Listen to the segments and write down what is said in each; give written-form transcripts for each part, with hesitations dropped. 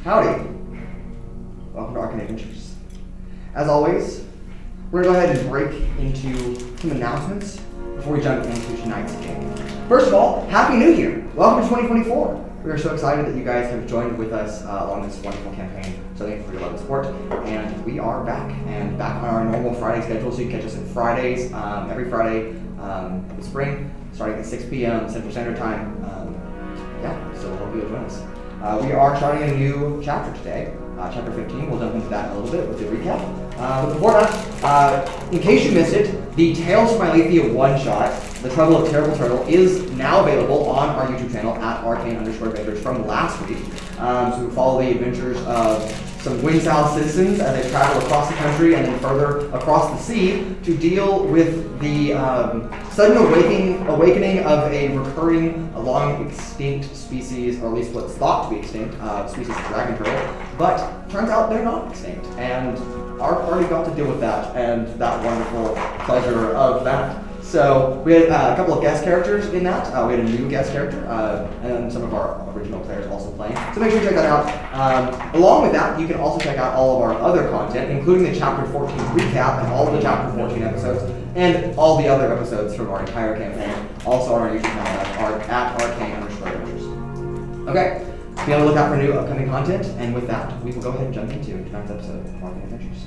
Howdy. Welcome to Arcane Adventures. As always, we're going to go ahead and break into some announcements before we jump into tonight's game. First of all, Happy New Year! Welcome to 2024. We are so excited that you guys have joined with us along this wonderful campaign. So thank you for your love and support. And we are back on our normal Friday schedule, so you can catch us on Fridays, every Friday of the spring, starting at 6 p.m. Central Standard Time. So we hope you'll join us. We are starting a new chapter today, chapter 15. We'll jump into that a little bit with the recap. But before that, in case you missed it, the Tales from Atlasia one-shot, The Trouble of Terrible Turtle, is now available on our YouTube channel at Arcane_Adventures from last week. So we follow the adventures of some Winsal citizens as they travel across the country and then further across the sea to deal with the sudden awakening of a recurring, long-extinct species, or at least what's thought to be extinct, species of dragon turtle. But turns out they're not extinct, and our party got to deal with that and that wonderful pleasure of that. So we had a couple of guest characters in that. We had a new guest character, and some of our original players also playing. So make sure you check that out. Along with that, you can also check out all of our other content, including the Chapter 14 recap and all of the Chapter 14 episodes, and all the other episodes from our entire campaign, also on our YouTube channel at Arcane_Adventures. Okay, be on the lookout for new upcoming content, and with that, we will go ahead and jump into tonight's episode of Arcane Adventures.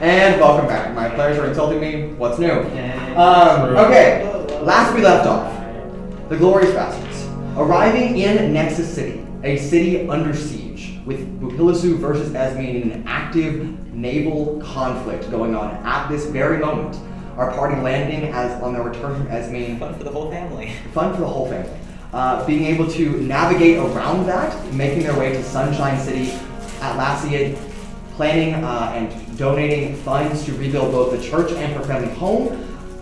And welcome back. My players are insulting me. What's new? Okay, last we left off, the Glorious Bastards arriving in Nexus City, a city under siege, with Bupilasu versus Esmeen in an active naval conflict going on at this very moment. Our party landing on their return from Esmeen. Fun for the whole family. Fun for the whole family. Being able to navigate around that, making their way to Sunshine City, Atlasia, planning and donating funds to rebuild both the church and her family home,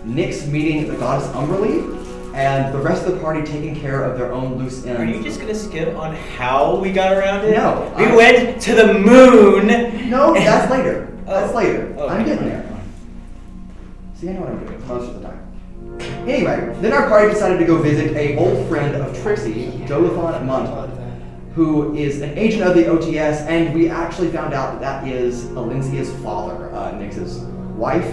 Nyx meeting the goddess Umberly, and the rest of the party taking care of their own loose ends. Are you just going to skip on how we got around it? No. We went to the moon! No, that's later. That's later. Okay. I'm getting there. See, I know what I'm doing most of the time. Anyway, then our party decided to go visit a old friend of Trixi, Dolafon Montauk, who is an agent of the OTS, and we actually found out that is Alencia's father, Nyx's wife.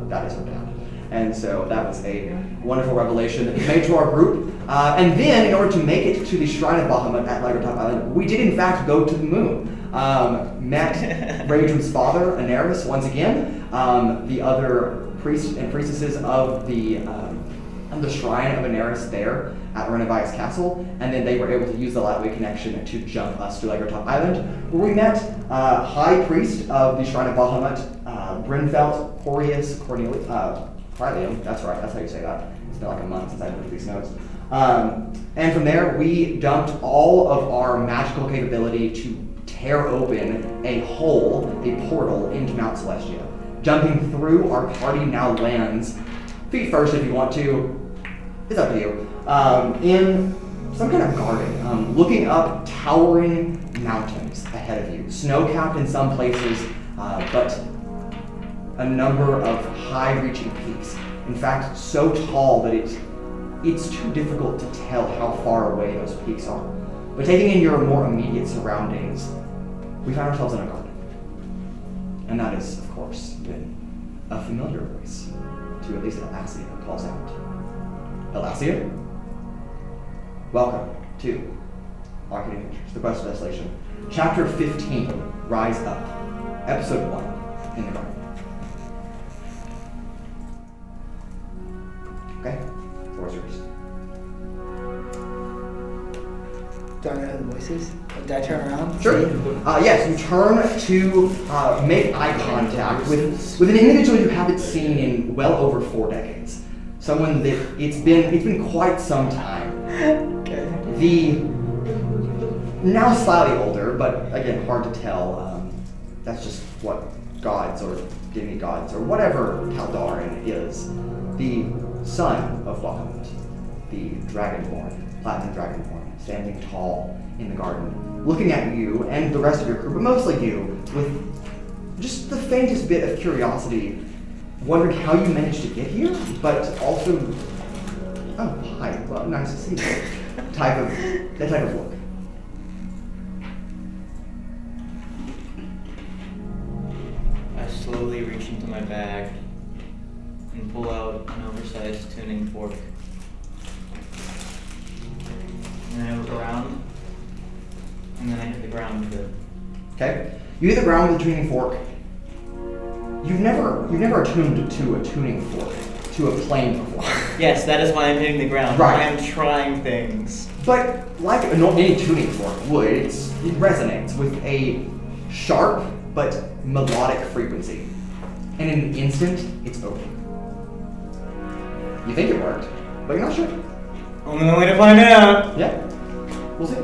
That is her dad. And so that was a wonderful revelation that was made to our group. And then, in order to make it to the Shrine of Bahamut at Lagertop Island, we did in fact go to the moon. Met Raudrem's father, Aneris, once again, the other priests and priestesses of the Shrine of Aneris there at Renovias Castle, and then they were able to use the Lightway connection to jump us to Lagertop Island, where we met High Priest of the Shrine of Bahamut, Brynfelt, Cornelium, that's right, that's how you say that. It's been like a month since I looked at these notes. And from there, we dumped all of our magical capability to tear open a hole, a portal into Mount Celestia. Jumping through, our party now lands, feet first if you want to, it's up to you, in some kind of garden, looking up towering mountains ahead of you, snow-capped in some places, but a number of high-reaching peaks. In fact, so tall that it's too difficult to tell how far away those peaks are. But taking in your more immediate surroundings, we found ourselves in a garden. And that is, of course, been a familiar voice to at least Atlasia calls out. Atlasia? Welcome to Arcane Adventures, the Quest of Desolation. Chapter 15, Rise Up. Episode 1. in the garden. Okay, floor is yours. Do I know the voices? Did I turn around? Sure. Yes, you turn to make eye contact with an individual you haven't seen in well over 4 decades. Someone that it's been quite some time. Okay. The now slightly older, but again hard to tell. That's just what gods or demigods or whatever Tal'Dayryn is. The son of Bahamut, the Dragonborn, Platinum Dragonborn, standing tall in the garden, looking at you and the rest of your crew, but mostly you, with just the faintest bit of curiosity, wondering how you managed to get here, but also, oh, hi, well, nice to see you, that type of look. I slowly reach into my bag and pull out an oversized tuning fork. And then I look around, and then I hit the ground with it. Okay? You hit the ground with a tuning fork. You've never attuned to a tuning fork, to a plane before. Yes, that is why I'm hitting the ground. Right. I am trying things. But like any tuning fork would, it resonates with a sharp but melodic frequency. And in an instant, it's over. You think it worked, but you're not sure. Only one way to find out. Yeah, we'll see.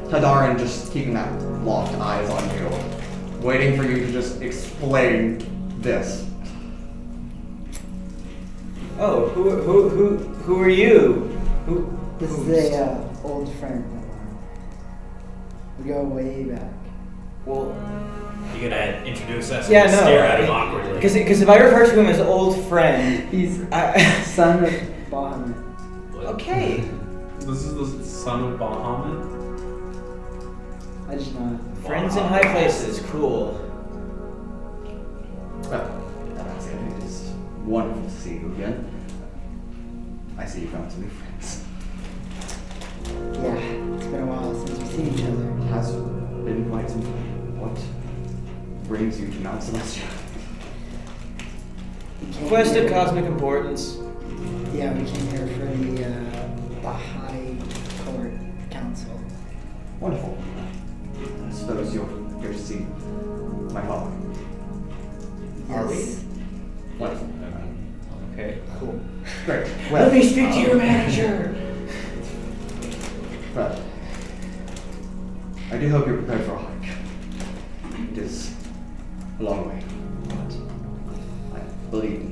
Tal'Dayryn just keeping that locked eyes on you, waiting for you to just explain this. Oh, who are you? This is a old friend of mine. We go way back. Well, You gotta introduce us yeah, and no. stare at him awkwardly. Because if I refer to him as old friend, He's I, son of Bahamut. okay. This is the son of Bahamut? I just know. Friends in high places, cool. Well, it is wonderful to see you again. I see you found some new friends. Yeah, it's been a while since we've seen each other. It has been quite some time. What brings you to Mount Celestia? We came Quest of here- cosmic importance. Yeah, we came here for the High Court Council. Wonderful. I suppose you're here to see my father. Are we? Yes. Wonderful. Okay, cool. Great. Well, Let me speak to your manager. Well, I do hope you're prepared for a hike. It is a long way, but I believe in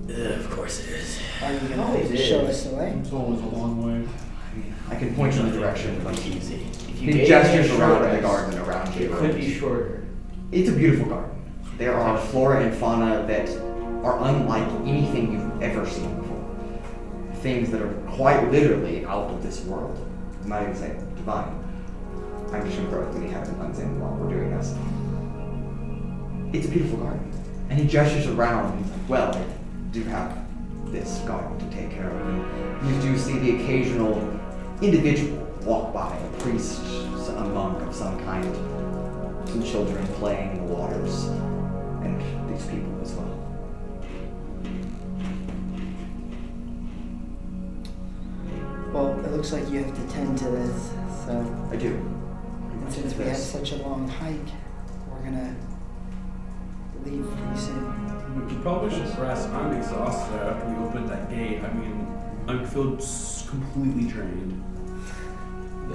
you. Of course it is. Are you gonna Always is. show us the way? It's always a long way. I mean, I can point you in the direction, but Easy. If you he gave gestures me a around short in the rest, garden around you. It could be shorter. It's a beautiful garden. There are flora and fauna that are unlike anything you've ever seen before. Things that are quite literally out of this world. You might even say divine. I'm just gonna throw it to the heaven puns in while we're doing this. It's a beautiful garden. And he gestures around and he's like, well, I do have this garden to take care of. And you do see the occasional individual walk by, a priest, a monk of some kind, some children playing in the waters, and these people as well. Well, it looks like you have to tend to this, so I do. and since we have such a long hike, we're gonna leave pretty soon. We probably should rest. I'm exhausted after we opened that gate. I mean, I feel completely drained.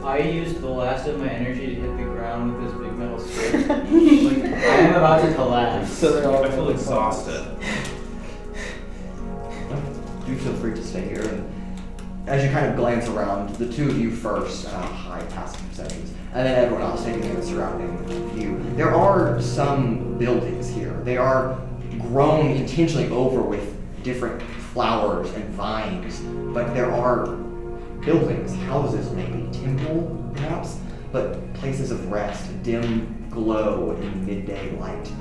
I used the last of my energy to hit the ground with this big metal stick. Like, I am about to collapse. So they're all I feel exhausted. Do feel free to stay here. And as you kind of glance around, the two of you first, high passive perceptions, and then everyone else taking in the surrounding view. There are some buildings here. They are grown intentionally over with different flowers and vines, but there are buildings, houses maybe, temple perhaps, but places of rest, a dim glow in midday light.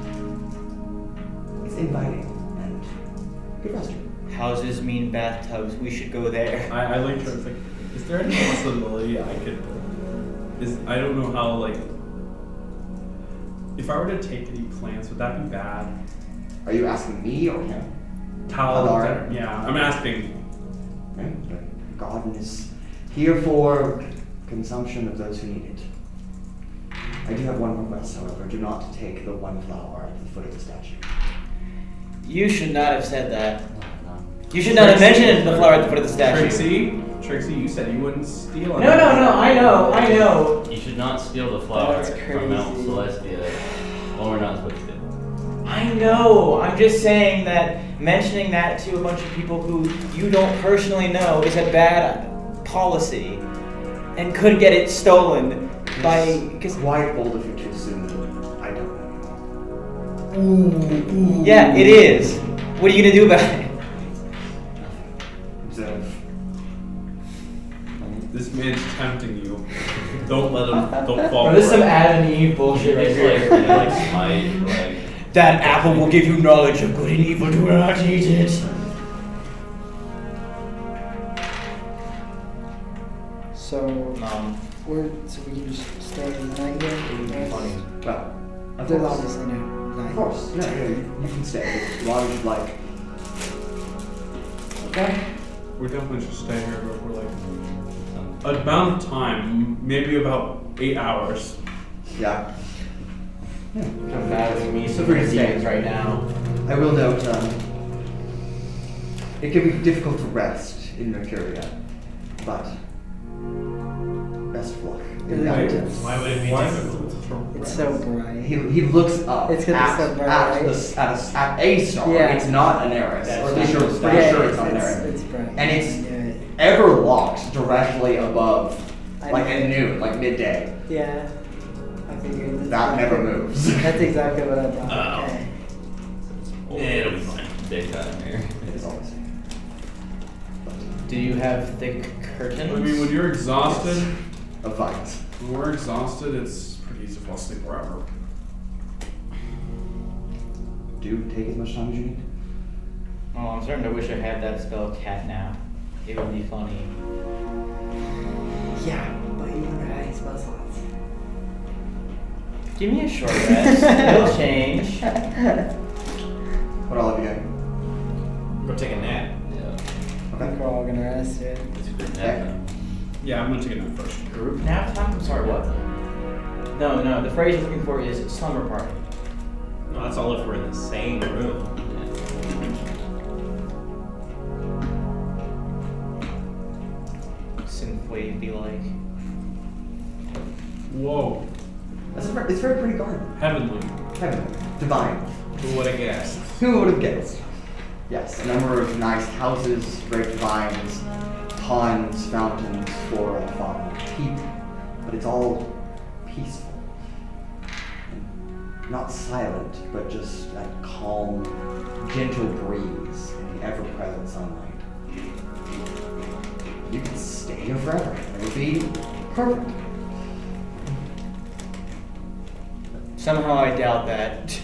It's inviting and good rest. Houses mean bathtubs. We should go there. I like to think, is there any possibility I could, I don't know how, like, If I were to take any plants, would that be bad? Are you asking me or him? Tal'Dayryn. Yeah, I'm asking. Right? The garden is here for consumption of those who need it. I do have one request, however. Do not take the one flower at the foot of the statue. You should not have said that. You should not have mentioned the flower at the foot of the statue. Trixi, you said you wouldn't steal it. No, I know. You should not steal the flower That's from Mount crazy. Celestia. Well, we're not supposed to. I know. I'm just saying that mentioning that to a bunch of people who you don't personally know is a bad policy and could get it stolen by. It's quite bold of you to assume that I don't know. Ooh. Yeah, it is. What are you gonna do about it? Observe. This man's tempting you. Don't let him. Don't fall. Or this is for some it. Adam and Eve bullshit right It's here. like smite, like. That apple will give you knowledge of good and evil. Do not eat it. So we can just stay the night here. It would be funny. Well, of There's course. obviously no night. Of course. No, you can stay as long as you'd like. Okay. We definitely should stay here. But we're like amount of time, maybe about 8 hours. Yeah. Yeah. I'm battling me some Pretty demons safe. right now. I will note, it can be difficult to rest in Mercuria, but best of luck. Really Yeah. good. Why would it be Why? difficult? It's so bright. He looks up It's 'cause it's so bright, at right? at a star. Yeah. It's not an Eris, That's or at least not you're a pretty star. sure it's not an Eris. It's bright. And it's Yeah. ever locked directly above, I like know. at noon, like midday. Yeah. I figured That never moves. That's exactly what I thought. Oh. Okay. It'll be fine. Daytime here. It is always. Do you have thick curtains? I mean, when you're exhausted, A fight. when we're exhausted, it's pretty easy to fall asleep wherever. Do take as much time as you need. Oh, I'm starting to wish I had that spell cat nap. It would be funny. Yeah, but you wonder how he spell slots. Give me a short rest. It'll change. What all of you doing? Go take a nap. Yeah. I Okay. think we're all gonna rest here. It's a good Okay. nap. Yeah, I'm gonna take a nap first. Group nap time? I'm sorry, what? No, the phrase I'm looking for is slumber party. No, that's all if we're in the same room. Synthwave be like. Whoa, It's a very pretty garden. heavenly. Heavenly. Divine. Who would have guessed? Who would have guessed? Yes, a number of nice houses, grapevines, ponds, fountains, flora, fauna, people. But it's all peaceful. Not silent, but just that calm, gentle breeze and the ever-present sunlight. You could stay here forever. It would be perfect. Somehow I doubt that.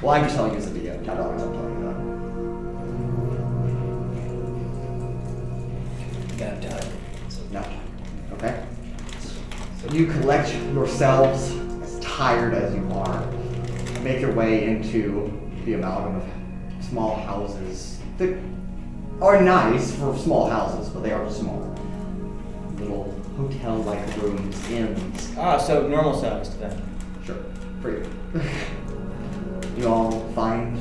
Well, I'm just telling you as a video, not always I'm telling you that. Nap time. No. Okay? You collect yourselves, as tired as you are, make your way into the amalgam of small houses that are nice for small houses, but they are small. Little hotel-like rooms, inns. Ah, so normal sized then. Sure, for you. You all find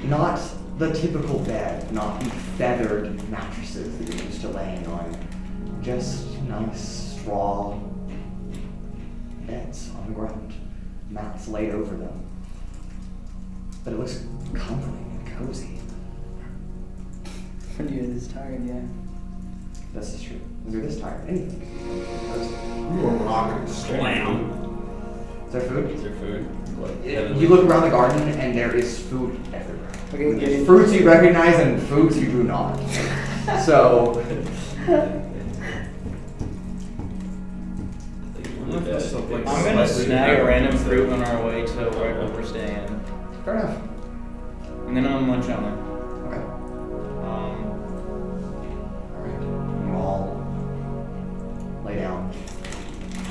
not the typical bed, not the feathered mattresses that you're used to laying on, just nice straw beds on the ground, mats laid over them. But it looks comforting and cozy. When you're this tired, yeah. This is true. When you're this tired, anything can be cozy. Slam. Is there food? Is there food? You look around the garden and there is food everywhere. Okay, There's good. fruits you recognize and foods you do not. So, I'm gonna snag a random fruit on our way to wherever we're staying. fair enough. And then I'm munch on it. Okay. Alright. You all lay down.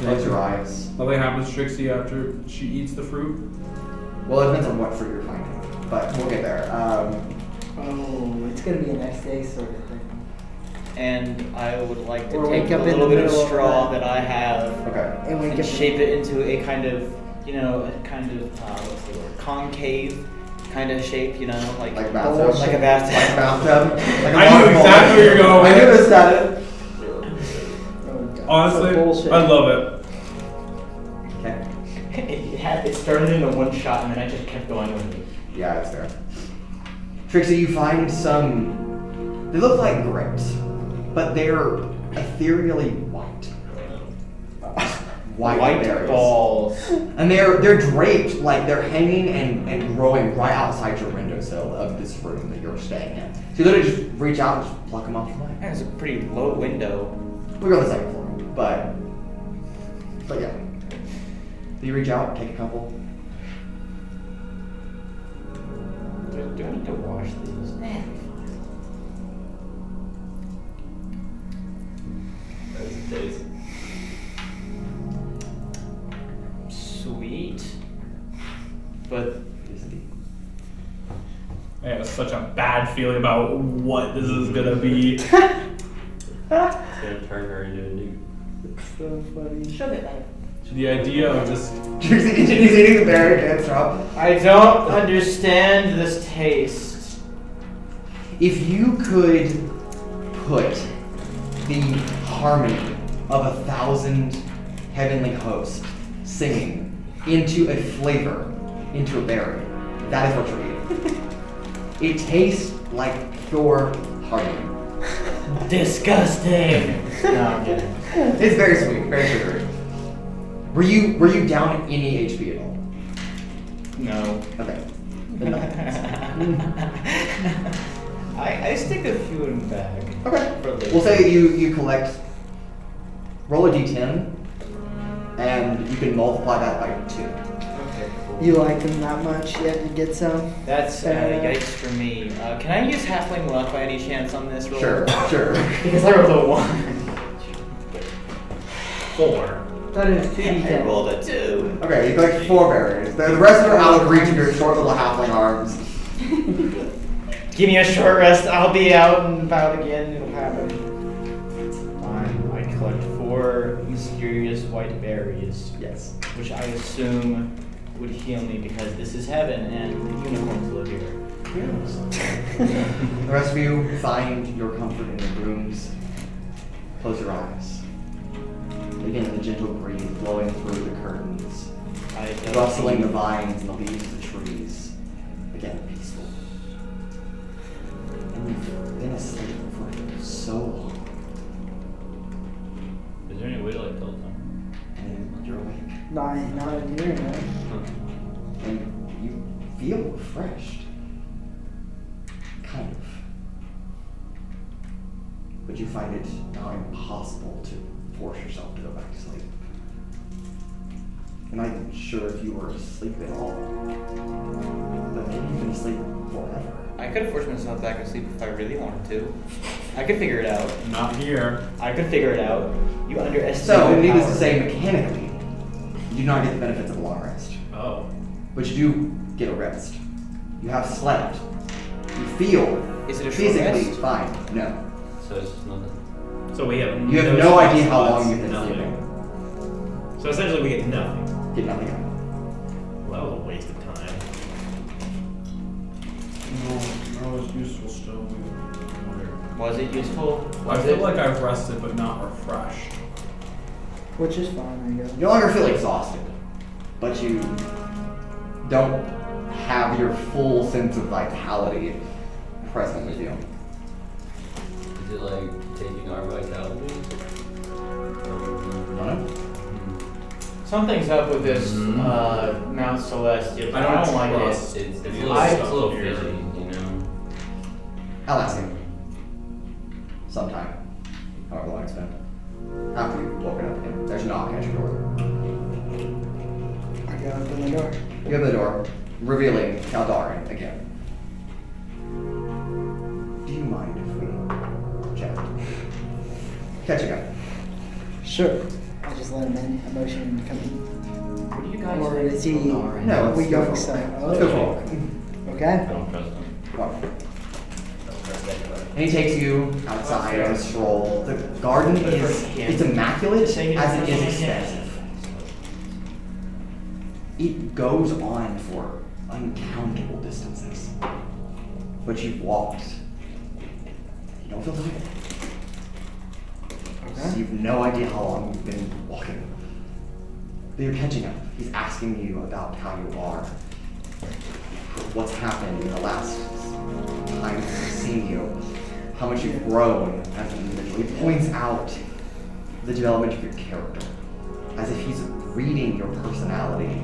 Close your eyes. Nothing happens to Trixie after she eats the fruit. Well, it depends on what fruit you're finding, but we'll get there. Oh, it's gonna be a next day sort of thing. And I would like to Or take wake a up in little the bit of middle of straw that. that I have Okay. And wake and up shape it into a kind of, what's the word? Concave kind of shape, Like a like bathtub. a bathtub. Like a bathtub. Like a I knew waterfall. exactly where you're going. I knew this started. Oh, God. Honestly, It's bullshit. I love it. Okay. It started in a one shot and then I just kept going with it. Yeah, it's fair. Trixie, you find some. They look like grapes, but they're ethereally white. White berries. balls. And they're draped, like they're hanging and growing right outside your windowsill of this room that you're staying in. So you literally just reach out and just pluck them off the way. That is a pretty low window. We're on the second floor, but yeah. So you reach out, take a couple. Do I need to wash these? That's tasty. Sweet. But I have such a bad feeling about what this is gonna be. It's gonna turn her into a nude. So funny. shove it. So the idea of this. Trixie continues eating the berry, can't stop. I don't understand this taste. If you could put the harmony of 1,000 heavenly hosts singing into a flavor, into a berry, that is what you're eating. It tastes like pure harmony. Disgusting. No, I'm kidding. It's very sweet, very sugary. Were you down any HP at all? No. Okay. Then nothing. I stick a few in the bag. Okay. For later. We'll say you collect, roll a d10, and you can multiply that by 2. Okay, cool. You like them that much? You had to get some? That's yikes for me. Can I use Halfling Luck by any chance on this roll? Sure. Because I rolled a 1. 4. That is I 2d10. rolled a 2. Okay, you collect 4 berries. The rest are out of reach of your short little halfling arms. Give me a short rest. I'll be out and about again. It'll happen. Fine. I collect 4 mysterious white berries, Yes. which I assume would heal me because this is heaven and the unicorns live here. The rest of you find your comfort in your rooms. Close your eyes. Again, the gentle breeze blowing through the curtains, rustling the vines and the leaves of the trees. Again, peaceful. And you've been asleep for so long, Is there any way to like tell time? and then you're awake, Not a deer, no. and you feel refreshed. Kind of. But you find it now impossible to force yourself to go back to sleep. I'm not even sure if you were asleep at all. But maybe you've been asleep forever. I could have forced myself back to sleep if I really wanted to. I could figure it out. Not here. I could figure it out. You underestimate So, my needless power. to say, mechanically, you do not get the benefits of a long rest. Oh. But you do get a rest. You have slept. You feel Is it a short physically rest? fine. No. So it's just nothing. So we have You have no small idea how spots, long you've been nothing. sleeping. So essentially we get nothing. Get nothing out. Well, that was a waste of time. No, it's useful still. Was it useful? I Was feel it? like I've rested but not refreshed. Which is fine, I guess. You no longer feel exhausted, but you don't have your full sense of vitality present with you. Is it like taking our vitality? Something's up with this Mm-hmm. Mount Celestia. I I don't don't like trust- it. It's a I- little, I- it's a little fishy, you know? I'll ask you. Sometime. However long it's been. After you've woken up again. There's a knock at your door. I go open the door. You open the door, revealing Tal'Dayryn again. Do you mind if we chat? Catching up. Sure. I just let him in? A motion to come in? What do you guys Or think? is he? No, let's we go going for so? it. Let's go for it. I Okay. don't trust him. Come on. I don't trust anybody. And he takes you outside on a stroll. The garden it's immaculate as it is expensive. It goes on for uncountable distances. But you've walked. You don't feel tired. So you've no idea how long you've been walking. But you're catching up. He's asking you about how you are. What's happened in the last time he's seen you. How much you've grown as an individual. He points out the development of your character. As if he's reading your personality.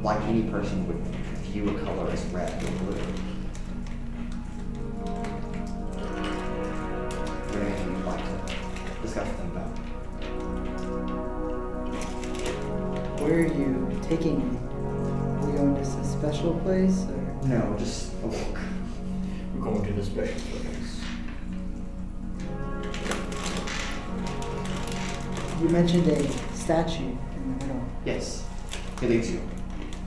Like any person would view a color as red or blue. Is there anything you'd like to discuss with him about? Where are you taking me? Are we going to some special place or? No, just a walk. We're going to the special place. You mentioned a statue in the middle. Yes, he leads you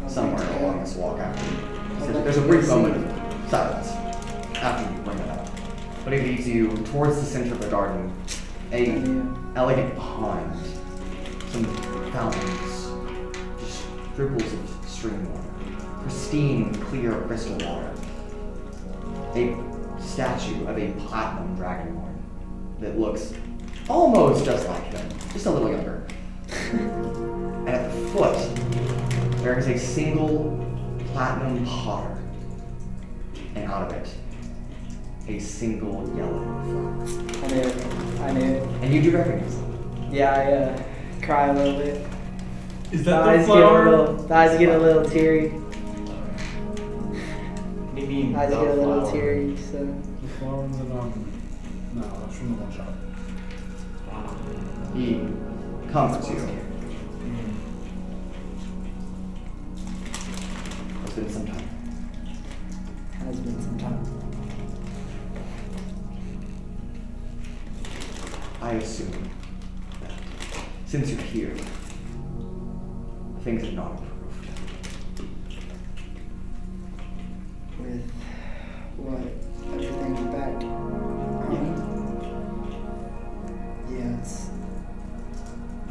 somewhere Okay. along this walk after you. I'd like There's a to brief go see moment of silence after you bring it up. But he leads you towards the center of the garden. A elegant pond, some fountains, just ripples of stream water, pristine, clear crystal water. A statue of a platinum dragonborn that looks almost just like him, just a little younger. And at the foot, there is a single platinum potter, and out of it, a single yellow flower. I knew it. And you do recognize them. Yeah, I cry a little bit. Is The that eyes the get a flower? little, the eyes get a little teary. What do you mean? Eyes the get a little flower? teary. So The flower that no, that's from the one shot. He comforts you. It's been some time. has been some time. I assume that since you're here, things have not improved. With what? Everything back? Yeah, it's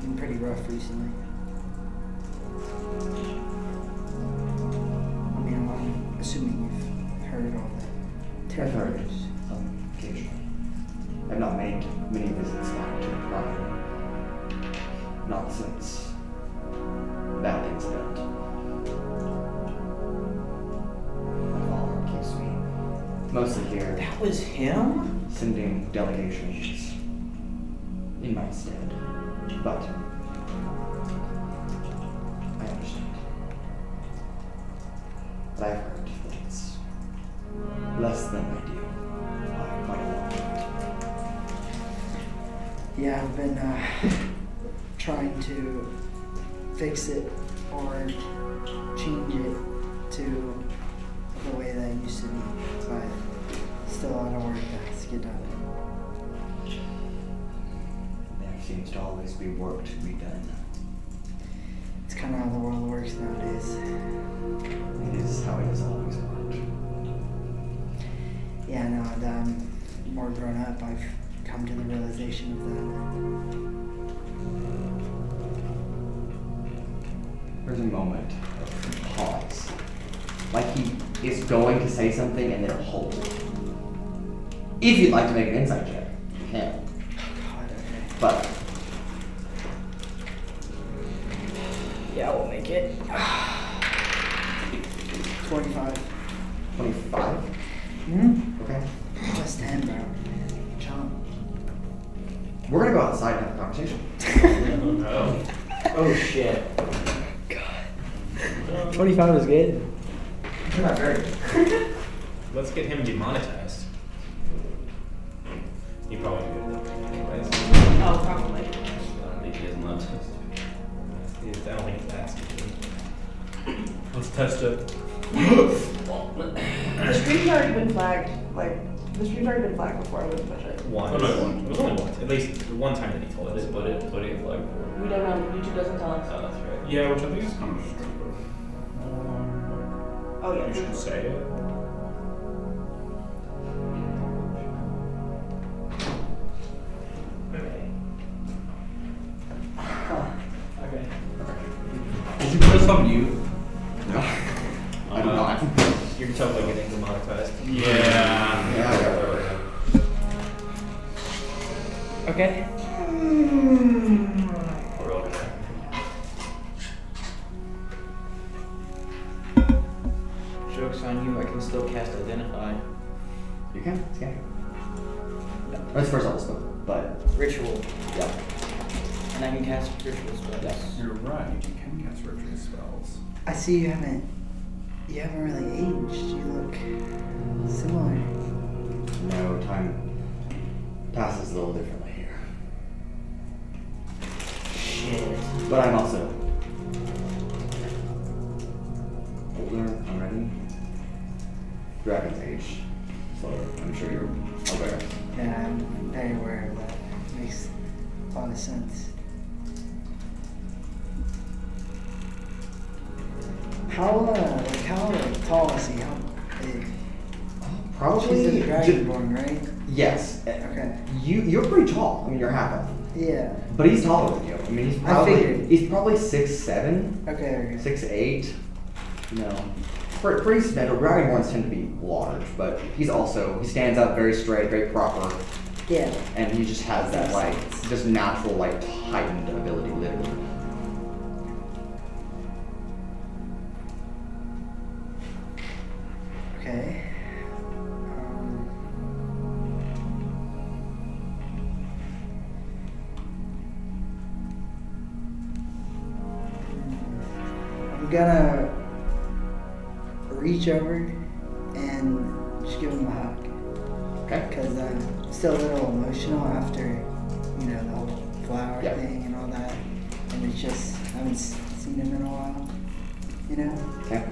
been pretty rough recently. I mean, I'm assuming you've heard all the I've terrible heard news. some occasionally. I've not made many visits back to the Prime. Not since that incident. My father keeps me mostly here, That was him? sending delegations in my stead. But I understand. But I've heard that it's less than ideal by quite a long shot. Yeah, I've been trying to fix it or change it to the way that it used to be, but still a lot of work that has to get done. There seems to always be work to be done. It's kind of how the world works nowadays. It is how it has always worked. Yeah, no, and more grown up, I've come to the realization of that. There's a moment of pause. Like he is going to say something and then hold it. If you'd like to make an insight check, you can. God, okay. But Yeah, we'll make it. 25. 25? Hmm? Okay. Plus 10, bro. Jump. We're gonna go outside and have a conversation. Oh. Oh shit. 25 is good. You're not very good. Let's get him demonetized. He probably would anyways. Oh, probably. I don't think he has much. I don't think he's asking. Let's test it. The stream's already been flagged, like, This tree's already been flagged before, I wouldn't push it. Once. Oh, no, It was only once. At least the one time that he told us. What did he flag for? We don't know, YouTube doesn't tell us. Oh, that's right. Yeah, which I think is kind of stupid. Oh yeah. You should say it. Okay. Did you put us on mute? No. I do not. You're totally getting demonetized. Yeah. Yeah. Okay. We're all good. Joke's on you, I can still cast Identify. You can? Scan. No. That's first level spell, but Ritual. yeah. And I can cast Ritual spells. You're right. You can cast virtuous spells. I see you haven't really aged. You look similar. No, time passes a little differently here. Shit. But I'm also older already. Dragon's age. So I'm sure you're aware. Yeah, I'm very aware of that. Makes a lot of sense. How tall is he? How big? Probably. She's a dragonborn, right? Yes. Okay. You're pretty tall. I mean, you're half elf. Yeah. But he's taller than you. I mean, I figured. he's probably 6'7", Okay. 6'8". No. Pretty standard. Dragonborns tend to be large, but he stands up very straight, very proper, Yeah. and he just has that like just natural like heightened ability, literally. Okay. I'm gonna reach over and just give him a hug. Okay. Because I'm still a little emotional after, the whole flower Yeah. thing and all that. And it's just, I haven't seen him in a while, Okay.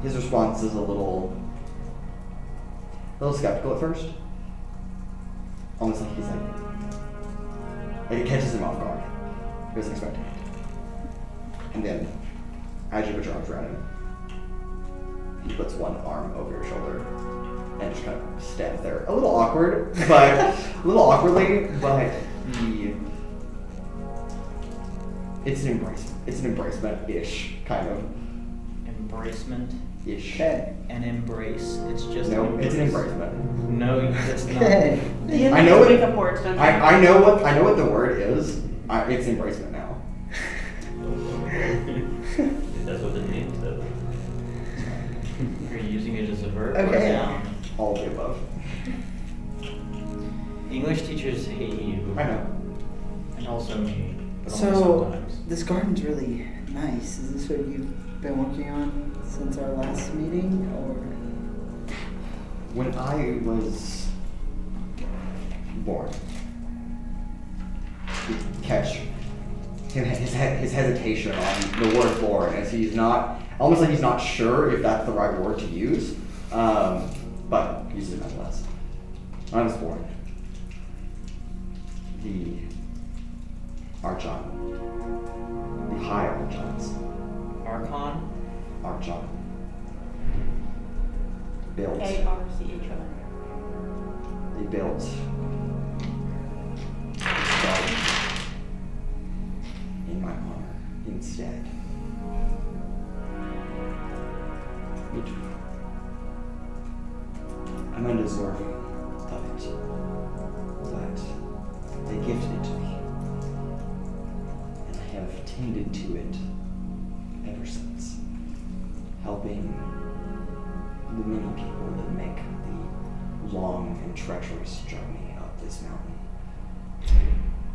His response is a little skeptical at first. Almost like he's like it catches him off guard. He wasn't expecting it. And then, as you put your arms around him, he puts one arm over your shoulder and just kind of stands there. A little awkward, but a little awkwardly, but it's an embrace. It's an embracement-ish, kind of. Embracement. Ish. Okay. An embrace. It's just No, an it's an embrace. embracement. No, it's not. Okay. The I know make it. up words, don't you? I know what the word is. It's embracement now. That's what it means, though. Are you using it as a verb or Okay. a noun? All of the above. English teachers hate you. I know. And also me. But only So, sometimes. this garden's really nice. Is this what you've been working on since our last meeting, or? When I was born, you catch his hesitation on the word born, as he's not, almost like he's not sure if that's the right word to use, but uses it nonetheless. When I was born, the Archon, the High Archons, Archon? Archon, built. ARCHON. They built a garden in my honor instead. I'm undeserving of it, but they gifted it to me, and I have tended to it ever since, helping the many people that make the long and treacherous journey up this mountain.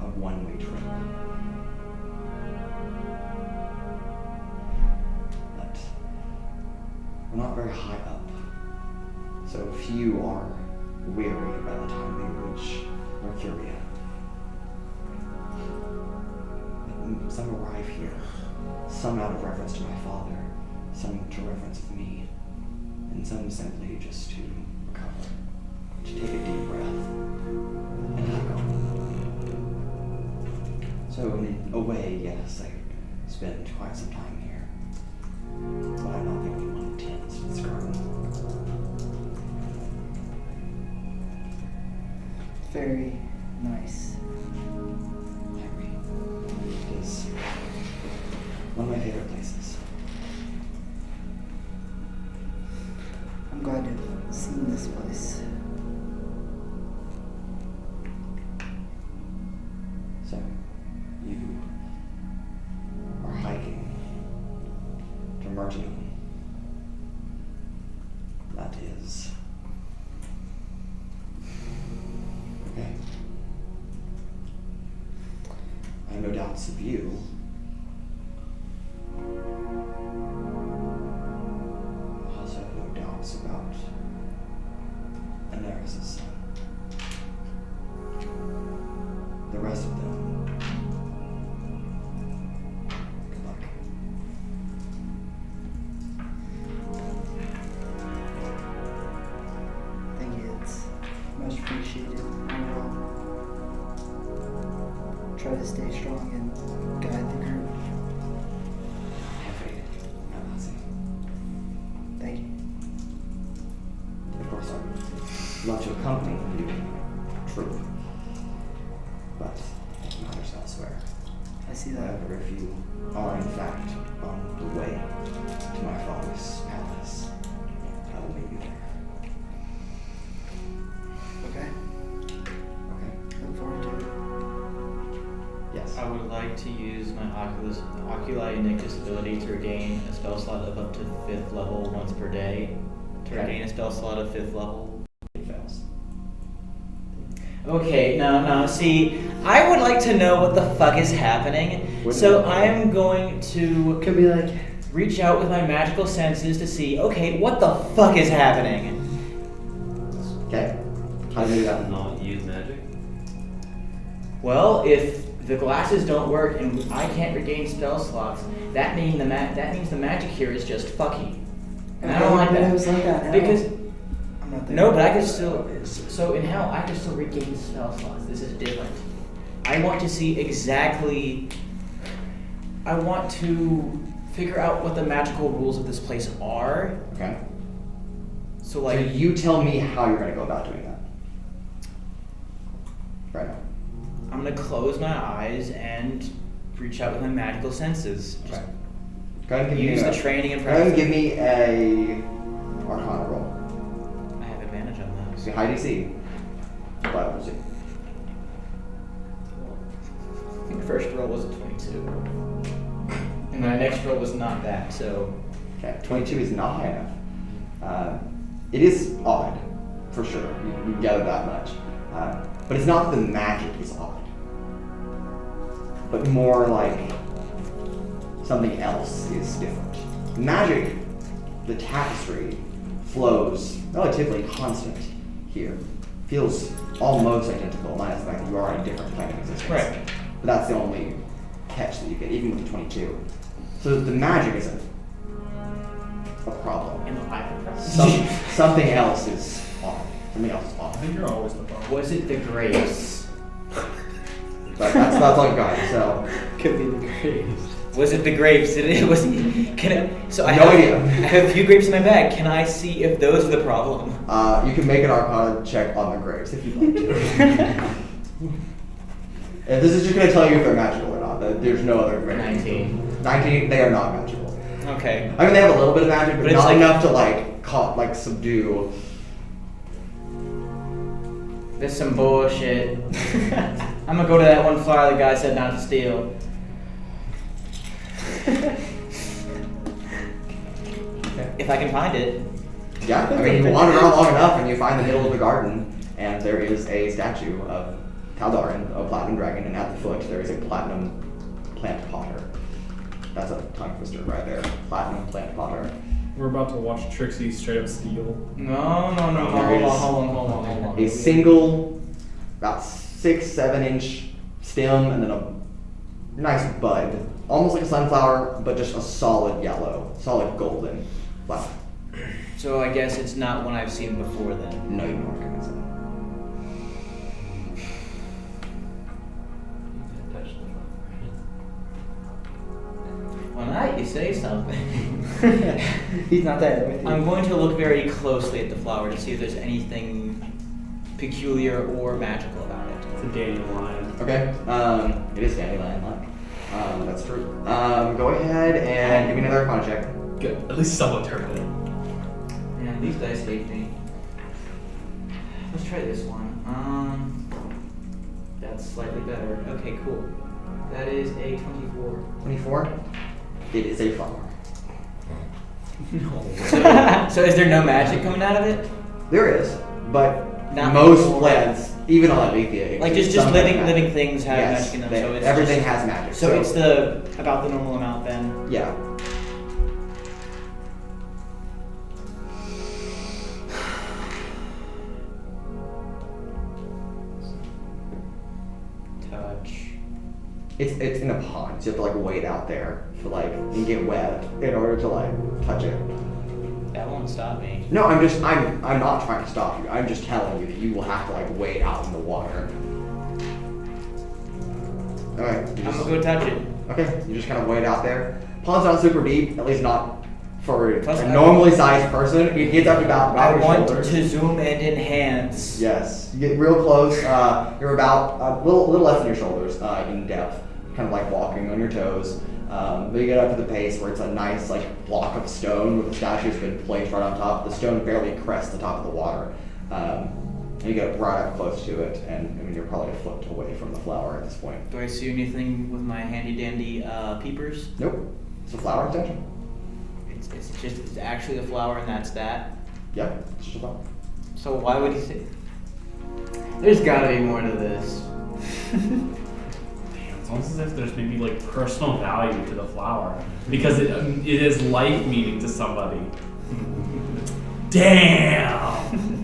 A one-way trip. But we're not very high up, so few are weary by the time they reach Mercuria. But some arrive here, some out of reverence to my father, some to reverence of me, and some simply just to yes, I spent quite some time here. But I'm not the only one who tends to this garden. Very nice. I agree. It is one of my favorite places. I'm glad to have seen this place. So, you are hiking to Mertium. That is okay. I have no doubts of you. I also have no doubts about Anaris' son. The rest of them. Good luck. Thank you. It's much appreciated. I will try to stay strong and guide the group. Have faith. I'm not saying. Thank you. Of course, I'd love to accompany you. True. But it matters elsewhere. I see that. However, if you are in fact on the way to my father's palace, I will meet you there. Okay. Okay? Look forward to it. Yes. I would like to use my Oculi Nictus ability to regain a spell slot of up to 5th level once per day. To Okay. regain a spell slot of 5th level. It fails. Okay, no, see, I would like to know what the fuck is happening. What So is it? I'm going to Could be like, reach out with my magical senses to see, okay, what the fuck is happening? Okay? How do you do that? Not use magic? Well, if the glasses don't work and I can't regain spell slots, that means the magic here is just fucky. And I don't like but that. it was like that. Hell. Because I'm not there. no, but I could still. So in hell, I could still regain spell slots. This is different. I want to see exactly. I want to figure out what the magical rules of this place are. Okay? So So like, you tell me how you're going to go about doing that. Right now. I'm gonna close my eyes and reach out with my magical senses. Just Okay. Go ahead and give use me the training and Go ahead and practice. give me a Arcana roll. I have advantage on those. See, high DC. But we'll see. I think the first roll was a 22. And my next roll was not that, so. Okay, 22 is not high enough. It is odd, for sure. You gather that much. But it's not that the magic is odd. But more like something else is different. Magic, the tapestry, flows relatively constant here. Feels almost identical, minus the fact that you are on a different plane of existence. Right. But that's the only catch that you get, even with the 22. So the magic isn't a problem. Am I the problem? Something else is off. Something else is I off. think you're always the problem. Was it the grapes? But that's all you got. So Could be the grapes. Was it the grapes? So I No have, idea. I have a few grapes in my bag. Can I see if those are the problem? you can make an Arcana check on the grapes if you'd like to. If this is just going to tell you if they're magical or not. There's no other variation. 19. 19. They are not magical. Okay. I mean, they have a little bit of magic, but But it's not like- enough to subdue. That's some bullshit. I'm gonna go to that one flower the guy said not to steal. If I can find it. Yeah, I mean, you wander around long enough and you find the middle of the garden, and there is a statue of Tal'Dayryn, a platinum dragon, and at the foot there is a platinum plant potter. That's a tongue twister right there. Platinum plant potter. We're about to watch Trixi straight up steal. No. There Hold on. A single, about 6-7 inch stem, and then a nice bud. Almost like a sunflower, but just a solid yellow, solid golden flower. So I guess it's not one I've seen before then. No, you don't recognize it. You can't touch them. say something. He's not there with you. I'm going to look very closely at the flower to see if there's anything peculiar or magical about it. It's a dandelion. Okay. It is dandelion-like. That's true. Go ahead and give me another Arcana check. Good. At least someone turned it. Man, these dice hate me. Let's try this one. That's slightly better. Okay, cool. That is a 24. 24. It is a flower. So is there no magic coming out of it? There is, but Not most anymore. plants, even on Aletheia, Like just some have living magic. living things have Yes, magic in them. they- So it's everything just, has magic. So it's about the normal amount then. Yeah. Touch. It's in a pond, so you have to like wait out there for like and get wet in order to like touch it. That won't stop me. No, I'm not trying to stop you. I'm just telling you that you will have to like wade out in the water. Okay. I'm gonna go touch it. Okay, you just kind of wade out there. Pond's not super deep, at least not for Plus, a I- normally sized person. It gets up to about I your want shoulders. to zoom and enhance. Yes, you get real close. You're about a little less than your shoulders in depth, kind of like walking on your toes. But you get up to the base where it's a nice like block of stone with the statue's been placed right on top. The stone barely crests the top of the water. And you get right up close to it, and I mean you're probably a foot away from the flower at this point. Do I see anything with my handy dandy peepers? Nope, it's a flower extension. It's actually a flower and that's that. Yep, it's just a flower. So why would he say? There's gotta be more to this. Damn, it's almost as if there's maybe like personal value to the flower because it is life meaning to somebody. Damn.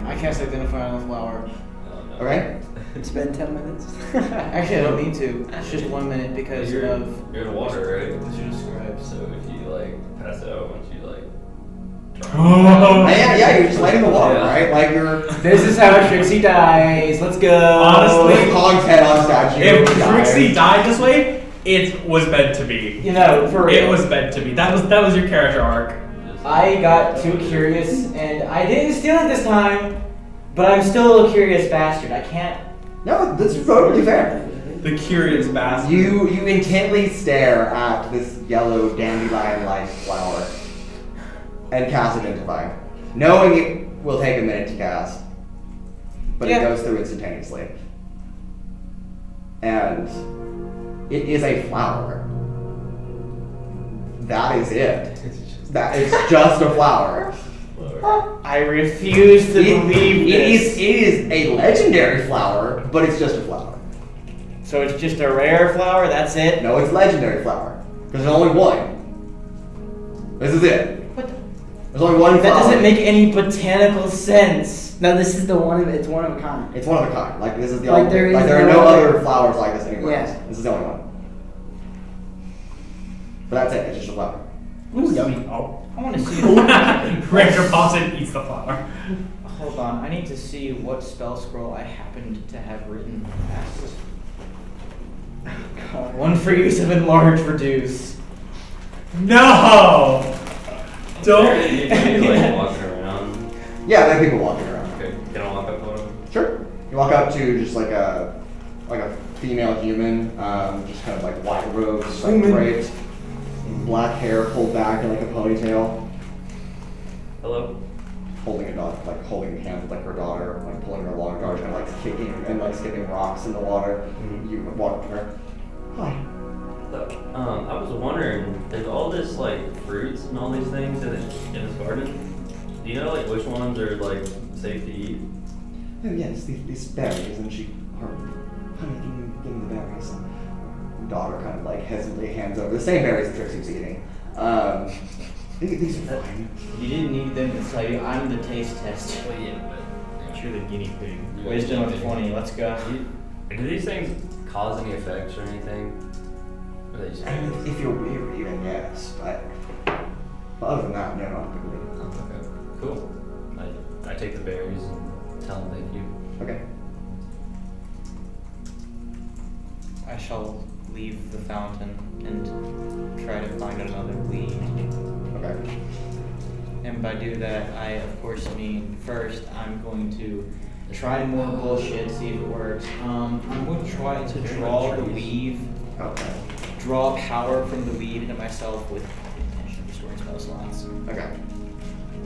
I can't identify on the flower. Okay. Spend 10 minutes. Actually, I don't need to. It's just 1 minute because you're, of you're in water, right? what you described. So if you like pass out once you like Yeah, you're just laying in the water, Yeah. right? Like you're This is how Trixi dies. Let's go. Honestly, Hog's head on statue. if dies. Trixie died this way, it was meant to be. You know, for real. It was meant to be. That was your character arc. I got too curious and I didn't steal it this time, but I'm still a curious bastard. I can't. No, this is totally fair. The curious bastard. You intently stare at this yellow dandelion-like flower and cast Identify, knowing it will take a minute to cast, but Yeah. it goes through instantaneously. And it is a flower. That is it. That it's just a flower. I refuse to believe this. It is a legendary flower, but it's just a flower. So it's just a rare flower. That's it. No, it's legendary flower. Because there's only one. This is it. What? There's only one That flower. doesn't make any botanical sense. No, this is it's one of a kind. It's one of a kind. Like this is the Like, only. there Like is there are no no other- other flowers like this anywhere Yeah. else. This is the only one. But that's it. It's just a flower. Ooh, yummy. Oh. I want to see. Ranger pops it and eats the flower. Hold on. I need to see what spell scroll I happened to have written last. God. One for use of enlarge reduce. No! Don't. You can be like walking around. Yeah, there are people walking around. Okay, can I walk up to one? Sure. You walk up to just like a female human, just kind of like white robes, like draped, black hair pulled back in like a ponytail, Hello? holding a dog, like holding hands with like her daughter, like pulling her along, daughter kind of like kicking and like skipping rocks in the water. Mhm. You walk up to her. Hi. I was wondering, there's all this like fruits and all these things in this garden. Do you know like which ones are like safe to eat? Oh yes, these berries, and she, honey, give me the berries. And daughter kind of like hesitantly hands over the same berries that Trixie was eating. These are fine. You didn't need them to tell you. I'm the taste test. Well, yeah, but You're the guinea pig. Wisdom of 20. Let's go. do these things cause any effects or anything? Or they just I mean, if you're weary, then yes, but other than that, no, not typically. Okay, cool. I take the berries and tell them thank you. Okay. shall leave the fountain and try to find another lead. Okay. And by do that, I of course mean first I'm going to try more bullshit, see if it works. I'm going to try to draw the weave, Okay. draw power from the weave into myself with intention of storing spell slots. Okay.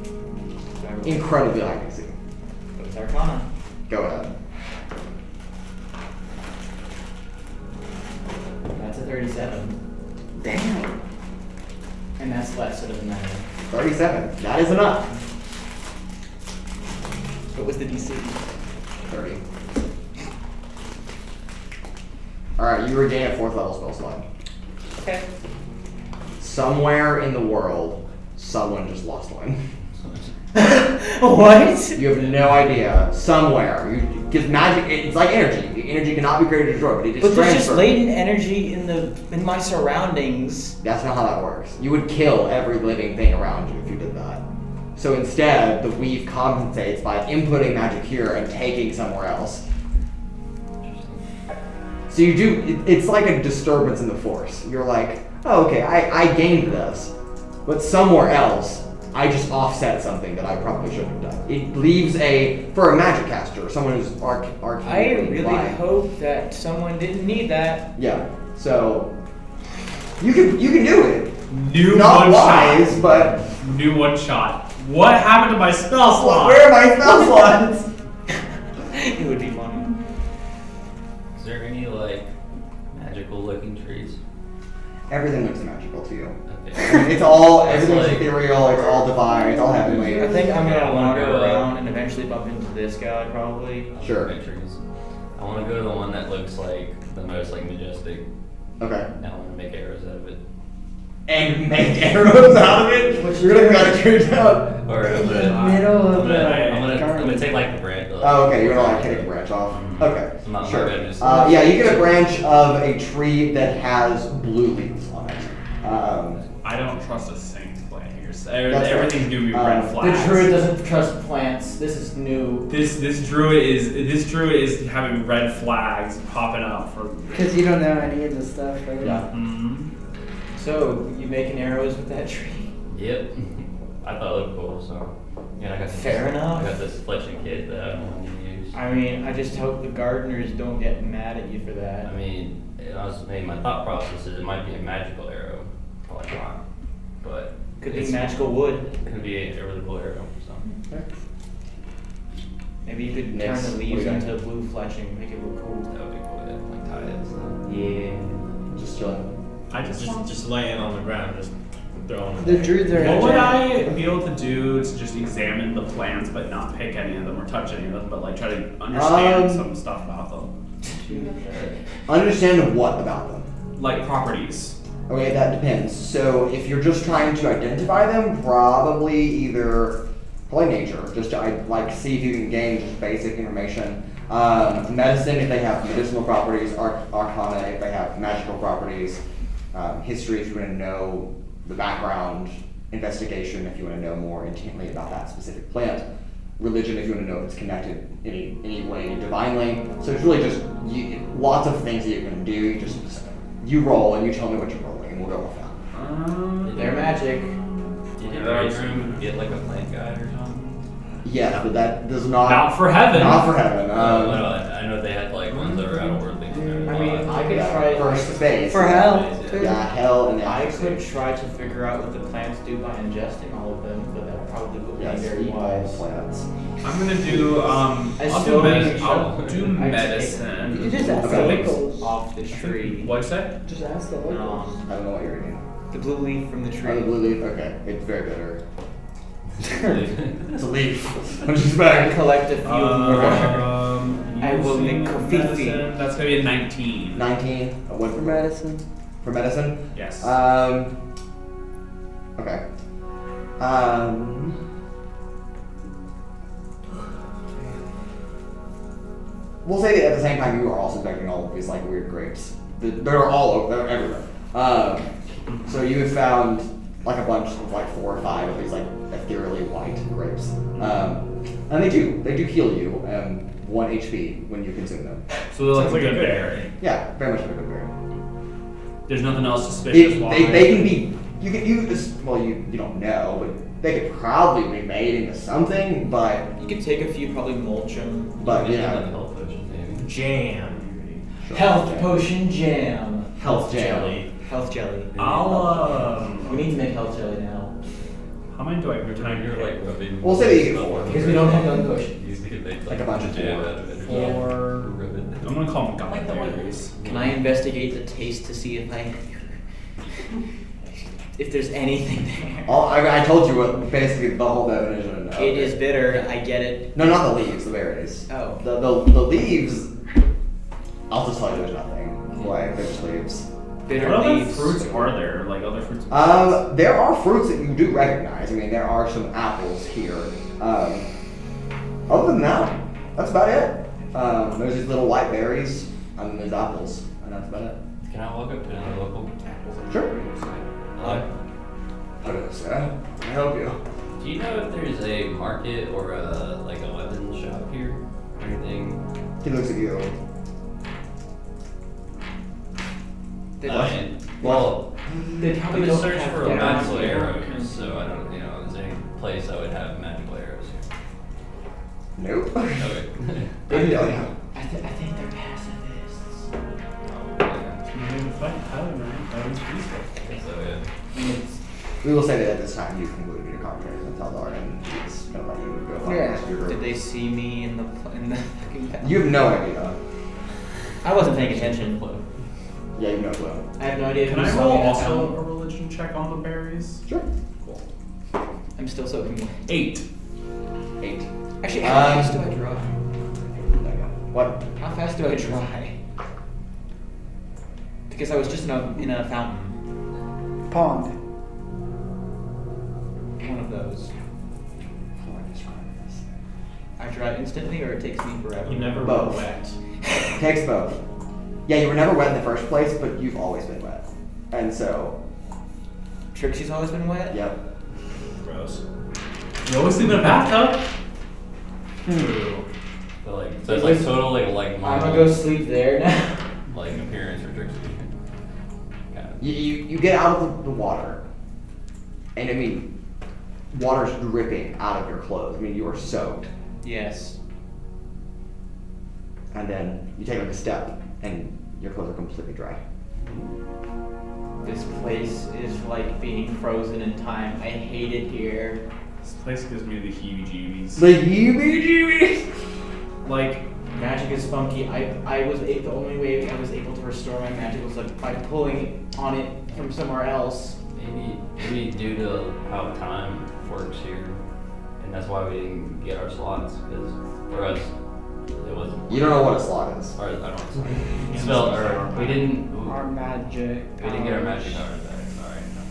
So I roll- Incredibly high DC. But it's Arcana. Go ahead. That's a 37. Damn. And that's less, so it doesn't matter. 37. That is enough. What was the DC? 30. Alright, you regain a 4th level spell slot. Okay. Somewhere in the world, someone just lost one. What? You have no idea. Somewhere. Because magic, it's like energy. The energy cannot be created or destroyed, but it just But there's just transfers. latent energy in my surroundings. That's not how that works. You would kill every living thing around you if you did that. So instead, the weave compensates by inputting magic here and taking somewhere else. So you do, it's like a disturbance in the force. You're like, oh, okay, I gained this, but somewhere else, I just offset something that I probably shouldn't have done. It leaves for a magic caster, someone who's arcane. I really hope that someone didn't need that. Yeah, so you can do it. New Not one wise, shot. but New one shot. What happened to my spell slot? where are my spell slots? It would be funny. Is there any like magical looking trees? Everything looks magical to you. Okay. It's all, That's everything's like- ethereal, it's all divine, it's all heavenly. I think I'm Yeah, I gonna wanna wander go, around and eventually bump into this guy, probably. Sure. Trees. I want to go to the one that looks like the most like majestic. Okay. And I want to make arrows out of it. And make arrows out of it? You're gonna got to trade out. Or I'm In the gonna, middle I'm of gonna, the I'm gonna garden. take like the branch. Oh, okay, you're gonna like take a branch off. Okay, I'm not sure. gonna just- Yeah, you get a branch of a tree that has blue leaves on it. I don't trust a single plant here. So That's everything's right. gonna be red The flags. The druid doesn't trust plants. This is new. This druid is having red flags popping up for. Because you don't know any of the stuff, right? Yeah. Mhm. So, you making arrows with that tree? Yep. I thought it looked cool, so yeah. I got this, Fair enough. I got this fletching kit that I want to use. I mean, I just hope the gardeners don't get mad at you for that. I mean, my thought process is it might be a magical arrow, probably not, but Could be it's- magical wood. It could be a really cool arrow. So Maybe you could Next, turn the what leaves do you got? into blue fletching, make it look cool. that would be cool. To, like tie it and stuff. Yeah. Just chilling. I Just laying on the ground, just throwing. The druids are What would actually- I be able to do to just examine the plants but not pick any of them or touch any of them, but like try to understand some stuff about them? Understand what about them? Like properties. Okay, that depends. So if you're just trying to identify them, probably nature, just to like see if you can gain just basic information. Medicine if they have medicinal properties, arcana if they have magical properties, history if you want to know the background, investigation if you want to know more intently about that specific plant, religion if you want to know if it's connected any way divinely. So it's really just lots of things that you can do. You roll and you tell me what you're rolling and we'll go with that. They're magic. Did you Raudrem get like a plant guide or something? Yeah, but that does not. Not for heaven. Not for heaven. I know they had like ones that were outwardly. I mean, I could yeah, try first space. For hell, too. Yeah, hell and then. I could try to figure out what the plants do by ingesting all of them, but that probably would be Yes, very eat all wise. plants. I'm gonna do I'll do I medicine. You just ask the Okay. locals. Off the tree. What'd you say? Just ask the locals. I don't know what you're eating. The blue leaf from the Oh, the tree. blue leaf. Okay, it's very bitter. It's It's a leaf. I'm just I back. collect a few more. I will using make coffee. medicine, that's gonna be a 19. 19. What For medicine. for medicine? Yes. Okay. We'll say that at the same time you are also collecting all of these weird grapes. They're all over. They're everywhere. So you have found like a bunch of like 4 or 5 of these like ethereally white grapes. And they do heal you 1 HP when you consume them. So they're Sounds like like a a good good berry. Yeah, very much like a good berry. There's nothing else suspicious. They can be. You can use this. Well, you don't know, but they could probably be made into something. But You could take a few, probably mulch them. but you Maybe like know, health potions, maybe. Jam. Health potion jam. health jam. Jelly. Health jelly. I'll We need to make health jelly now. how many do I can I You're get? like rubbing. We'll say that you get 4. Because we don't have gun potion. You could make Like a bunch of jam 4. out of it. 4. Ribbon. I'm gonna call them Like the white berries. Can I investigate the taste to see if there's anything there? I told you what basically the whole definition. Of It is bitter. I get it. No, not the leaves. The berries. Oh. The leaves. I'll just tell you there's nothing. Like there's leaves. Bitter What other leaves. fruits are there? Like other fruits? There are fruits that you do recognize. I mean, there are some apples here. Other than that, that's about it. There's these little white berries, and then there's apples, and that's about it. Can I walk up to another local? Sure. Uh, How does that? Can I help you? do you know if there's a market or a like a weapons shop here or anything? He looks at you. Well, They I'm probably gonna don't search have for down magical here. arrows, so I don't, is there any place I would have magical arrows here? Nope. Okay. Good to know. I think they're pacifists. Oh, yeah. Maybe fight Tyler, right? That was peaceful. So yeah. We will say that at this time you've concluded your conversation with Tal'Dayryn, and he's gonna let you go find the rest of your Did group. they see me in the fucking battle? You have no idea. I wasn't paying attention. Yeah, you have no clue. I have no idea. Can who I saw roll me in that also battle. a religion check on the berries? Sure. Cool. I'm still soaking wet. 8. 8. Actually, how fast do I dry? What? How fast do I dry? Because I was just in a fountain. Pond. One of those. How do I describe this? I dry instantly, or it takes me forever. You never Both. were wet. Takes both. Yeah, you were never wet in the first place, but you've always been wet. And so, Trixi's always been wet. yep. Gross. You always sleep in a bathtub? So like, so it's like total like I'm normal, gonna go sleep there now. like appearance for Trixie. Kind of. You get out of the water, and I mean, water's dripping out of your clothes. I mean, you are soaked. Yes. And then you take like a step, and your clothes are completely dry. This place is like being frozen in time. I hate it here. This place gives me the heebie-jeebies. The heebie-jeebies! Like, Magic is funky. The only way I was able to restore my magic was like by pulling on it from somewhere else. Maybe due to how time works here, and that's why we didn't get our slots. Because for us, it wasn't. You don't know what a slot is. Or I don't know. Spell or we didn't. Our magic. We didn't get our magic powers back. Sorry, not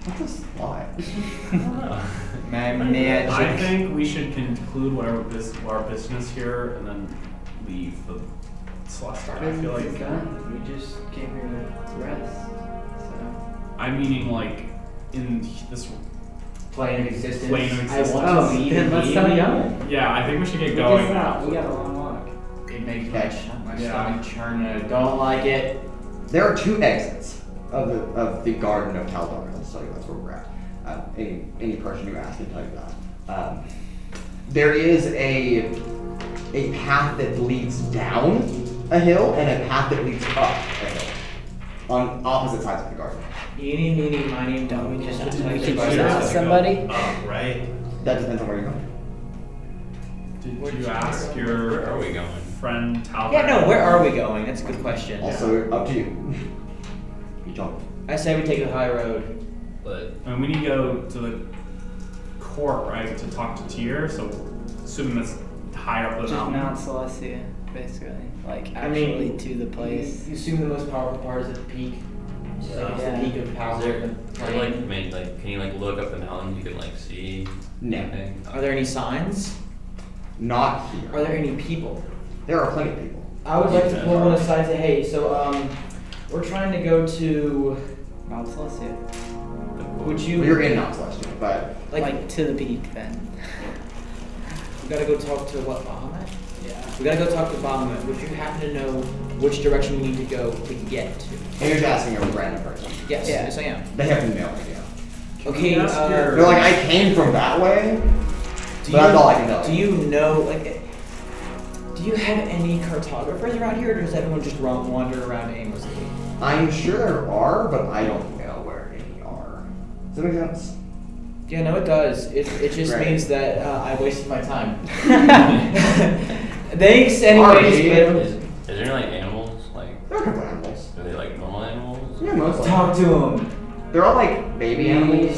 What's a slot? bad. My magic. I think we should conclude whatever our business here and then leave the Celestia. I feel like We just came here to rest. So. I'm meaning like in this. Plane of existence. Plane of I existence. want Oh, to be then the let's being. start going. Yeah, I think we should get We going just now. We got a long walk. It makes my Yeah. stomach churn and I don't like it. There are 2 exits of the Garden of Tal'Dayryn. I'll tell you that's where we're at. Any person who asks can tell you that. There is a path that leads down a hill and a path that leads up a hill on opposite sides of the garden. Eeny, meeny, miny, don't we just We could touch shoot somebody. Right? That depends on where you're going. Did you ask your Where are we going? friend Tal'Dayryn? Yeah, no, where are we going? That's a good question. Also, up to you. You don't. I say we take the high road. But And we need to go to the court, right, to talk to Tyr. So, assuming that's higher up the Just mountain. Mount Celestia, basically. Like I mean, actually to the place. You assume the most powerful part is at the peak. Like it's Yeah. the peak of power. is there, of the or, like, plane. maybe, like, can you like look up the mountain? You can like see No. anything. Are there any signs? Not here. Are there any people? There are plenty of people. I would like to pull one aside and say, hey, so we're trying to go to Mount Celestia. Would Well, you you're in Mount Celestia, but Like to the peak then. We gotta go talk to what, Bahamut? Yeah. We gotta go talk to Bahamut. Would you happen to know which direction we need to go to get to? and you're just asking a random person. Yes, Yeah. yes I am. They have no idea. Okay, Ask your- They're like, I came from that way. do but that's all I can tell Do you. you know, like, do you have any cartographers around here, or does everyone just wander around aimlessly? I'm sure there are, but I don't know where any are. Does that make sense? Yeah, no, it does. It just Right. means that I wasted my time. Thanks, anyways. Alright. Is there any like animals? Like, There are a couple animals. are they like normal animals? Yeah, mostly. Talk to him. They're all like baby animals.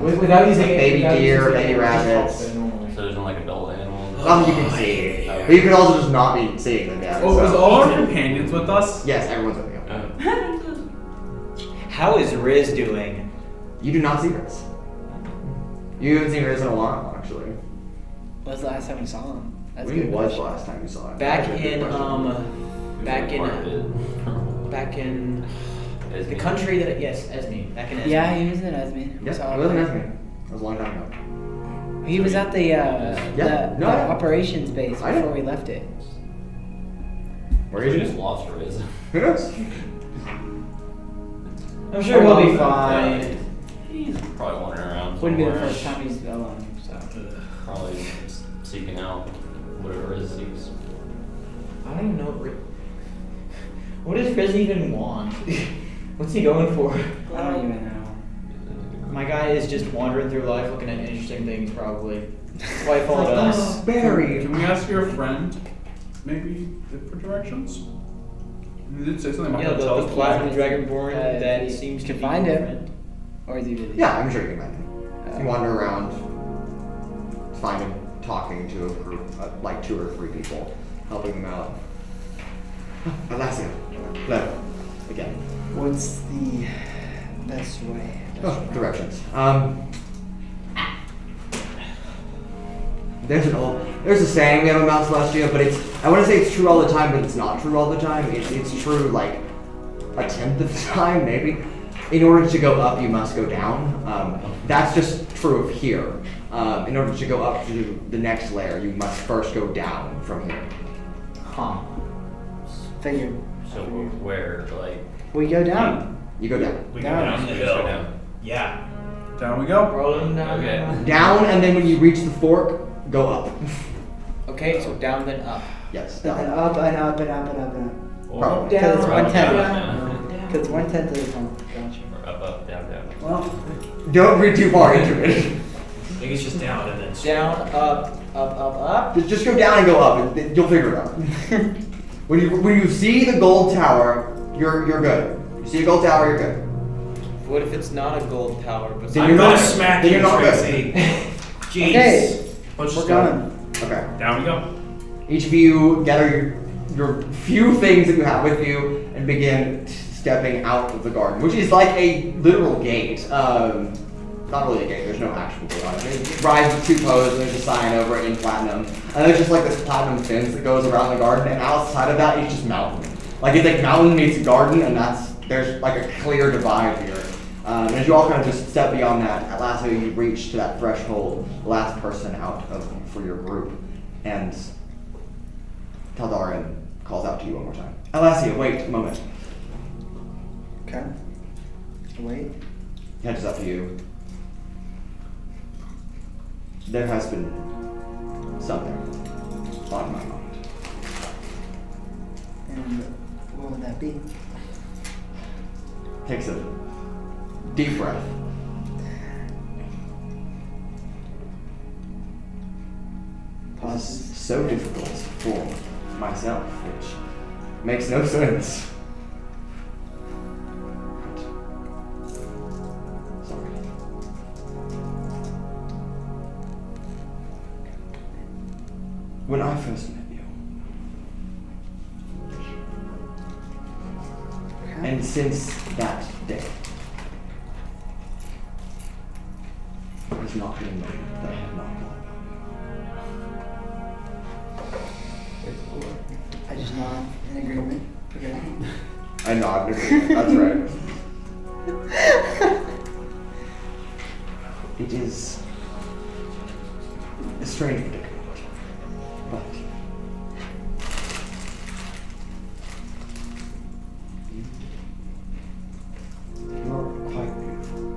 Without using Baby without deer, using baby it, just rabbits. talk to them normally. So there's no like adult animals? Nothing you can see. But you could also just not be seeing them yet. Oh, so- was all our companions with us? Yes, everyone's with you. How is Riz doing? You do not see Riz. You haven't seen Riz in a while, actually. When was the last time we saw him? That's a When good was the question. last time you saw him? Back That's a good in question. back in Part of it. back in the Esme. country that Esme. Back in Esme. Yeah, he was in Esme. We Yeah, saw it him wasn't there. Esme. It was a long time ago. He was at the No, yeah. operations base I know. before we left it. Where We is just he? lost Riz. Who knows? I'm sure he'll be fine. He's probably wandering around Wouldn't be the somewhere. first time he's alone. So. Probably seeking out whatever Riz seeks. I don't even know what does Riz even want? What's he going for? I don't even know. My guy is just wandering through life looking at interesting things probably. That's why he followed us. Barry. Can we ask your friend, maybe, for directions? You did say something about Yeah, the hotels. platinum dragonborn that you seems to can be find your him. friend. Or is he really? Yeah, I'm sure you can find him. Oh. You wander around, find him talking to a group, like 2 or 3 people, helping them out. Atlasia. No. Again. What's the best way? Oh, directions. There's a saying we have in Mount Celestia, but I want to say it's true all the time, but it's not true all the time. It's true like a tenth of the time, maybe. In order to go up, you must go down. That's just true of here. In order to go up to the next layer, you must first go down from here. Huh. Figure. So where, like, We go down. You go down. We go Down. down the just go hill. down? Yeah. Down we go. Rolling down. Okay. Down, and then when you reach the fork, go up. Okay, so down then up. Yes, And then down. up and up and up and up and up. Probably. Because it's Or 1/10. down. Because 1/10 of the time. Gotcha. Or up, down, down. Well, Don't read too far into it. I think it's just down and then straight. Down, up, up. Just go down and go up, and you'll figure it out. When you see the gold tower, you're good. You see a gold tower, you're good. What if it's not a gold tower, but Then I'm you're gonna not- smack then you, you're not good. Trixie. Jeez. okay, Let's we're just go. going. Okay. Down we go. Each of you gather your few things that you have with you and begin stepping out of the garden, which is like a literal gate. Not really a gate, there's no actual gate on it. It rides with 2 posts and there's a sign over it in platinum. And there's just like this platinum fence that goes around the garden, and outside of that it's just mountain. Like it's like mountain meets garden, and there's like a clear divide here. And as you all kind of just step beyond that, at last you reach to that threshold, the last person out for your group. And Tal'Dayryn calls out to you one more time. Atlasia, wait a moment. Okay. Wait. Catches up to you. There has been something on my mind. And what would that be? Takes a deep breath. This Pauses. is so difficult for myself, which makes no sense. Sorry. When I first met you, and since that day, there's not been a moment that I have not thought about. I just nod in agreement. Okay. I nod in agreement. That's right. It is a strange predicament, but you are quite beautiful.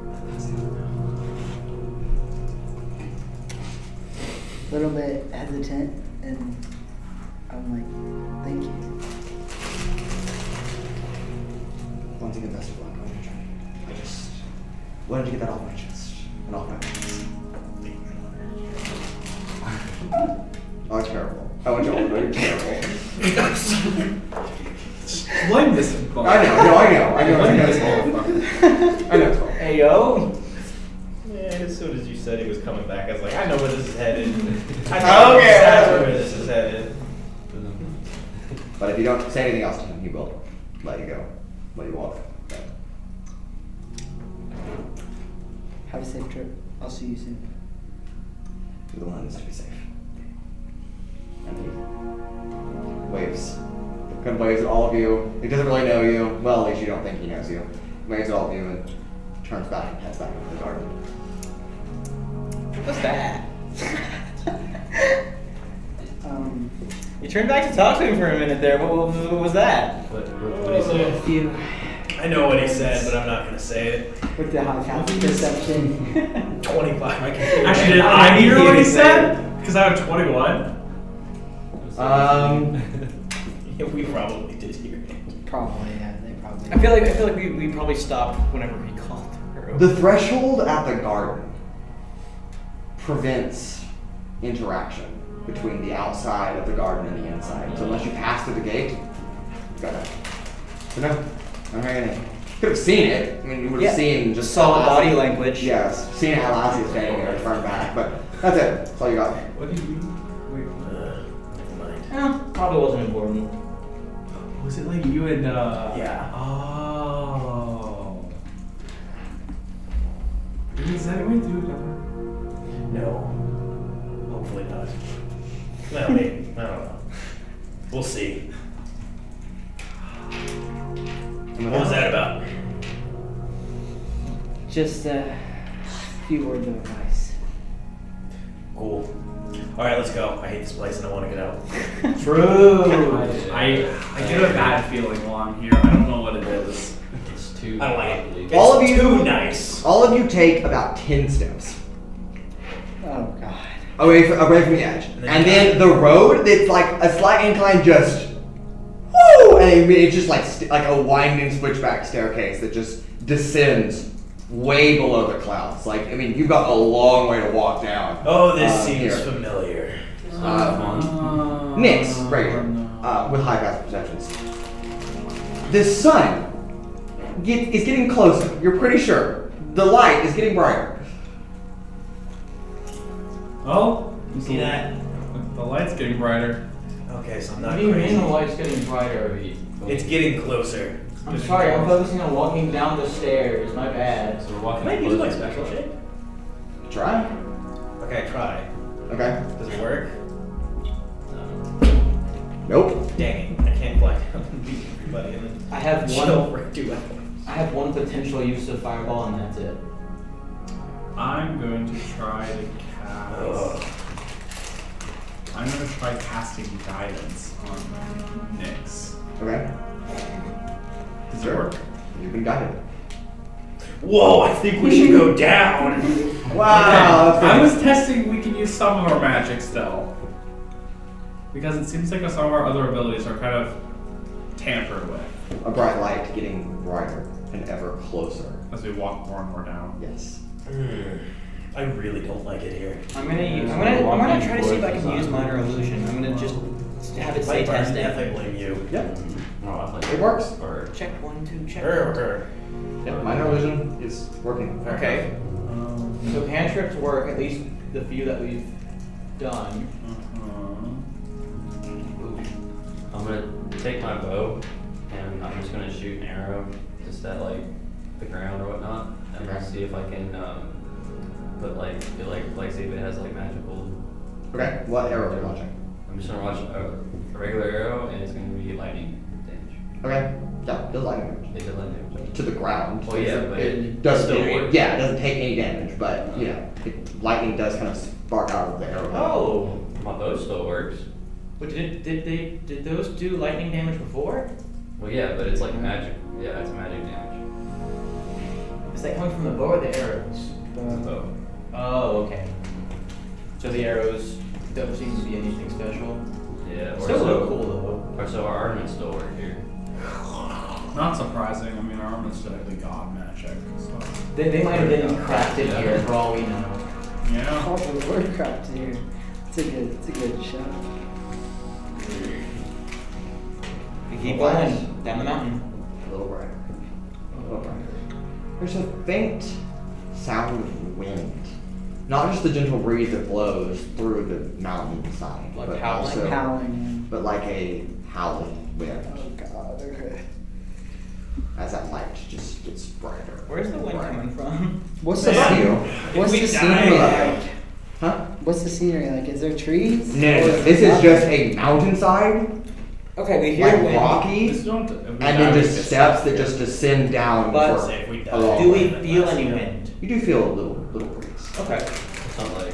A little bit hesitant, and I'm like, thank you. Once again, best of luck on your journey. I just wanted to get that off my chest and off my chest. Oh, terrible. I want you all to know you're terrible. Blame this I know, I know it's wrong. I know it's wrong. Hey yo. Yeah, as soon as you said he was coming back, I was like, I know where this is headed. I Okay. know exactly where this is headed. But if you don't say anything else to him, he will let you go. Let you walk. But Have a safe trip. I'll see you soon. you're the one that needs to be safe. And he waves. Kind of waves at all of you. He doesn't really know you. Well, at least you don't think he knows you. Waves at all of you and turns back and heads back into the garden. What's that? You turned back to talk to him for a minute there. What was that? What did he say? If you, I know what he said, but I'm not gonna say it. with the high passive perception. 25. I can't. Actually, did I hear what he said? Because I have 21. Yeah, we probably did hear it. Probably, yeah, they probably. I feel like we probably stopped whenever he called her. The threshold at the garden prevents interaction between the outside of the garden and the inside. So unless you pass through the gate, you gotta. So no, I'm not gonna. Could have seen it. I mean, you would have seen just solid Atlasia- body language. Yes, seen Atlasia standing there, turn back, but that's it. That's all you got. What do you mean? Wait, Never mind. Probably wasn't important. was it like you and Yeah. Oh. Does anyone do it? No. Hopefully not. Well, maybe. I don't know. We'll see. What was that about? Just a few words of advice. Cool. Alright, let's go. I hate this place and I want to get out. True. I get a bad feeling while I'm here. I don't know what it is. It's too. I don't like it. lovely. It's All of you- too nice. All of you take about 10 steps Oh God. away from the edge, and then the road that's like a slight incline just woo, and it's just like a winding switchback staircase that just descends way below the clouds. Like, I mean, you've got a long way to walk down. Oh, this seems here. familiar. Nyx, right, with high passive perceptions. The sun is getting closer. You're pretty sure. The light is getting brighter. Oh, You see that? the light's getting brighter. Okay, so I'm What not do you crazy. mean the light's getting brighter? It's getting closer. I'm sorry, I'm focusing on walking down the stairs. My bad. So we're walking. Can I use my closer. special shape? Try. Okay, try. Okay. Does it work? Nope. Dang it. I can't fly down and beat everybody and then I have chill one. for 2 hours. I have one potential use of fireball, and that's it. I'm going to try to Ugh. cast. I'm going to try casting guidance on Nyx. Okay. Does it Sure. work? You've been guided. Whoa, I think we should go down. Wow. that's I pretty- was testing we can use some of our magic still. Because it seems like some of our other abilities are kind of tampered with A bright light getting brighter and ever closer. as we walk more and more down. Yes. I really don't like it here. I'm gonna try to see if I can use minor illusion. I'm gonna just have it say I testing. blame you. Yep. No, I like It works. Or Check 1, 2, check. Yep. Minor illusion is working. Okay. So cantrips work, at least the few that we've done. I'm gonna take my bow and I'm just gonna shoot an arrow just at like the ground or whatnot, and Okay. see if I can put like see if it has like magical. Okay. What arrow are you launching? I'm just gonna watch a regular arrow and it's gonna be lightning damage. Okay. Yeah. It does lightning damage. It does lightning damage. To the ground. Well, yeah, but it doesn't. still works. Yeah. It doesn't take any damage but lightning does kind of spark out of the arrow. Oh. My bow still works. But did those do lightning damage before? Well, yeah, but it's like magic. Yeah, it's magic damage. Is that coming from the bow or the arrows? Oh. Oh, okay. So the arrows don't seem to be anything special. Yeah. Or Still so, look cool though. Or so our ornaments still work here. Not surprising. I mean, our armor's technically god magic. So. They might have been crafted here for all we know. Yeah. Oh, the Warcraft here. It's a good shot. We keep going down the mountain. A little brighter. There's a faint sound of wind. Not just the gentle breeze that blows through the mountainside, Like but howling? also, Howling. but like a howling wind. Oh god, okay. As that light just gets brighter. Where's the wind brighter. coming from? What's the Yeah. what's we the die- scenery like? Huh? What's the scenery like? Is there trees? No, Or this is nothing? just a mountainside, Okay, we hear like wind. rocky, Just don't. and then just steps that just descend down But for Say if we die. a long Do way. we feel any wind? You do feel a little breeze. Okay. It's not like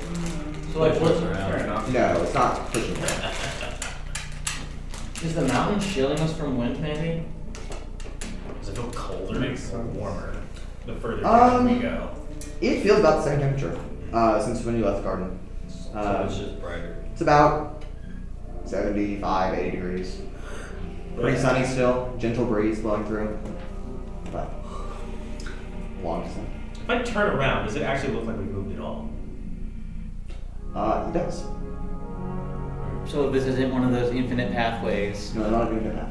So like, what's what, around. Fair enough. No, it's not pushing. is the mountain shielding us from wind maybe? Does it feel colder Makes or sense. warmer the further down we go? It feels about the same temperature since when you left the garden. So it's just brighter. It's about 75, 80 degrees. Pretty sunny still, gentle breeze blowing through, but long descent. If I turn around, does it actually look like we moved at all? It does. So this isn't one of those infinite pathways. No, not doing that.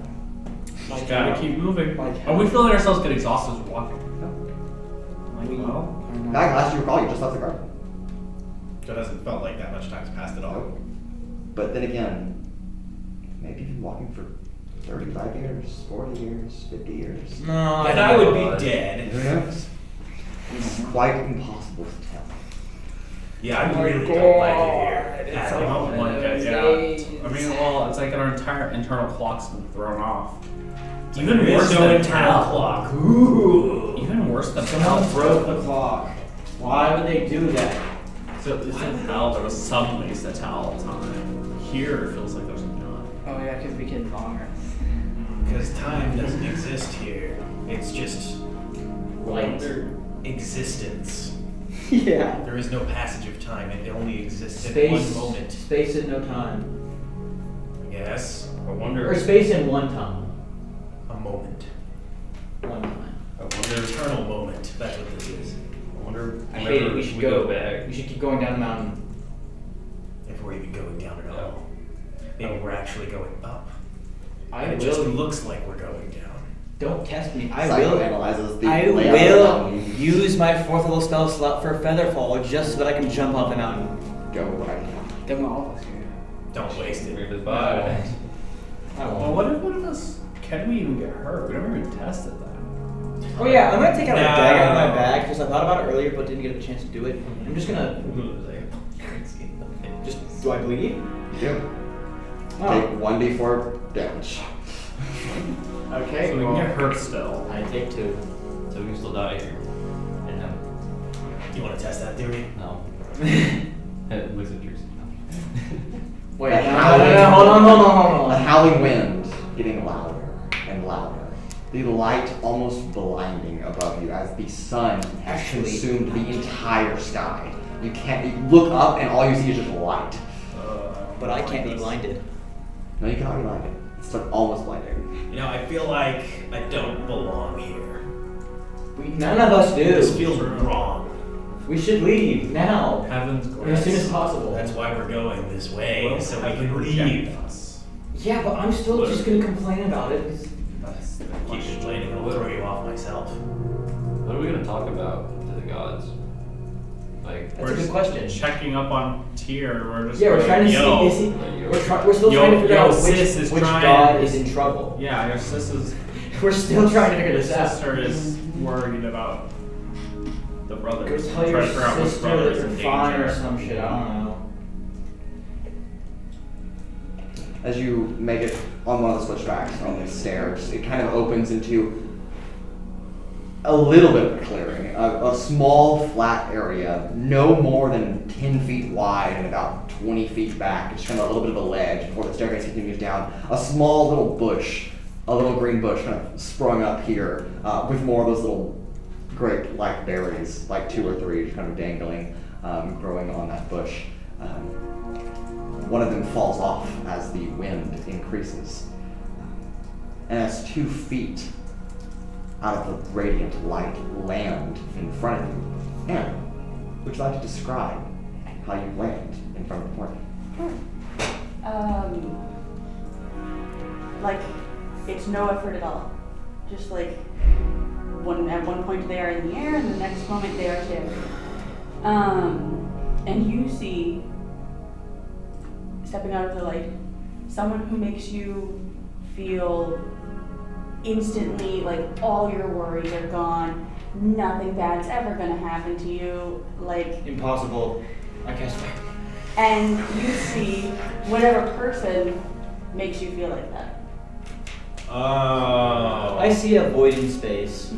Just gotta keep moving. Like Are we feeling ourselves get exhausted as we're walking? Like, well. I don't know. Back last you recall, you just left the garden. So it hasn't felt like that much time's passed at all. Nope. But then again, maybe you've been walking for 35 years, 40 years, 50 years. No, And don't I would know. be dead. Who knows? It's quite impossible to tell. Yeah, I Oh my really don't like God, it here. it's At so all. Like that, yeah. Days. I mean, well, it's like our entire internal clock's been thrown off. It's like Even there is worse no than internal hell. clock. Ooh. Even worse than Someone hell. broke the clock. Why would they do that? So it's in hell. There was some ways to tell time. Here it feels like there's none. Oh yeah, because we can longer. Because time doesn't exist here. It's just Light. existence. Yeah. There is no passage of time. It only exists in Space. one moment. Space in no time. Yes, I wonder. Or space in one time. a moment. One time. I An wonder. eternal moment. That's what this is. I wonder. I hate it. We should go back. We should keep going down the mountain. If we're even going down at all. Maybe we're actually going up. I And it just will. looks like we're going down. Don't test me. I will. Psychoanalyzes the I layout of the will mountain. use my fourth level spell slot for Featherfall just so that I can jump off the mountain. Go right now. Then we'll all here. Don't waste it. Bye. I Well, won't. what if us? Can we even get hurt? We never even tested that. Oh yeah, I'm gonna take out a No. dagger out of my bag because I thought about it earlier but didn't get a chance to do it. I'm just gonna. Just do I bleed? You do. Oh. Take 1d4 damage. Okay. So we can get hurt still. I take 2. So we can still die here. And no. You want to test that theory? No. It looks at Trixi. Wait, A no, howling- hold on. A howling wind getting louder and louder. The light almost blinding above you as the sun has Actually- consumed the entire sky. You look up and all you see is just light. But I can't be blinded. No, you cannot be blinded. It's like almost blinding. You know, I feel like I don't belong here. None of us This do. feels wrong. We should leave now. Heaven's As grace. soon as possible. That's why we're going this way, Well, so we heaven can reject leave. us. Yeah, but I'm still just gonna complain about it. 'Cause That's the Keep question. complaining, I'll throw you off myself. What are we gonna talk about to the gods? Like, That's a good question. Checking up on Tyr. We're just Yeah, we're like, trying to yo. see. Is he? Like, We're still Yo- trying to figure yo, out sis is which trying- god is in trouble. Yeah, your sis is. We're still trying to figure Your this out. sister is worried about the Go brothers. tell your Try to figure out which sister brother that is you're in fine or danger. some shit. I don't know. As you make it on one of the switchbacks on the stairs, it kind of opens into a little bit of a clearing, a small flat area, no more than 10 feet wide and about 20 feet back. It's kind of a little bit of a ledge before the staircase continues down. A small little bush, a little green bush kind of sprung up here with more of those little grape-like berries, like 2 or 3 kind of dangling, growing on that bush. One of them falls off as the wind increases. And as 2 feet out of the radiant light land in front of you. Anna, would you like to describe how you land in front of the party? Like, it's no effort at all. Just like, at one point they are in the air, and the next moment they are too. And you see, stepping out of the light, someone who makes you feel instantly like all your worries are gone, nothing bad's ever gonna happen to you, like Impossible. I cast fire. and you see whatever person makes you feel like that. Oh. I see a void in space.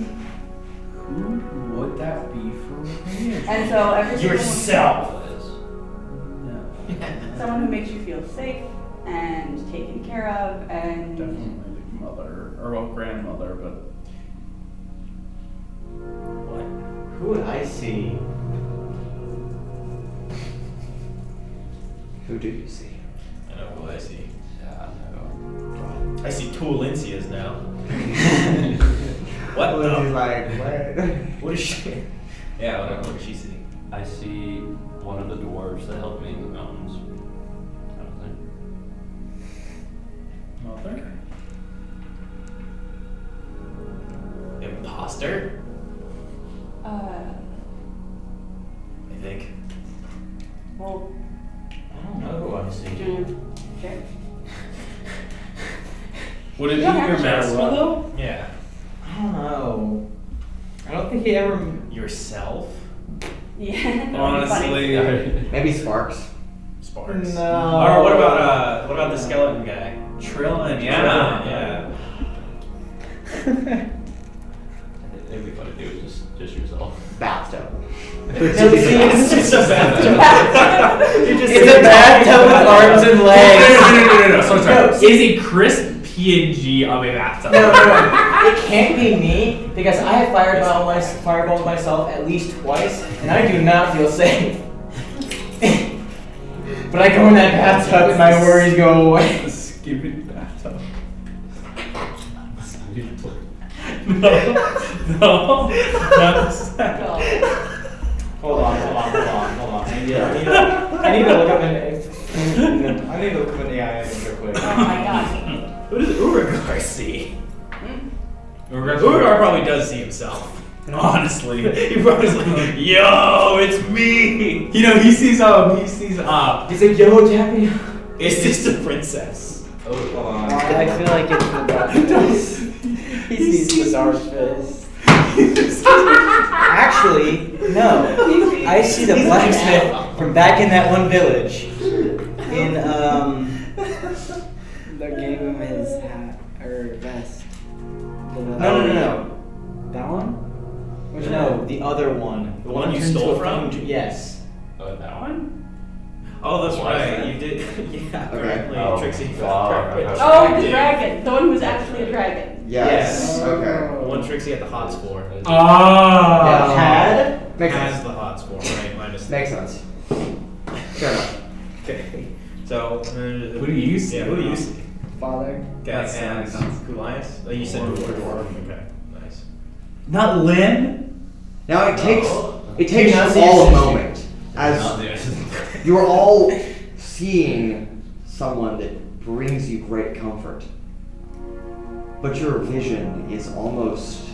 Who would that be for me? And so every single Yourself. No. someone who makes you feel safe and taken care of and Definitely like mother, or well, grandmother, but What? Who would I see? Who do you see? I know who I see. Yeah, I know. I see 2 Alincias now. What? What the? is like, what? What is she? Yeah, what does she see? I see one of the dwarves that helped me in the mountains. Kind of thing. mother. Imposter? I think. well, I don't know who I see. sure. Would it be Yeah, your actually, master though? Yeah. I don't know. I don't think he ever. Yourself? Yeah. that'd be funny. Honestly, Maybe Sparks. Sparks. No. Or what about the skeleton guy? Trillin. Yeah. It'd be fun if it was just yourself. Bathtub. It's just a bathtub. It's It's a bathtub with arms and legs. No. Sorry. No. It is a crisp PNG of a bathtub. No. It can't be me because I have fireballed myself at least twice, and I do not feel safe. But I go in that bathtub and my worries go away. The stupid bathtub. No, that's God. Hold on. I need to look up an AI image real quick. Oh my gosh. Who does Urogar see? Urogar probably does see himself. honestly. He probably's like, yo, it's me! You know, he sees He's like, yo, Tappy. Is this the princess? Oh, hold on. I feel like it's the dark fist. He sees the dark fist. Actually, no. I see the blacksmith from back in that one village. In They gave him his hat or vest. No. That one? No, the other one. The one you turned stole into a from? phone. Yes. That one? Oh, that's Why is right. that? You did. Yeah, Okay. apparently Oh, Trixie wow. Oh, the dragon. The one who was actually a dragon. Yes. Yes. Okay. The one Trixie at the hots for. Ah. Had? Makes Has sense. the hots for, right? My mistake. Makes sense. Fair enough. Okay. So, Who do you see? Yeah, who do you see? Father. Okay, That's and nice. Kuolias? Oh, you said dwarf. Okay, nice. Not Lynn. Now it takes Oh. you Not the all a assistant. moment as you are all seeing someone that brings you great comfort, but your vision is almost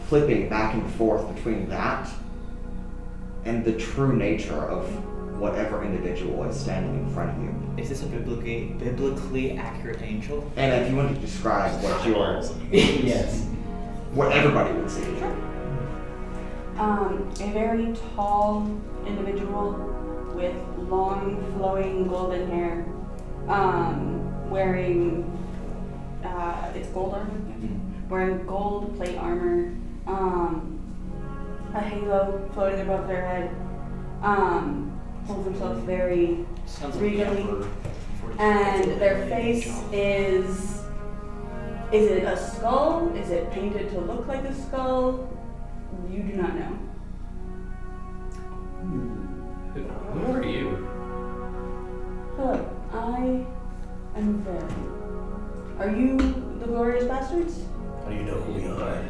flipping back and forth between that and the true nature of whatever individual is standing in front of you. Is this a biblically accurate angel? And if you want to describe what Yes. what everybody would see. A very tall individual with long, flowing golden hair, wearing it's gold armor, wearing gold plate armor, a halo floating above their head, holds themselves very Sounds like regally, Amber. and their face is it a skull? Is it painted to look like a skull? You do not know. Who are you? Hello, I am Veron. Are you the Glorious Bastards? How do you know who we are?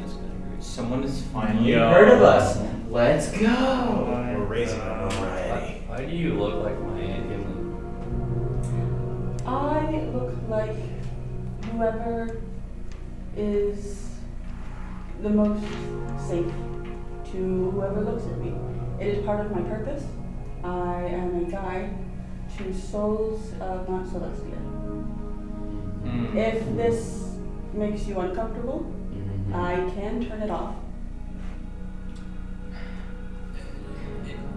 Someone has finally Yo. heard of us. Let's go. We're raising our notoriety. Why do you look like my Aunt Gimli? I look like whoever is the most safe to whoever looks at me. It is part of my purpose. I am a guide to souls of Mount Celestia. If this makes you uncomfortable, I can turn it off.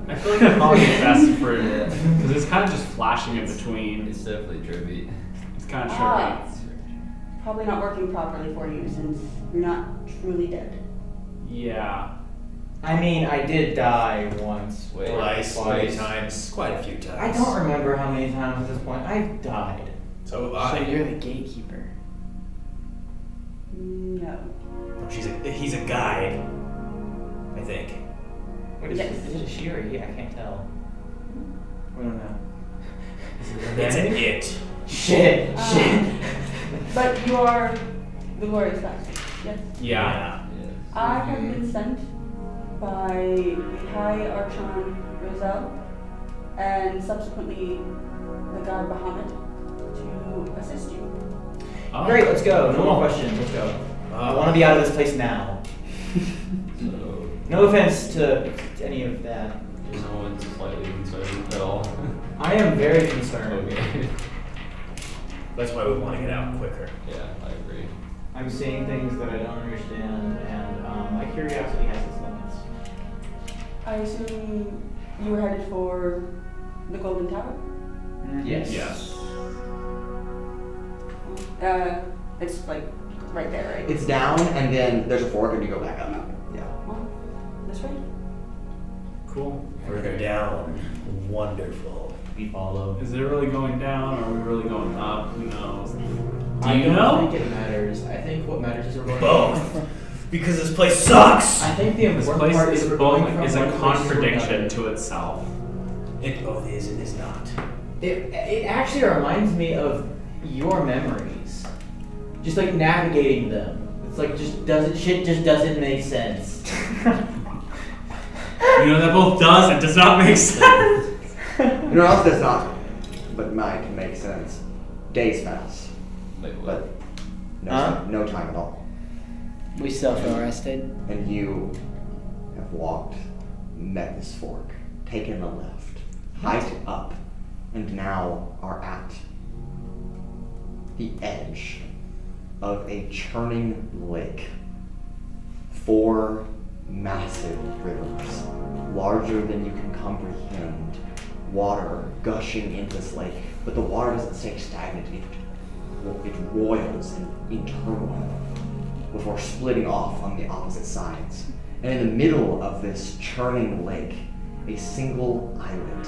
I feel like it's probably best for because it's kind of just flashing in between. It's definitely trippy. It's kind of Ah. trippy. Probably not working properly for you since you're not truly dead. Yeah. I mean, I did die once. Wait, Twice, twice. times, quite a few times. I don't remember how many times at this point. I've died. So have So I. you're the gatekeeper. No. He's a guide. I think. What is Yes. it? Is it a she or a he? I can't tell. We don't know. It's an it. Shit. Shit. But you are the Glorious Bastard, yes? Yeah. I have been sent by the High Archon Rizal and subsequently the god Bahamut to assist you. Oh. Great, let's go. No more questions. Let's go. I want to be out of this place now. So, No offense to any of that. no one's slightly concerned at all. I am very concerned. Okay. That's why we want to get out quicker. Yeah, I agree. I'm seeing things that I don't understand, and my curiosity has its limits. I assume you were headed for the Golden Tower? Yes. Yes. It's like right there, right? It's down, and then there's a fork, and you go back up. Yeah. Well, this way? Cool. Further down. Wonderful. We follow. Is it really going down or are we really going up? Who knows? I you don't know? think it matters. I think what matters is we're going Both. Because this place sucks. I think the This important place part is is we're going both from is a one place to contradiction another. to itself. It both is and is not. It actually reminds me of your memories. Just like navigating them. It's like shit just doesn't make sense. You know that both does and does not make sense. You know what else does not, but might make sense? Days pass, Wait, what? but no, Huh? no time at all. We still feel rested. And you have walked, met this fork, taken a left, hiked up, and now are at the edge of a churning lake. 4 massive rivers, larger than you can comprehend, water gushing into this lake, but the water doesn't stay stagnant. It roils in turmoil before splitting off on the opposite sides. And in the middle of this churning lake, a single islet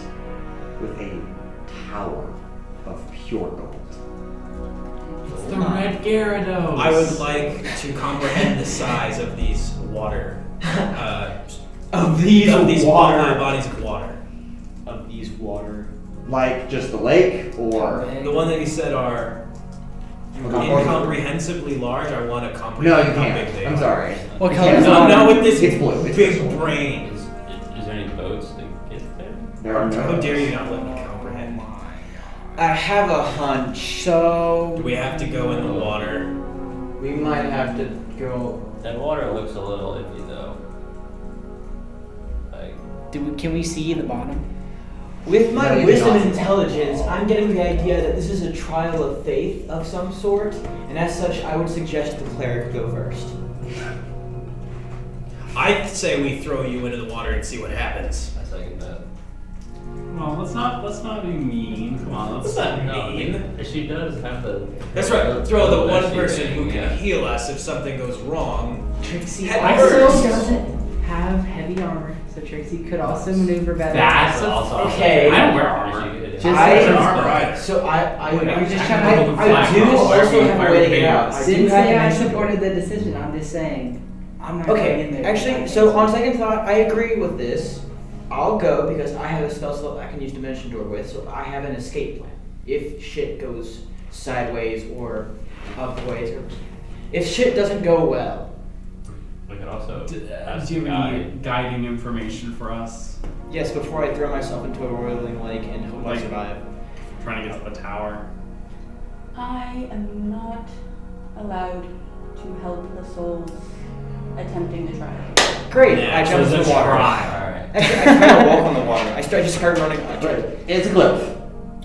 with a tower of pure gold. It's the Red Gyarados. I would like to comprehend the size of these water. Of these water. bodies of water. Of these water. Like just the lake, or The one that you said are incomprehensibly large. I want to no, comprehend you how big can't. they I'm are. sorry. What You color can't. is No, not with this It's blue. It's big crystal. brain. Is there any boats to get there? There are no. How dare you not let me comprehend? I have a hunch. So Do we have to go in the water? We might have to go. That water looks a little iffy though. Like, can we see the bottom? With my No, you wisdom cannot. and intelligence, I'm getting the idea that this is a trial of faith of some sort, and as such, I would suggest the cleric go first. I'd say we throw you into the water and see what happens. I second that. Well, let's not be mean. Come on, let's That's not No, mean. she does have the. That's right. Throw the one bestie person thing, who can yeah. heal us if something goes wrong. Trixi Head also first. doesn't have heavy armor, so Trixi could also maneuver better. That's okay. I don't wear armor. Just Right. So I Wait, I'm just I trying to- I do also have a way to get out. I do Since have I dimension supported the decision, I'm just saying, I'm not going in Okay, there. actually, so on second thought, I agree with this. I'll go because I have a spell slot I can use Dimension Door with, so I have an escape plan. If shit goes sideways or upways, or if shit doesn't go well. We could also Do ask you the have guy. any guiding information for us? Yes, before I throw myself into a roiling lake and hope I survive. Trying to get to the tower. I am not allowed to help the souls attempting the trial. Great, Yeah, I jump so into it's the a water. try. Alright. Actually, I kind of walk on the water. I just start running. It's a cliff.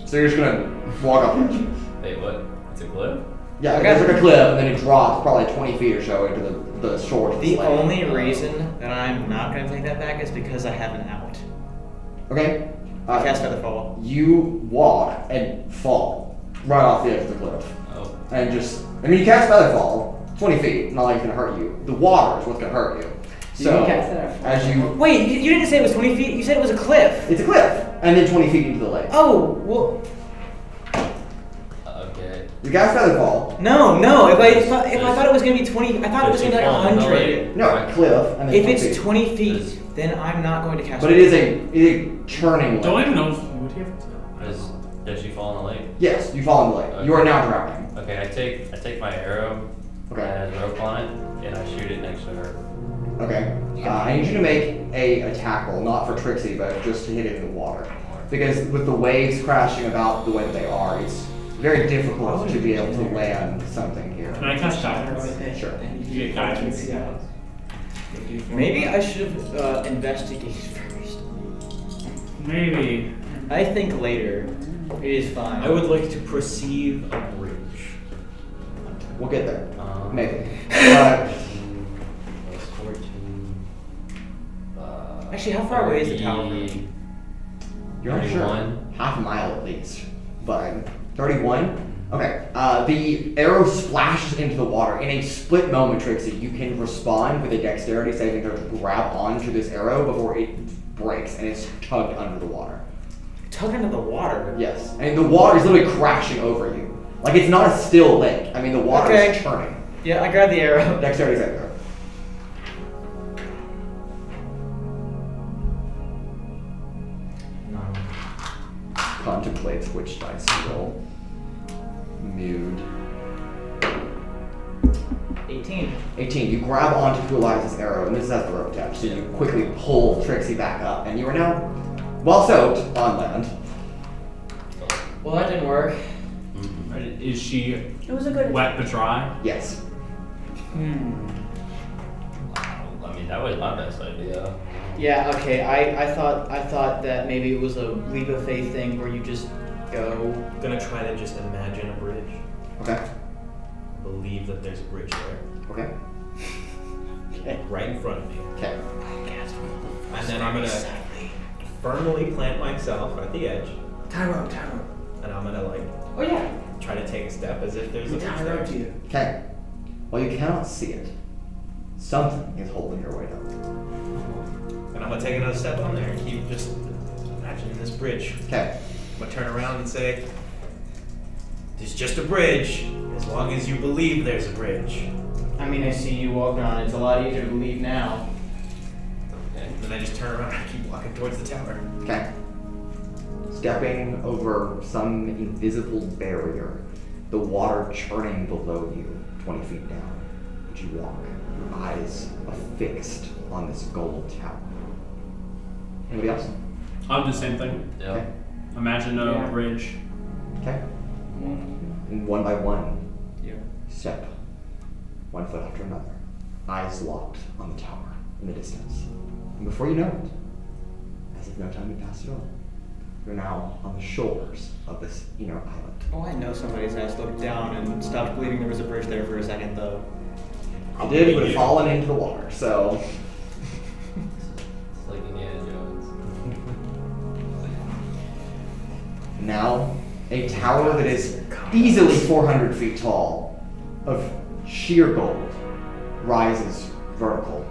So you're just gonna walk up the edge. Wait, what? It's a cliff? Yeah, Okay. there's like a cliff, and then it drops probably 20 feet or so into the shore. To The lake. only reason that I'm not going to take that back is because I have an out. Okay. I cast Featherfall. You walk and fall right off the edge of the cliff. Oh. And just, I mean, you cast Featherfall, 20 feet, not like it's gonna hurt you. The water is what's gonna hurt you. So, You cast it at as you, Wait, you didn't say it was 20 feet. You said it was a cliff. it's a cliff, and then 20 feet into the lake. Oh, well, Okay. You cast Featherfall, no. If I thought it was going to be 20, I thought it was going to be like 100. no, a cliff, and then If 20 it's feet. 20 feet, then I'm not going to cast But it is a churning lake. Don't even know if you would have to. Does she fall in the lake? Yes, you fall in the lake. Okay. You are now drowning. Okay, I take my arrow Okay. that has rope on it, and I shoot it next to her. Okay. I need you to make a attack roll, not for Trixie, but just to hit it in the water. Because with the waves crashing about the way that they are, it's very difficult to be able to land something here. Can I cast guidance? Sure. You get guidance. Maybe I should have investigated first. Maybe. I think later. It is fine. I would like to perceive a bridge. We'll get there. Maybe. Plus 14. Actually, how far away is the tower? 30. You're not sure. 31. Half a mile at least. But 31? Okay. The arrow splashes into the water. In a split moment, Trixie, you can respond with a dexterity saving throw to grab onto this arrow before it breaks and it's tugged under the water. Tugged into the water. Yes. And the water is literally crashing over you. Like it's not a still lake. I mean, the water is Okay. churning. Yeah, I grabbed the arrow. Dexterity saving throw. Contemplates which dice to roll. Mood. 18. 18. You grab onto Kuolias' arrow, and this has the rope attached, so you quickly pull Trixie back up, and you are now well soaked on land. Well, that didn't work. Is she It was a good wet but dry? Yes. I mean, that was my best idea. Yeah, okay. I thought that maybe it was a leap of faith thing where you just go. I'm gonna try to just imagine a bridge. Okay. Believe that there's a bridge there, Okay. Okay. right in front of me. Okay. And then I'm gonna firmly plant myself at the edge, Time out. and I'm gonna like Oh yeah, try to take a step as if there's a we bridge tie there. rope to you. Okay. While you cannot see it, something is holding your weight up. And I'm gonna take another step on there and keep just imagining this bridge. Okay. I'm gonna turn around and say, "There's just a bridge, as long as you believe there's a bridge." I mean, I see you walking on it. It's a lot easier to believe now. And then I just turn around and keep walking towards the tower. Okay. Stepping over some invisible barrier, the water churning below you, 20 feet down. As you walk, your eyes affixed on this gold tower. Anybody else? I'll do the same thing. Yeah. Okay. Imagine a Yeah. bridge. Okay. And one by one, Yeah. step one foot after another, eyes locked on the tower in the distance. And before you know it, as if no time had passed at all, you're now on the shores of this inner island. Oh, I know somebody's ass looked down and stopped believing there was a bridge there for a second, though. It did, but it fallen into the water, so. It's like Indiana Jones. Now, a tower that is easily 400 feet tall, of sheer gold, rises vertical.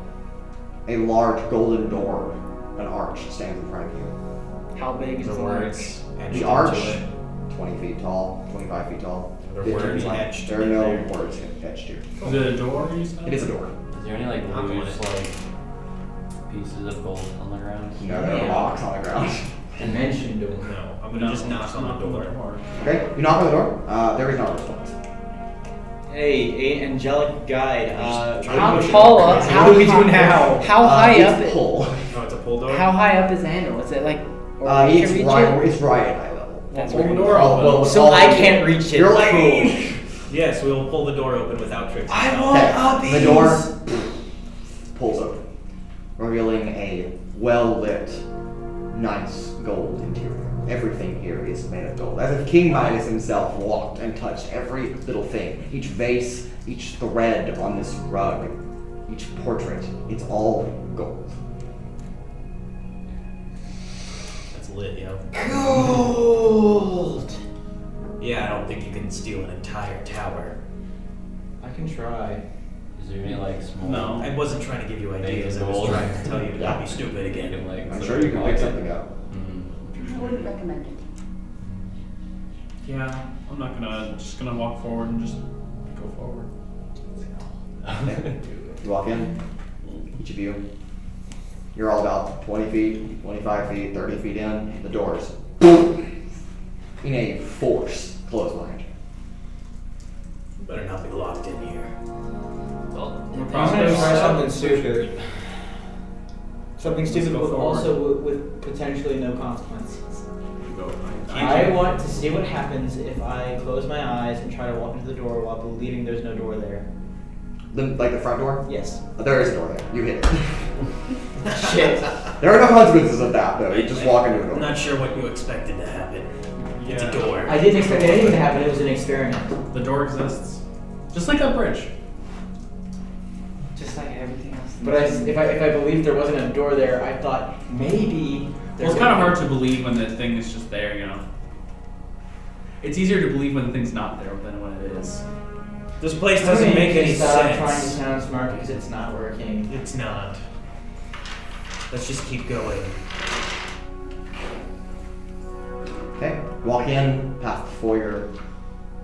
A large golden door, an arch, stands in front of you. How big is The the words etched The into arch, it. 20 feet tall, 25 feet tall. There are 15 words feet wide. etched There are in no there. words etched here. Is it a door you said? It is a door. Is there any like I'm going loose it. like pieces of gold on the ground? No, there are rocks on the ground. Dimension door. No, I'm gonna just knock on the door. Okay, you knock on the door. There is no response. Hey, angelic guide. How tall up? What do we do now? How high it's up? pull. Oh, it's a pull door? How high up is the handle? Is it like? Or we It's can reach right. it? It's right at eye level. That's Pull the right. door open. Well, So I can't reach it. You're like, Cool. Yes, we will pull the door open without Trixi. I want okay. The door pulls open, revealing a well-lit, nice gold interior. Everything here is made of gold, as if King Midas himself walked and touched every little thing. Each vase, each thread on this rug, each portrait, it's all gold. That's lit, yo. Gold. Yeah, I don't think you can steal an entire tower. I can try. Is there any like small? No. I wasn't trying to give you ideas, I was Gold. trying to tell you to Yeah. not be stupid You again. can, like, I'm put sure it you in can your pick pocket. something up. Mhm. I wouldn't recommend it. Yeah, I'm not gonna, just gonna walk forward and just go forward. You walk in, each of you. You're all about 20 feet, 25 feet, 30 feet in. The doors, boom, in a force, close behind you. Better not be locked in here. Well, I'm gonna try something stupid. Something stupid, go but forward. also with potentially no consequences. Go. I want to see what happens if I close my eyes and try to walk into the door while believing there's no door there. Like the front door? Yes. There is a door there. You hit it. Shit. There are no consequences of that, though. You just walk into a I'm door. not sure what you expected to happen. It's a Yeah. door. I didn't expect anything to happen. It was an experiment. The door exists. Just like that bridge. Just like everything else. But if I believed there wasn't a door there, I thought maybe. Well, it's kind of hard to believe when the thing is just there, you know. It's easier to believe when the thing's not there than when it is. This place doesn't make any Stop trying to sense. sound smart because it's not working. It's not. Let's just keep going. Okay. Walk in, past the foyer,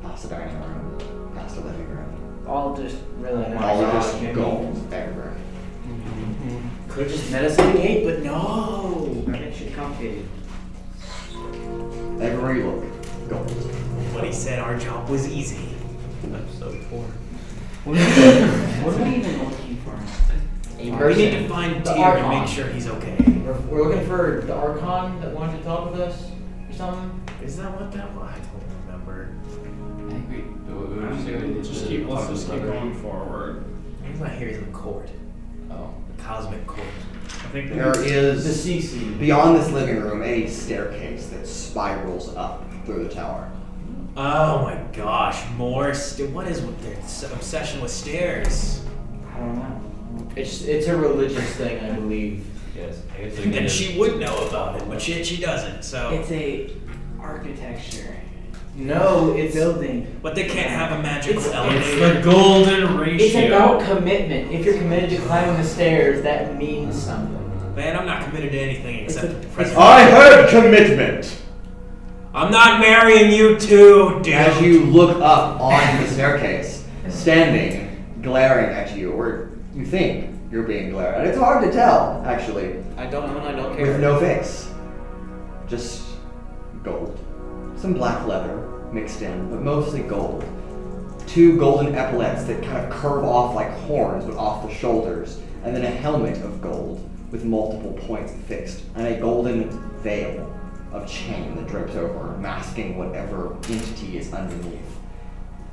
past the dining room, past the living room. All just really. Oh my All of God, this Jimmy. gold everywhere. Could just met us at the gate, but no. That makes it complicated. Everywhere you look, gold. But he said our job was easy. I'm so poor. What are we even looking for? A We need to find The Tyr and Archon. make sure he's okay. We're looking for the Archon that wanted to talk with us or something. Is that what that was? I don't remember. I think we Let's just keep going forward. He's not here, he's in court. Oh. The cosmic court. I think There The is, CC. beyond this living room, a staircase that spirals up through the tower. Oh my gosh, more what is with their obsession with stairs? I don't know. It's a religious thing, I believe. Yes. I guess we And can she would know about it, but she doesn't, so. It's a architecture. No, it's Building. But they can't have a magical It's- It's elevator. the golden ratio. It's about commitment. If you're committed to climbing the stairs, that means something. Man, I'm not committed to anything except the present. I heard commitment! I'm not marrying you too, dude. As you look up on the staircase, standing, glaring at you, or you think you're being glared at. It's hard to tell, actually, I don't know and I don't care. with no face. Just gold. Some black leather mixed in, but mostly gold. Two golden epaulets that kind of curve off like horns, but off the shoulders, and then a helmet of gold with multiple points fixed, and a golden veil of chain that drapes over, masking whatever entity is underneath.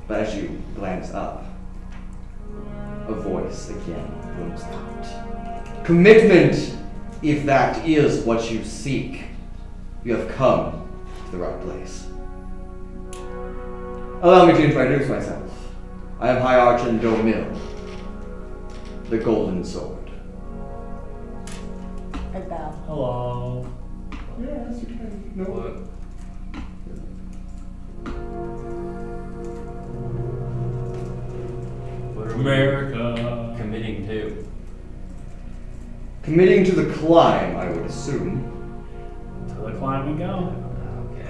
But as you glance up, a voice again booms out. Commitment, if that is what you seek, you have come to the right place. Allow me to introduce myself. I am High Archon Domil, the Golden Sword. I bow. Hello. Yes, you can. No. What? What are we America. committing to? Committing to the climb, I would assume. To the climb we go.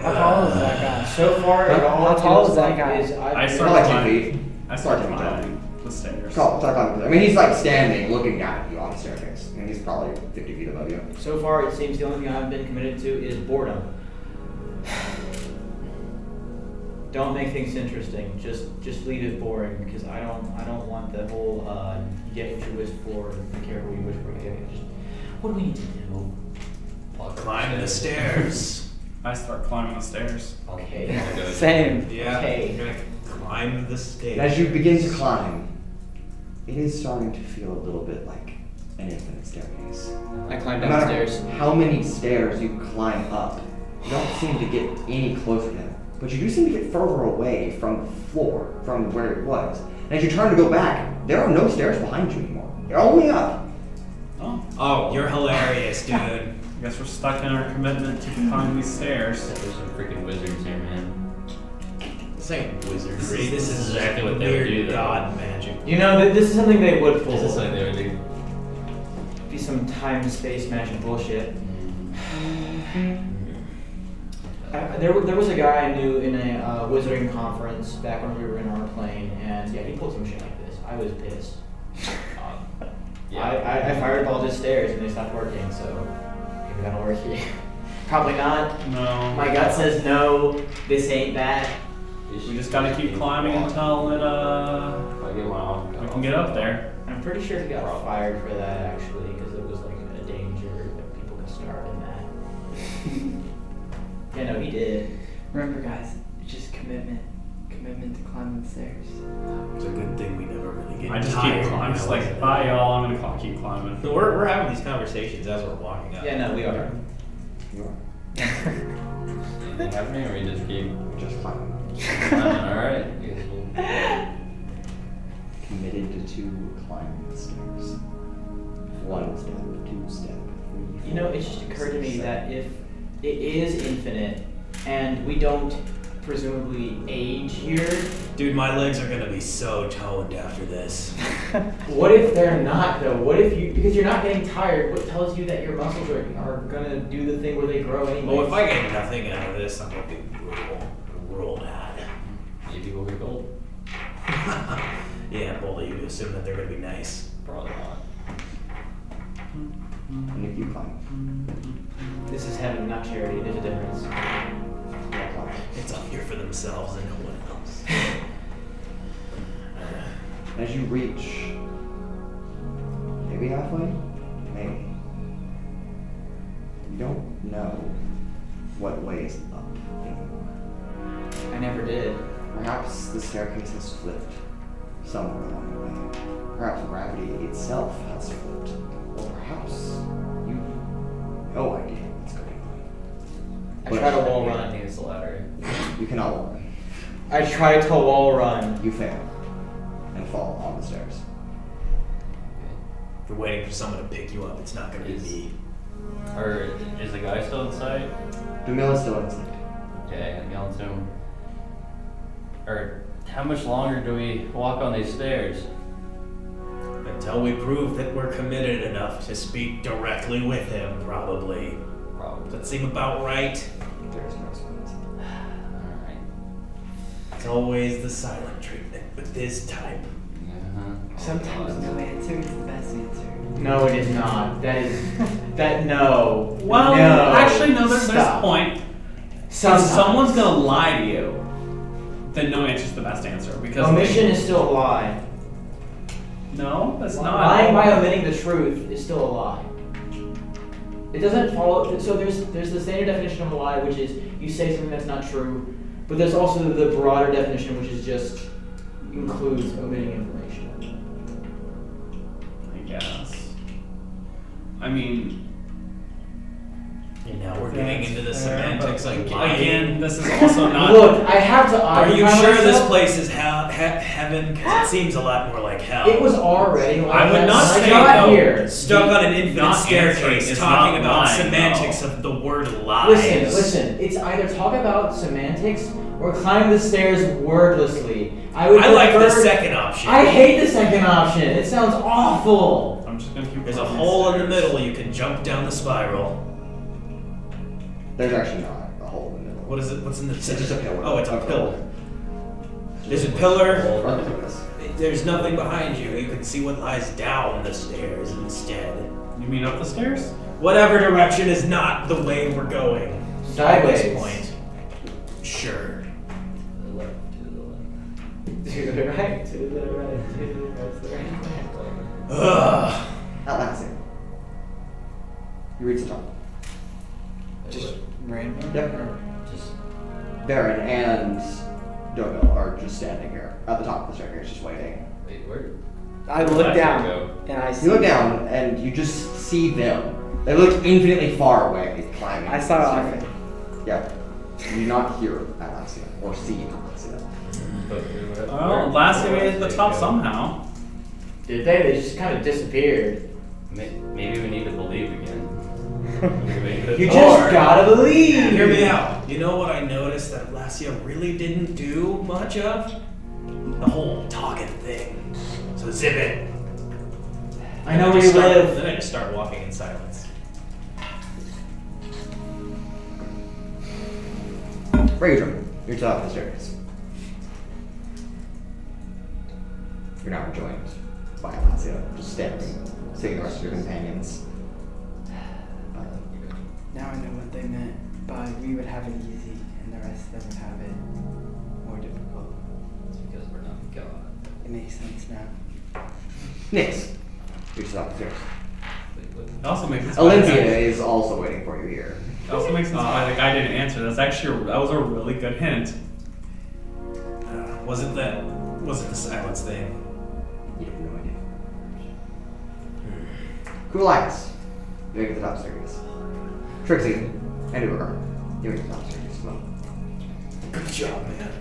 How tall is that guy? So far, it all How it tall feels is that like guy? is I I've start Probably 2 climbing. feet. I start Start climbing the stairs. Start climbing. I mean, he's like standing, looking at you on the staircase, and he's probably 50 feet above you. So far, it seems the only thing I've been committed to is boredom. Don't make things interesting. Just leave it boring because I don't want the whole you get what you wish for, be careful what you wish for. Just what do we need to do? Climb the stairs. I start climbing the stairs. Okay. Same. Yeah. Okay. You're gonna climb the stairs. As you begin to climb, it is starting to feel a little bit like an infinite staircase. I climb No matter downstairs. how many stairs you climb up, you don't seem to get any closer to him. But you do seem to get further away from the floor, from where it was. And as you turn to go back, there are no stairs behind you anymore. They're only up. Oh, you're hilarious, dude. I guess we're stuck in our commitment to climb these stairs. There's some freaking wizards here, man. This ain't wizardry. This is exactly what they would weird do, though. god magic. You know, this is something they would pull. This is something they would do. Be some time space magic bullshit. There was a guy I knew in a wizarding conference back when we were in our plane, and yeah, he pulled some shit like this. I was pissed. I fired all his stairs and they stopped working, so maybe that'll work here. Probably not. No. My gut says no, this ain't that. We just gotta keep climbing until it I get one off. we can get up there. I'm pretty sure he got fired for that actually, because it was like a danger that people could starve in that. Yeah, no, he did. Remember, guys, it's just commitment. Commitment to climbing the stairs. It's a good thing we never really get I just tired. keep climbing. Just like, bye y'all, I'm gonna keep climbing. So we're having these conversations as we're walking up. Yeah, no, we are. You are. Anything happening, or we just keep Just climbing. climbing? Alright. I guess we'll- Committed to climbing the stairs. 1 step, 2 step, 3. You know, it just occurred to me that if it is infinite and we don't presumably age here, Dude, my legs are gonna be so toned after this. what if they're not though? What if you, because you're not getting tired, what tells you that your muscles are gonna do the thing where they grow anyway? Well, if I get nothing out of this, I'm gonna be real mad. Maybe we'll be gold. Yeah, well, you assume that they're gonna be nice. Probably not. And if you climb, This is heaven, not charity. There's a difference. yeah, climb. It's up here for themselves and no one else. As you reach, maybe halfway, maybe, you don't know what way is up anymore. I never did. Perhaps the staircase has flipped somewhere along the way. Perhaps gravity itself has flipped. Or perhaps you have no idea what's going on. I tried a wall I run. think it's the ladder. You cannot walk. I tried to wall run. You fail and fall on the stairs. If you're waiting for someone to pick you up, it's not gonna be me. Or is the guy still inside? Dumil is still inside. Okay, I'm yelling to him. Or how much longer do we walk on these stairs? Until we prove that we're committed enough to speak directly with him, probably. Probably. Does that seem about right? There's no response. Alright. It's always the silent treatment with this type. Yeah. Sometimes no answer is the best answer. No, it is not. That is no. Well, no. actually, no. There's a Stop. point. If Sometimes. someone's gonna lie to you, then no answer's the best answer because Omission is still a lie. No, that's not. Lying by omitting the truth is still a lie. It doesn't follow. So there's the standard definition of a lie, which is you say something that's not true, but there's also the broader definition, which is just includes omitting information. I guess. I mean, And now we're getting into the semantics like again, this is also not. Look, I have to. Are you occupy sure this myself. place is heaven? Because it seems a lot more like hell. It was already. Like I would that not when I say got no. here. Stuck on an infinite Not staircase answering is talking not about lying, semantics though. of the word lies. Listen. It's either talk about semantics or climb the stairs wordlessly. I I like the prefer- second option. I hate the second option. It sounds awful. I'm just gonna keep. There's a running hole in the stairs. middle. You can jump down the spiral. There's actually not a hole in the middle. What is it? What's in the It's just a pillar. Oh, it's a pillar. There's a pillar. Right between us. There's nothing behind you. You can see what lies down the stairs instead. You mean up the stairs? Whatever direction is not the way we're going. At Sideways. this point. Sure. To the left, to the left. To the right, to the right, to the right, to the right. Ugh. Atlasia. You reach the top. Just random? Yep. Or- Just Veron and Dogo are just standing here at the top of the staircase, just waiting. wait, where? I look Atlasia down go? and I see. You look down and you just see them. They look infinitely far away, climbing. I saw the it. staircase. Yep. You do not hear Atlasia or see Atlasia. Oh, last we made it to the top somehow. Did they? They just kind of disappeared. Maybe we need to believe again. You just gotta believe! Hear me out. You know what I noticed that Atlasia really didn't do much of? The whole talking thing. So zip it. I know where you live. Then I just start walking in silence. Raudrem, you're top of the staircase. You're now joined by Atlasia, just standing, seeing the rest of your companions. Now I know what they meant by we would have it easy and the rest of them would have it more difficult. It's because we're not God. It makes sense now. Nix, you're just top of the stairs. Wait, what? It also makes sense. Alinzia is also waiting for you here. It also makes sense why the guy didn't answer. That was a really good hint. Was it the silence thing? You have no idea. Kuolias, you get the top of the staircase. Trixi and Urogar, you get the top of the staircase as well. Good job, man.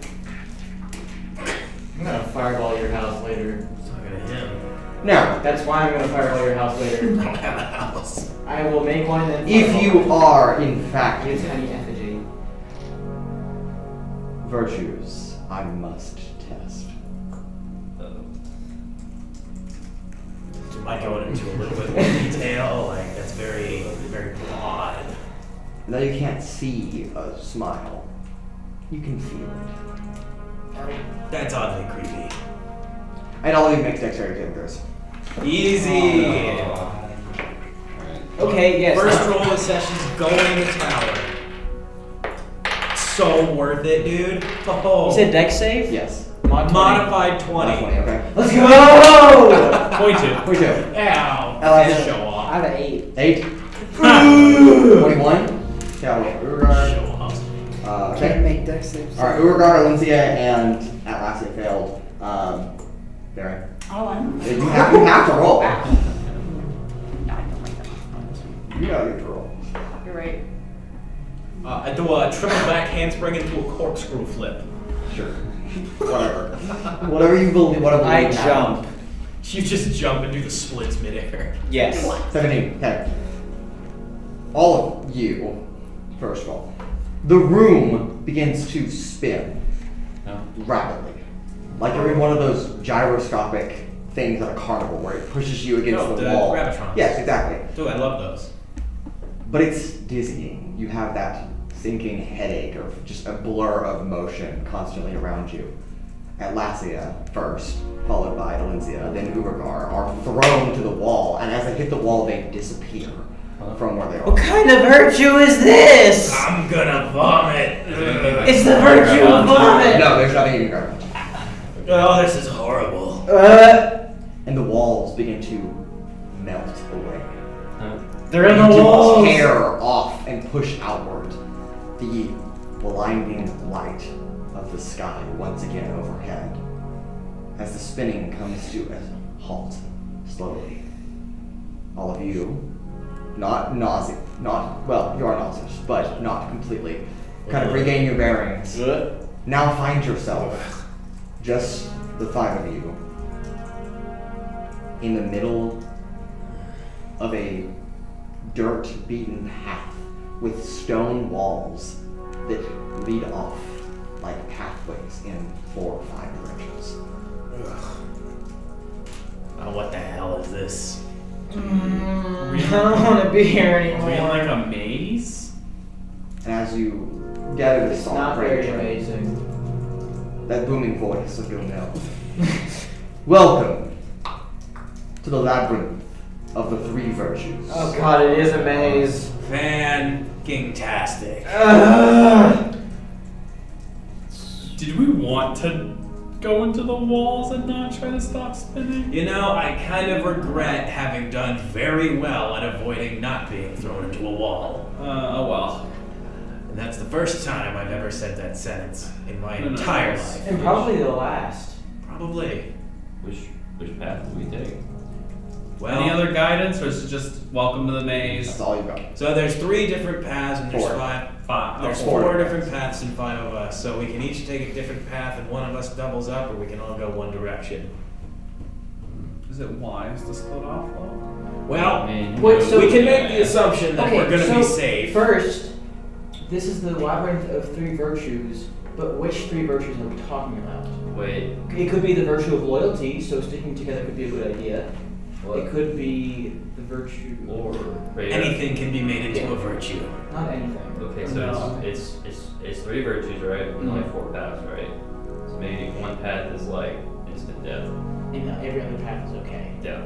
I'm gonna fireball your house later. Talking to him. Now, That's why I'm gonna fireball your house I later. don't have a house. I will make one and then if fireball you are in fact it. Use any effigy. virtues, I must test. Am I going into a little bit more detail? Like, that's very, very broad. Though you can't see a smile, you can feel it. That's oddly creepy. And all of you make dexterity saving throws. Easy. Okay, yes. First roll of the session's going to tower. So worth it, dude. Oh. You said dex save? Yes. Modified 20. 20, okay. Let's go! 22. 22. Ow. Atlasia. Show I off. have an 8. 8. 21. Yeah, Urogar. Show off. Can't Okay. make dex saves. Alright, Urogar, Alinzia, and Atlasia failed. Veron. Oh, I'm. You have to roll. You know you have to roll. You're right. I do a triple back handspring into a corkscrew flip. Sure. Whatever. Whatever you believe. Whatever I you have. jump. You just jump and do the splits midair. Yes. 17. Okay. All of you, first of all, the room begins to spin rapidly. Like you're in one of those gyroscopic things at a carnival where it pushes you against Oh, the the wall. Gravitrons. Yes, exactly. Dude, I love those. But it's dizzying. You have that sinking headache or just a blur of motion constantly around you. Atlasia first, followed by Alinzia, then Urogar, are thrown to the wall, and as they hit the wall, they disappear from where they are. What kind of virtue is this? I'm gonna vomit. It's the virtue of vomit! No, there's nothing in your garbage. Oh, this is horrible. And the walls begin to melt away. They're in the Begin to walls! tear off and push outward. The blinding light of the sky once again overhead. As the spinning comes to a halt, slowly. All of you, not you are nauseous, but not completely, kind of regain your bearings. Now find yourself, just the 5 of you, in the middle of a dirt-beaten path with stone walls that lead off like pathways in 4 or 5 directions. Oh, what the hell is this? Are we I don't want to be here Are we in anymore. like a maze? And as you gather this song, Not very Raudrem, amazing. that booming voice of your mill. Welcome to the labyrinth of the three virtues. Oh god, it is a maze. Fan-king-tastic. Did we want to go into the walls and not try to stop spinning? You know, I kind of regret having done very well at avoiding not being thrown into a wall. Oh well. And that's the first time I've ever said that sentence in my No, no, entire no. life. And probably the last. Probably. Which path do we take? Well, Any other guidance, or is it just welcome to the maze? That's all you got. so there's 3 different paths and there's Four. 5. Five. There's four. 4 different paths and 5 of us, so we can each take a different path and one of us doubles up, or we can all go one direction. Is it wise to split off though? Well, Wait, so- we can make the assumption that we're gonna be safe. First, this is the labyrinth of 3 virtues, but which 3 virtues are we talking about? Wait, It could be the virtue of loyalty, so sticking together could be a good idea. what? It could be the virtue Or right, Anything can be made into a virtue. not anything. Okay, so No. it's 3 virtues, right? And only 4 paths, right? So maybe one path is like instant death. And every other path is okay. Yeah.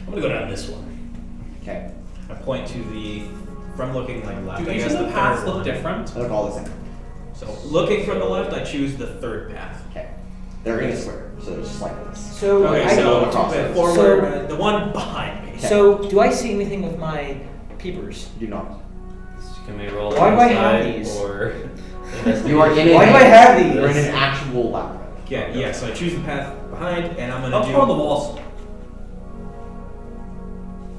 I'm gonna go down this one. Okay. I point to the, from looking like left, Do I each guess of the the paths third look one. different? They're all the same. So looking from the left, I choose the 3rd path. Okay. They're in a square, so it's just like this. So, Okay, I, so across the it. forward, the one behind me. so do I see anything with my peepers? You do not. Can we roll Why do I have inside these? or You are in. Why do I have these? You're in an actual labyrinth. Yeah, so I choose the path behind, and I'm How gonna tall are the do. walls?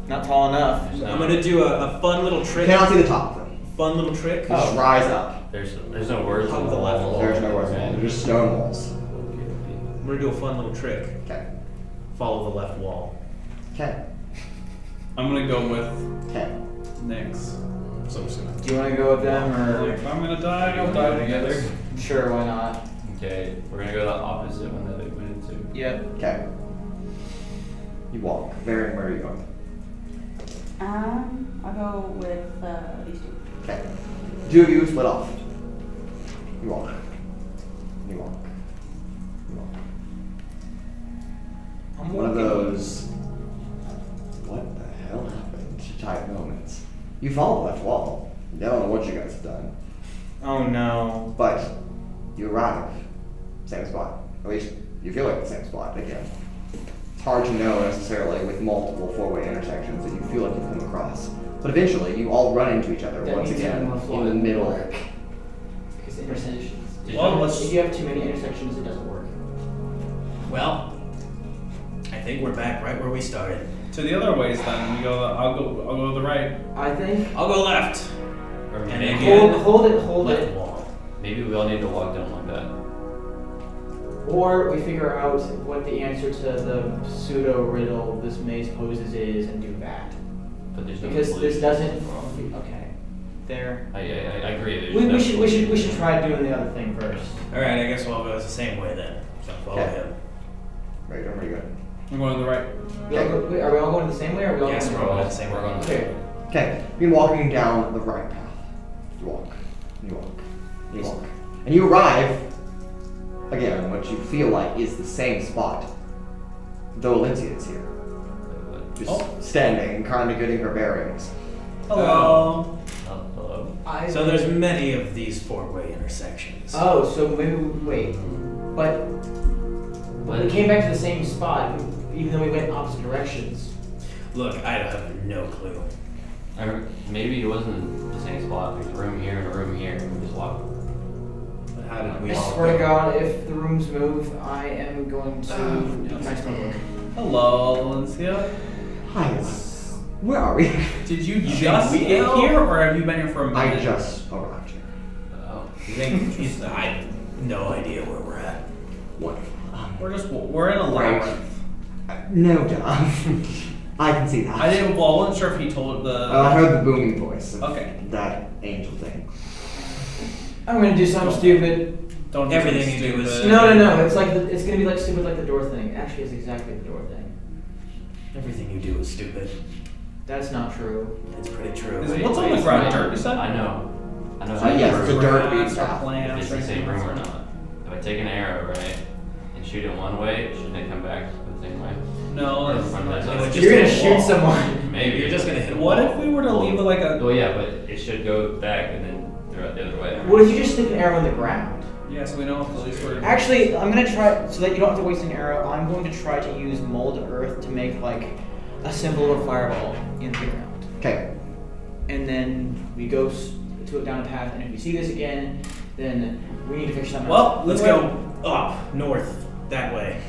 Not tall enough. I'm gonna do a fun little You trick. cannot see the top of them. Fun little trick. You just rise up. there's no words Top on of the the left wall. wall. There's no words. They're just stone walls. I'm gonna do a fun little trick. Okay. Follow the left wall. Okay. I'm gonna go with Okay. Nyx. So I'm just gonna. Do you want to go with them or? If I'm gonna die, I'll die together. Sure, why not? Okay, we're gonna go the opposite one that we went into. Yep. Okay. You walk. Veron, where are you going? I'll go with these 2. Okay. 2 of you split off. You walk. You walk. You walk. I'm One of walking. those what the hell happened type moments. You follow the left wall. I don't know what you guys have done. Oh no. But you arrive. Same spot. At least you feel like the same spot again. It's hard to know necessarily with multiple 4-way intersections that you feel like you've come across. But eventually you all run into each other That once means again everyone in floated the middle. work. Because intersections. Well, let's- If you have too many intersections, it doesn't work. Well, I think we're back right where we started. To the other ways then. We go. I'll go to the right. I think. I'll go left. Or And maybe, again- Hold Left it. wall. maybe we all need to walk down like that. Or we figure out what the answer to the pseudo riddle this maze poses is and do that. But there's no Because this solution. doesn't. Okay. There. I agree. There's We no should solution. try doing the other thing first. All right, I guess we'll go the same way then. So follow Okay. him. Right, where are you going? I'm going to the right. Wait, are we all going the same way or are we all Yes, going we're all the going the same way. Okay. Okay, you're walking down the right path. You walk. You walk. You walk. And you arrive, again, in what you feel like is the same spot. Though Alicia is here. Just standing and kind of getting her bearings. Hello. Hello. So there's many of these 4-way intersections. Oh, so maybe wait. But we came back to the same spot, even though we went opposite directions. Look, I have no clue. Maybe it wasn't the same spot. There's a room here and a room here. We just walked. But how did we I all swear to go? God, if the rooms move, I am going to do my smoke. Hello, Alicia. Hi, where are we? Did you think just we get know? here, or have you been here for a I minute? just arrived here. Oh. You think I have no idea where we're at. What? We're in a Right. labyrinth. No, Dom. I can see that. I wasn't sure if he told the. I heard the booming voice of Okay. that angel thing. I'm gonna do something stupid. Don't do Everything something you do is- stupid. No. It's gonna be like stupid like the door thing. Actually, it's exactly the door thing. Everything you do is stupid. That's not true. It's pretty true. What's on the ground? Dirt, you said? I know. I know. Yes, how it's it a dirt works. being Grass or stopped. If plants it's the or same room or anything. not. If I take an arrow, right, and shoot it one way, shouldn't it come back the same way? No, that's From not. the- It would just You're gonna hit a shoot wall. someone. Maybe. You're just gonna hit a What wall. if we were to leave it like a? Oh yeah, but it should go back and then throw it the other way. What if you just stick an arrow in the ground? Yeah, so we know if the least were. Actually, I'm gonna try, so that you don't have to waste an arrow, I'm going to try to use mold earth to make like a symbol of a fireball in the ground. Okay. And then we go to it down a path, and if we see this again, then we need to fix something. Well, let's go up, north, that way.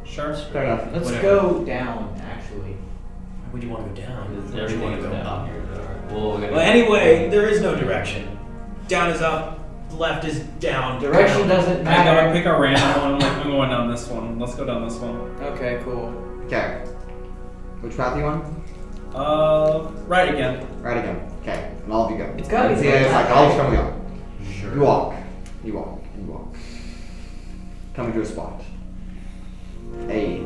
Sure. Fair enough. Let's whatever. go down, actually. Why would you want to go down? Because You everything want is to go down up. here. Well, Well, anyway, there is no direction. Down is up, left is down. Direction doesn't I gotta matter. pick a random one. I'm like, I'm going down this one. Let's go down this one. Okay, cool. Okay. Which path are you on? Right again. Right again. Okay. And all of you go. It's gotta be See, the it's right like all of you path. come with you. sure. You walk. You walk. You walk. Coming to a spot. A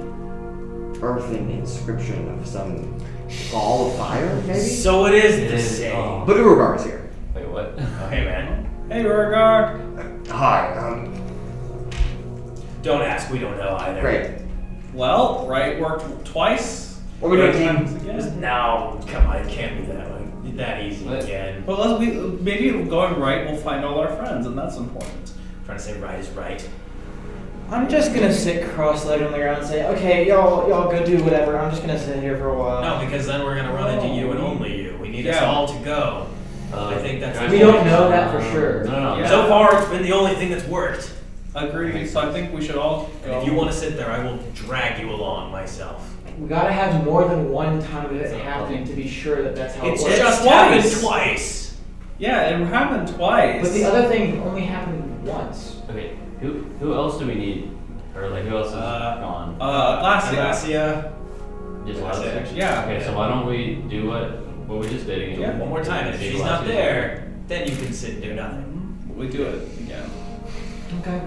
earthen inscription of some ball of fire, maybe? So it is It the is, same. oh. But Urogar is here. Wait, what? Oh, hey man. Hey, Urogar. Hi. Don't ask, we don't know either. Great. Well, right worked twice. What are we doing, Right team? times again. No, come on, it can't be that easy What? again. Well, maybe going right, we'll find all our friends, and that's important. Trying to say right is right. I'm just gonna sit cross-legged on the ground and say, okay, y'all go do whatever. I'm just gonna sit here for a while. No, because then we're gonna run into you and only you. We need us Yeah. all to go. I think that's We don't know that for sure. No. Yeah. So far, it's been the only thing that's worked. Agreed. So I think we should all go. And if you want to sit there, I will drag you along myself. We gotta have more than one time of it happening to be sure that that's how It's it works. just twice. happened twice. Yeah, it happened twice. But the other thing only happened once. Okay, who else do we need? Or like, who else is gone? Atlasia. Atlasia. Just that's Atlasia? it. Yeah. Okay, so why don't we do what we just did again? Yeah. One more time, and if See she's not Atlasia. there, then you can sit and do nothing. We do it again. Okay.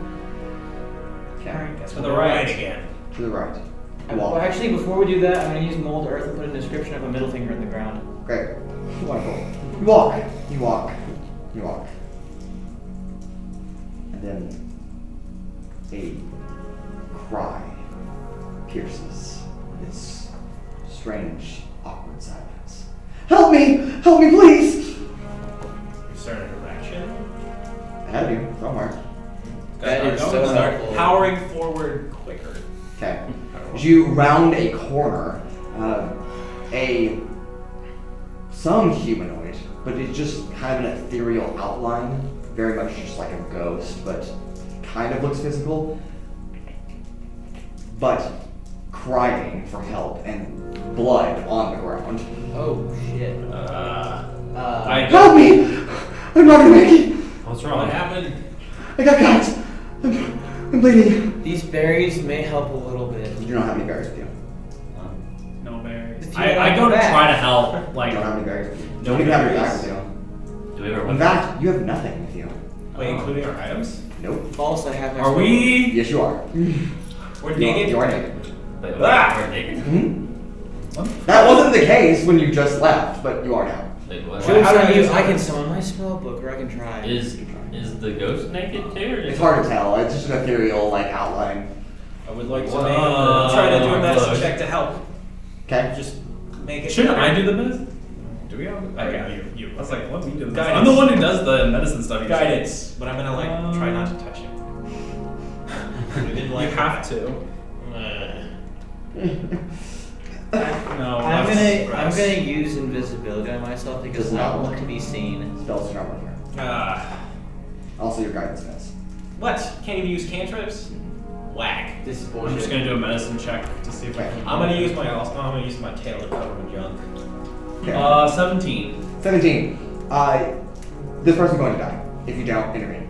Alright, guess To we're the right. again. To the right. You Well, walk. actually, before we do that, I'm gonna use mold earth and put an inscription of a middle finger in the ground. Great. Wonderful. You walk. You walk. You walk. And then a cry pierces this strange, awkward silence. Help me! Help me, please! You start a direction. Ahead of you, somewhere. That is Start so going. helpful. Powering forward quicker. Okay. As you round a corner, some humanoid, but it's just kind of an ethereal outline, very much just like a ghost, but kind of looks physical, but crying for help and blood on the ground. Oh shit. Help me! I'm not gonna make it! What's What wrong? happened? I got cut! I'm bleeding. These berries may help a little bit. You don't have any berries with you. No berries. If you I go want to back. try to help. You Like, don't have any berries with you. You No don't even have your bag berries. with you. Do we ever In fact, you have nothing with you. Wait, including our items? Nope. False, I have my are spell. we? Yes, you are. We're You naked? are naked. Wait, Ah! we're naked. That wasn't the case when you just left, but you are now. Like, what? Should How do I you- use? I can summon my spell book, or I can try. Is the ghost naked too? Or It's just hard to tell. It's just an ethereal like outline. I would like to Whoa. try to do a medicine Close. check to help. Okay. Just make it. Shouldn't better. I do the medicine? Do we have? Okay, you. I was like, let me do this. Guidance. I'm the one who does the medicine stuff. usually. Guidance, but I'm gonna like try not to touch him. I didn't You like have to. No. I'm that's gonna gross. use invisibility on myself because Does I not don't want work. to be seen. Spells do not work here. Also, your guidance does. What? Can't even use cantrips? Whack. This is I'm bullshit. just gonna do a medicine check to see if I can. I'm gonna use my tail to cover my junk. Okay. 17. 17. This person's going to die if you don't intervene.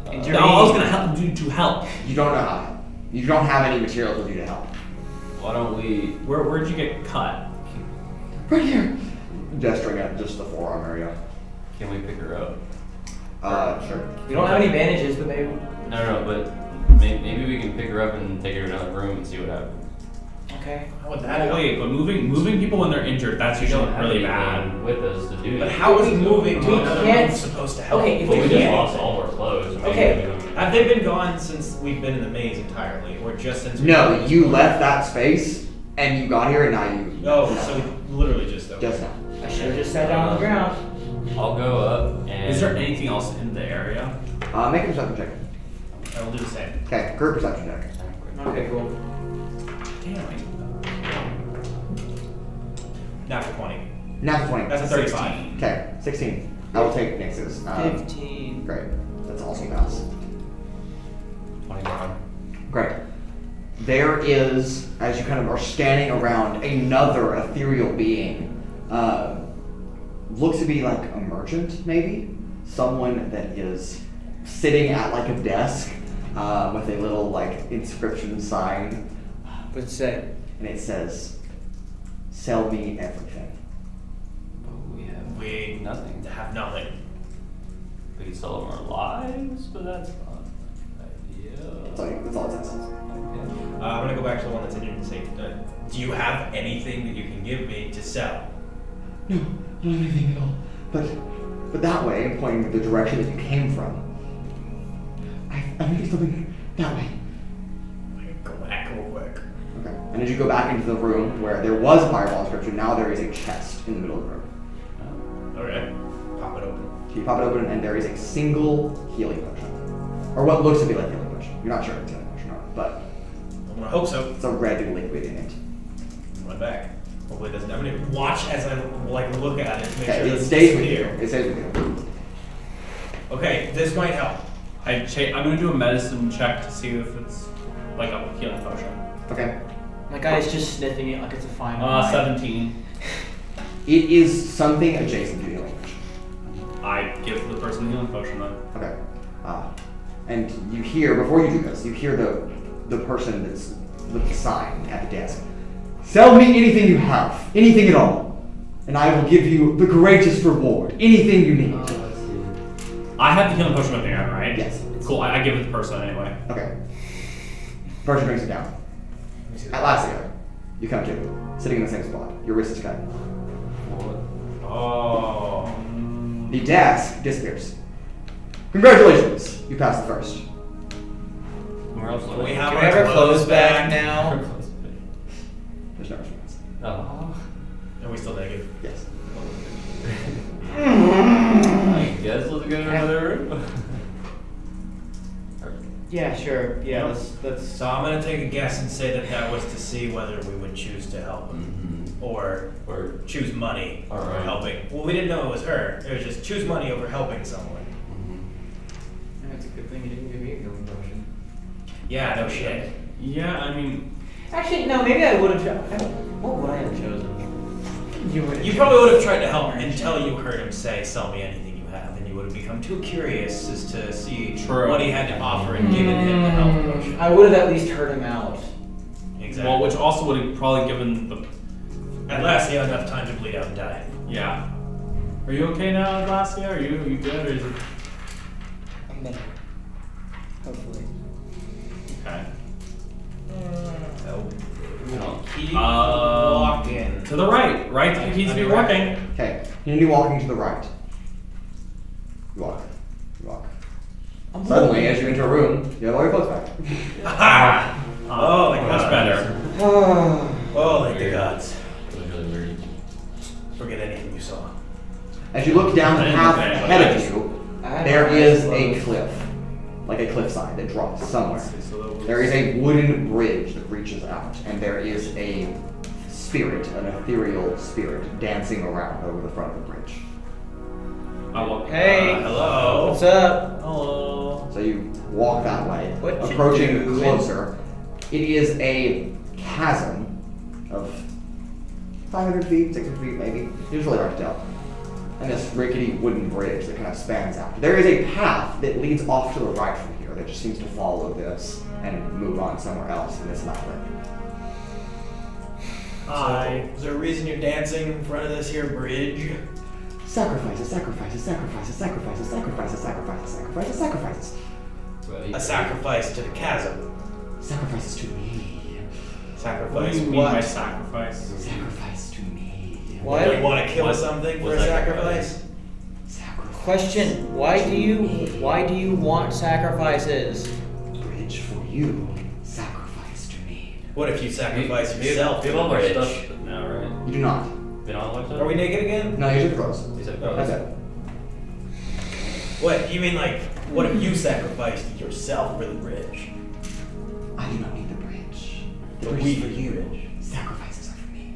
No, I was gonna help you to help. You don't know how. You don't have any materials with you to help. why don't we? Where'd you get cut? Right here. Gesturing at just the forearm area. Can we pick her up? Sure. We don't have any bandages, but maybe. No, but maybe we can pick her up and take her to another room and see what happens. Okay. How would that Oh, help? wait, but moving people when they're injured, that's We don't usually have really anything bad. with us to do But that. how is moving to we another can't- room supposed to help? Okay, if But we we just can't- lost all our clothes. Maybe Okay. we don't- Have they been gone since we've been in the maze entirely, or just since? we've No, been in this you room? left that space and you got here and now you. Oh, so literally just over. Just now. I should have just sat down on the ground. I'll go up and. Is there anything else in the area? Make a perception check. I will do the same. Okay, group perception check. Okay, cool. Damn. Natural 20. Natural 20. That's a 35. Okay, 16. I will take Nix's. 15. Great. That's also pass. 21. Great. There is, as you kind of are scanning around, another ethereal being. Looks to be like a merchant, maybe? Someone that is sitting at like a desk with a little like inscription sign. What's it say? And it says, "Sell me everything." But we have We nothing. have nothing. We could sell them our lives, but that's not an idea. That's all it says. Okay. I'm gonna go back to the one that's in your safe. Do you have anything that you can give me to sell? No, not anything at all. But that way, and pointing the direction that you came from, I need something that way. I can go back real quick. Okay. And as you go back into the room where there was a fireball inscription, now there is a chest in the middle of the room. Okay. Pop it open. So you pop it open, and there is a single healing potion, or what looks to be like healing potion. You're not sure if it's healing potion or not, but I'm gonna hope so. it's a red liquid in it. Run back. Hopefully it doesn't. I'm gonna watch as I like look at it to make Okay, sure it doesn't stays with you. disappear. It stays with you. Okay, this might help. I'm gonna do a medicine check to see if it's like a healing potion. Okay. My guy's just sniffing it like it's a fine wine. 17. It is something adjacent to healing potion. I give the person the healing potion then. Okay. And you hear, before you do this, you hear the person that's with the sign at the desk. "Sell me anything you have, anything at all, and I will give you the greatest reward, anything you need." Let's see. I have the healing potion with me, right? Yes. Cool, I give it to the person anyway. Okay. Person brings it down. Atlasia, you come to, sitting in the same spot. Your wrist is cut. Oh. The desk disappears. Congratulations, you passed the first. Where else? We have Can we have our clothes back now? There's no response. Oh. Are we still negative? Yes. I guess let's go to another room. Yeah, sure. Yeah, let's. So I'm gonna take a guess and say that was to see whether we would choose to help or choose money All over right. helping. Well, we didn't know it was her. It was just choose money over helping someone. That's a good thing you didn't give me a healing potion. Yeah, no shit. Yeah, I mean, Actually, no. Maybe I would have. What would I have chosen? You probably would have tried to help until you heard him say, "Sell me anything you have," and you would have become too curious as to see True. what he had to offer and given him the help potion. I would have at least heard him out. Exactly. well, which also would have probably given the. At last, he had enough time to bleed out and die. Yeah. Are you okay now, Atlasia? Are you good? Or is it. I'm better. Hopefully. Okay. So we'll keep Um, walking. To the right. Right needs to be working. Okay, you need to be walking to the right. You walk. You walk. Suddenly, as you enter a room, you have all your clothes back. Aha! Oh, my Much God. better. Oh, thank the Weird. gods. It was really weird. Forget anything you saw. As you look down the path ahead of you, there is a cliff. Like a cliffside that drops somewhere. There is a wooden bridge that reaches out, and there is a spirit, an ethereal spirit, dancing around over the front of the bridge. I walk. Hey. Hello. What's up? Hello. So you walk that way, What you approaching doing? closer. It is a chasm of 500 feet, 600 feet maybe. It's really hard to tell. And this rickety wooden bridge that kind of spans out. There is a path that leads off to the right from here that just seems to follow this and move on somewhere else in this labyrinth. Hi. Is there a reason you're dancing in front of this here bridge? Sacrifices, sacrifices, sacrifices, sacrifices, sacrifices, sacrifices, sacrifices, sacrifices. A sacrifice to the chasm. Sacrifices to me. What do you mean by sacrifice? Sacrifice to me. Why? You want to kill What- something for what a sacrifice? Sacrifice. Question: Why do you want sacrifices? Bridge for you. Sacrifice to me. What if you sacrifice yourself We to have all the our bridge? stuff now, right? You do not. We don't have our stuff? Are we naked again? No, you should close. He said, That's it. What? You mean like, what if you sacrificed yourself for the bridge? I do not need the bridge. The But bridge we is for need the you. bridge. Sacrifices are for me.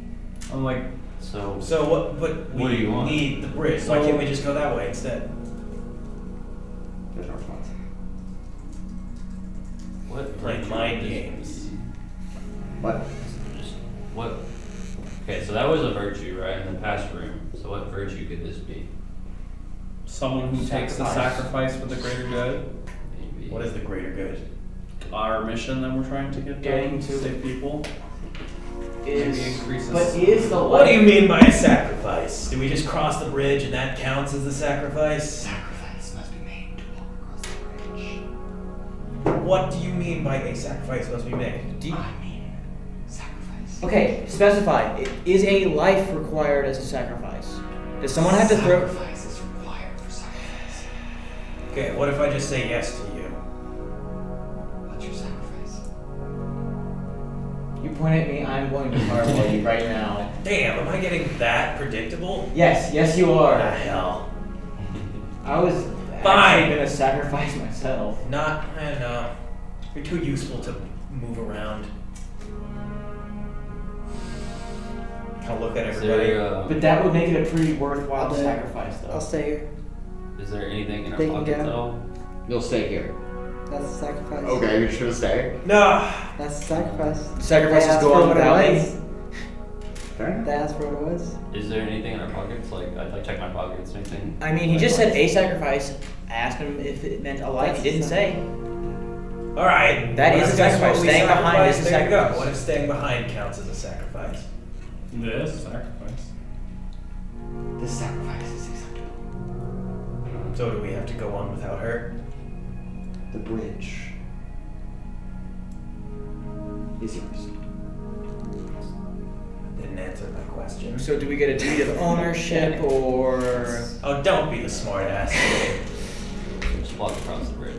I'm like, So, So what? But we What do you want? need the bridge. Why can't we just go that way instead? There's no response. what? Playing virtue mind is- games. What? Just, what? Okay, so that was a virtue, right, in the past room. So what virtue could this be? someone who takes the Sacrifice. sacrifice for the greater good. Maybe. What is the greater good? Our mission that we're trying to get Getting done, to- save people. Is Maybe increases. but is the What do you life- mean by a sacrifice? Do we just cross the bridge and that counts as a sacrifice? Sacrifice must be made to walk across the bridge. What do you mean by a sacrifice must be made? Do you- I mean, sacrifice. Okay, specify. Is a life required as a sacrifice? Does someone have to throw? Sacrifice is required for sacrifice. Okay, what if I just say yes to you? What's your sacrifice? You point at me. I'm going to fireball you right now. Damn, am I getting that predictable? Yes, you What are. the hell? I was Fine. actually gonna sacrifice myself. Not, I don't know. You're too useful to move around. I'll look at Is everybody. there, But that would make it a pretty worthwhile I'll do it. sacrifice, though. I'll stay here. is there anything in our They can pockets go. at all? You'll stay here. That's a sacrifice. Okay, you're just gonna stay. No! That's a sacrifice. Sacrifices They asked go for on what it without me. was. Fair enough. They asked for what it was. Is there anything in our pockets? Like, I'd like check my pockets or anything? I mean, he just said a sacrifice. Asked him if it meant a life. He didn't say. Alright. That what is if a that's sacrifice. what we Staying behind sacrifice? is a There you go. sacrifice. What if staying behind counts as a sacrifice? This sacrifice. This sacrifice is acceptable. So do we have to go on without her? The bridge is yours. Didn't answer my question. So do we get a deed of ownership or? Oh, don't be the smart ass. Just walk across the bridge.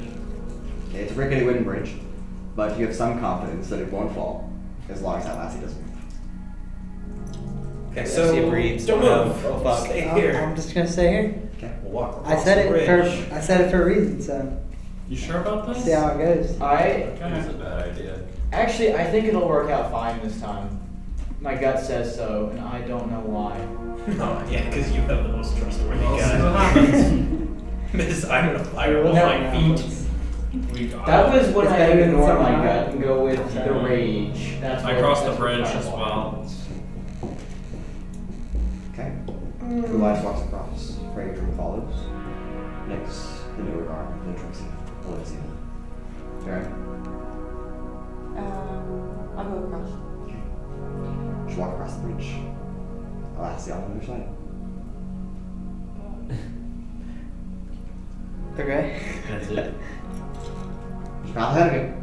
Okay, it's a rickety wooden bridge, but you have some confidence that it won't fall as long as Atlasia doesn't move. Okay, Let's so see if Reed's don't gonna- move. oh, fuck. Stay I'm here. just gonna stay here. Okay. We'll walk I across said the it bridge. for. I said it for a reason. So You sure about this? see how it goes. I That's a Okay. bad idea. actually I think it'll work out fine this time. My gut says so, and I don't know why. Oh, yeah, because you have the most trustworthy Well, see what guy. happens. Miss, I'm gonna fire with No, my no. feet. We got That was when It's I better than ignored my someone gut and go with Okay. the rage. That's I what- crossed the that's what bridge as fireball well. happens. Okay. Kuolias walks across. Raudrem follows. Next, the Urogar, then Trixi, Atlasia. Veron. I'll go across. Just walk across the bridge. Atlasia on the other side. Okay. That's it. Just path ahead of you.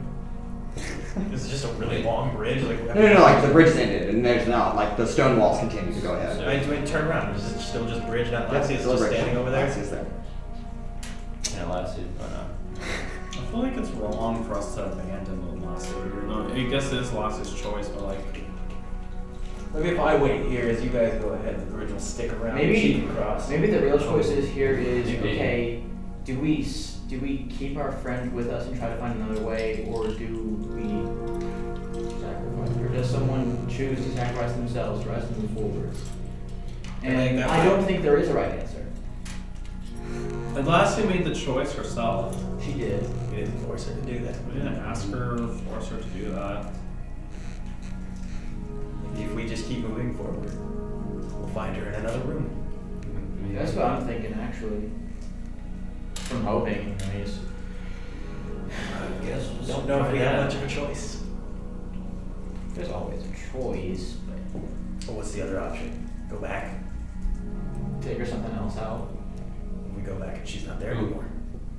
This is just a really long bridge. Like, No, like the bridge is ended, and there's not, like the stone walls continue to go ahead. I do turn around. Is it still just bridge? Not Yep, Atlasia is still a just bridge. standing over there. Atlasia's there. Yeah, last year, why not? I feel like it's wrong for us to abandon Atlasia. No, I guess it is Atlassia's choice, but like, Maybe if I wait here as you guys go ahead, the bridge will stick around. Maybe- and she can cross. Maybe the real choice is here is Maybe. okay. Do we keep our friend with us and try to find another way, or do we sacrifice, or does someone choose to sacrifice themselves for us to move forward? I think And that I might- don't think there is a right answer. Atlasia made the choice herself. She did. We didn't force her to do that. We didn't ask her or force her to do that. If we just keep moving forward, we'll find her in another room. That's what I'm thinking, actually. From hoping, I mean, I guess we don't know if we have much of a choice. there's always a choice, but Well, what's the other option? Go back? figure something else out. We go back and she's not there Ooh. anymore.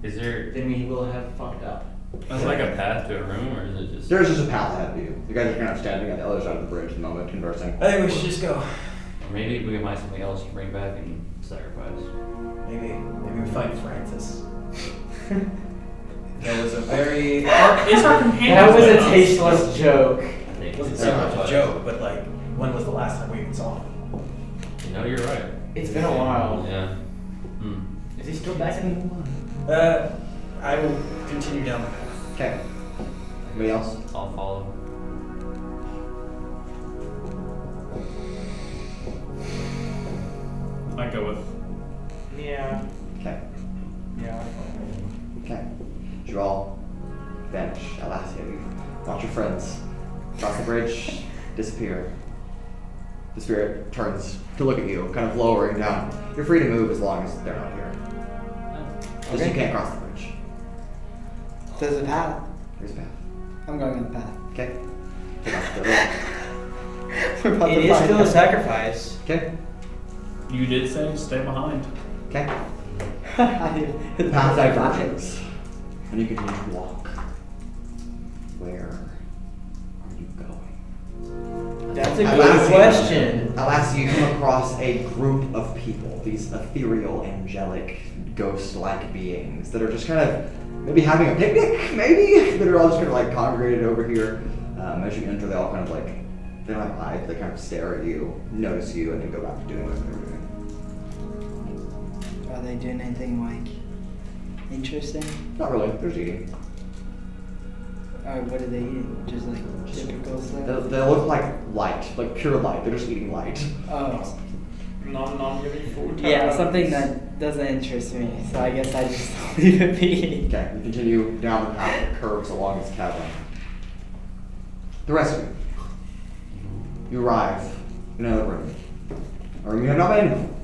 Is there, Then we will have fucked up. Is it like a path to a room, or is it just? There's just a path ahead of you. You guys are kind of standing at the other side of the bridge at the moment, conversing. I think we should just go. Or maybe we can find something else to bring back and sacrifice. Maybe we find Francis. That was a very. Is our companion? That was a with us? tasteless joke. I think It wasn't it's so much a sacrifice. joke, but like, when was the last time we even saw him? You know, you're right. It's been a while. Yeah. Hmm. Is he still back in? I will continue down the path. Okay. Anybody else? I'll follow. I go with. Yeah. Okay. Yeah. Okay. You all vanish. Atlasia, you watch your friends cross the bridge, disappear. The spirit turns to look at you, kind of lowering down. You're free to move as long as they're not here. Just you can't cross the bridge. There's a path. There's a path. I'm going on the path. Okay. Take off the road. We're about It to is find still a out. sacrifice. Okay. You did say stay behind. Okay. The The path diverges, and you continue to walk. Where are you going? That's a At good last- question. At last, you come across a group of people, these ethereal, angelic, ghost-like beings that are just kind of maybe having a picnic, maybe? That are all just kind of like congregated over here. As you enter, they all kind of like, they don't have eyes, they kind of stare at you, notice you, and then go back to doing what they were doing. Are they doing anything like interesting? Not really, they're just eating. Or what are they eating? Just like typical stuff? They look like light, like pure light. They're just eating light. Oh. Non giving food. Yeah, something that doesn't interest me, so I guess I just leave it be. Okay, you continue down the path that curves along this cavern. The rest of you, you arrive in another room. A room you have not been in before.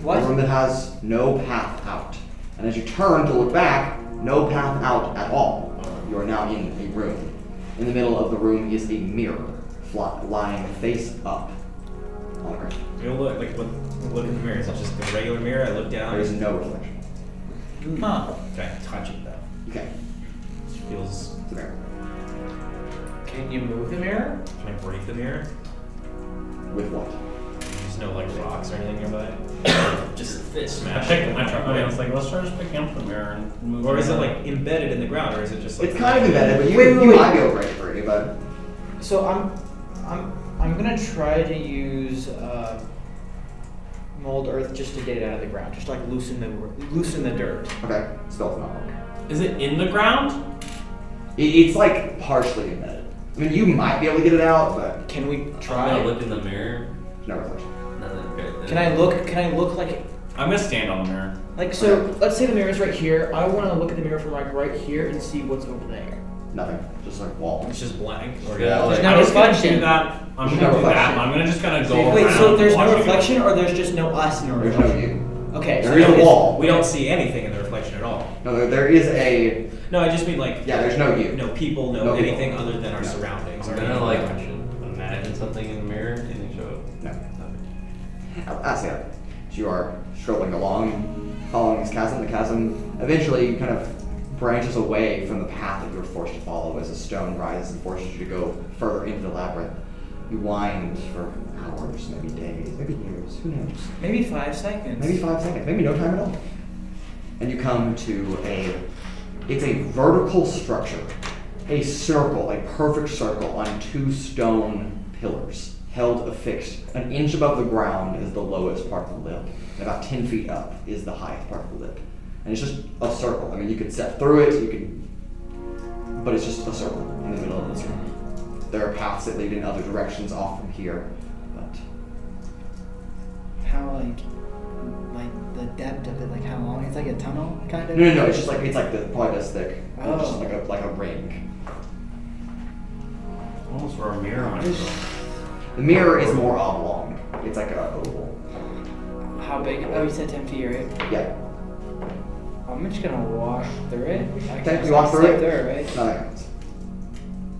What? A room that has no path out. And as you turn to look back, no path out at all. You are now in a room. In the middle of the room is a mirror, lying face up on the ground. You know, look at the mirror. Is it just a regular mirror? I look down. There is no reflection. Huh. Okay, touch it though. Okay, It feels. it's a mirror. Can you move the mirror? Can I break the mirror? With what? There's no like rocks or anything nearby. Just smash it. I was like, let's try just picking up the mirror and move. Or is it like embedded in the ground, or is it just like? It's kind of embedded, but you, Wait, you wait. might be able to break it free, but So I'm gonna try to use mold earth just to get it out of the ground, just like loosen the dirt. okay, spell's not work. Is it in the ground? It's like partially embedded. I mean, you might be able to get it out, but Can we I'm gonna try? look in the mirror. no reflection. Nothing. Okay. Can I look like I'm gonna stand on the mirror. like so? Let's say the mirror's right here. I want to look at the mirror from like right here and see what's over there. Nothing. Just like wall. It's just blank. Or Yeah, There's like- no I'm just gonna reflection. do that. I'm There's gonna no do that. reflection. I'm gonna just kind of go Wait, around so there's no watching it. reflection, or there's just no us in a There's no reflection? you. Okay, so There is a it's- wall. We don't see anything in the reflection at all. No, there is a. No, I just mean like. Yeah, there's no you. No people, no, No people. anything other than our No. surroundings. I'm or gonna any like reflection. imagine something in the mirror and then show up. No. Atlasia, as you are strolling along, following this chasm, the chasm eventually kind of branches away from the path that you were forced to follow as a stone rises and forces you to go further into the labyrinth. You wind for hours, maybe days, maybe years, who knows? maybe 5 seconds. Maybe 5 seconds, maybe no time at all. And you come to it's a vertical structure, a circle, a perfect circle on 2 stone pillars, held affixed. An inch above the ground is the lowest part of the lip, and about 10 feet up is the highest part of the lip. And it's just a circle. I mean, you could step through it, but it's just a circle in the middle of this room. There are paths that lead in other directions off from here, but How like the depth of it, like how long? It's like a tunnel kind of? no, it's just like probably this thick. Oh. Just like a ring. Almost for a mirror on it. The mirror is more oblong. It's like a oval. How big? Oh, you said 10 feet, right? Yeah. I'm just gonna walk through it. Okay, you walk through Step it? through it, right? Nothing happens.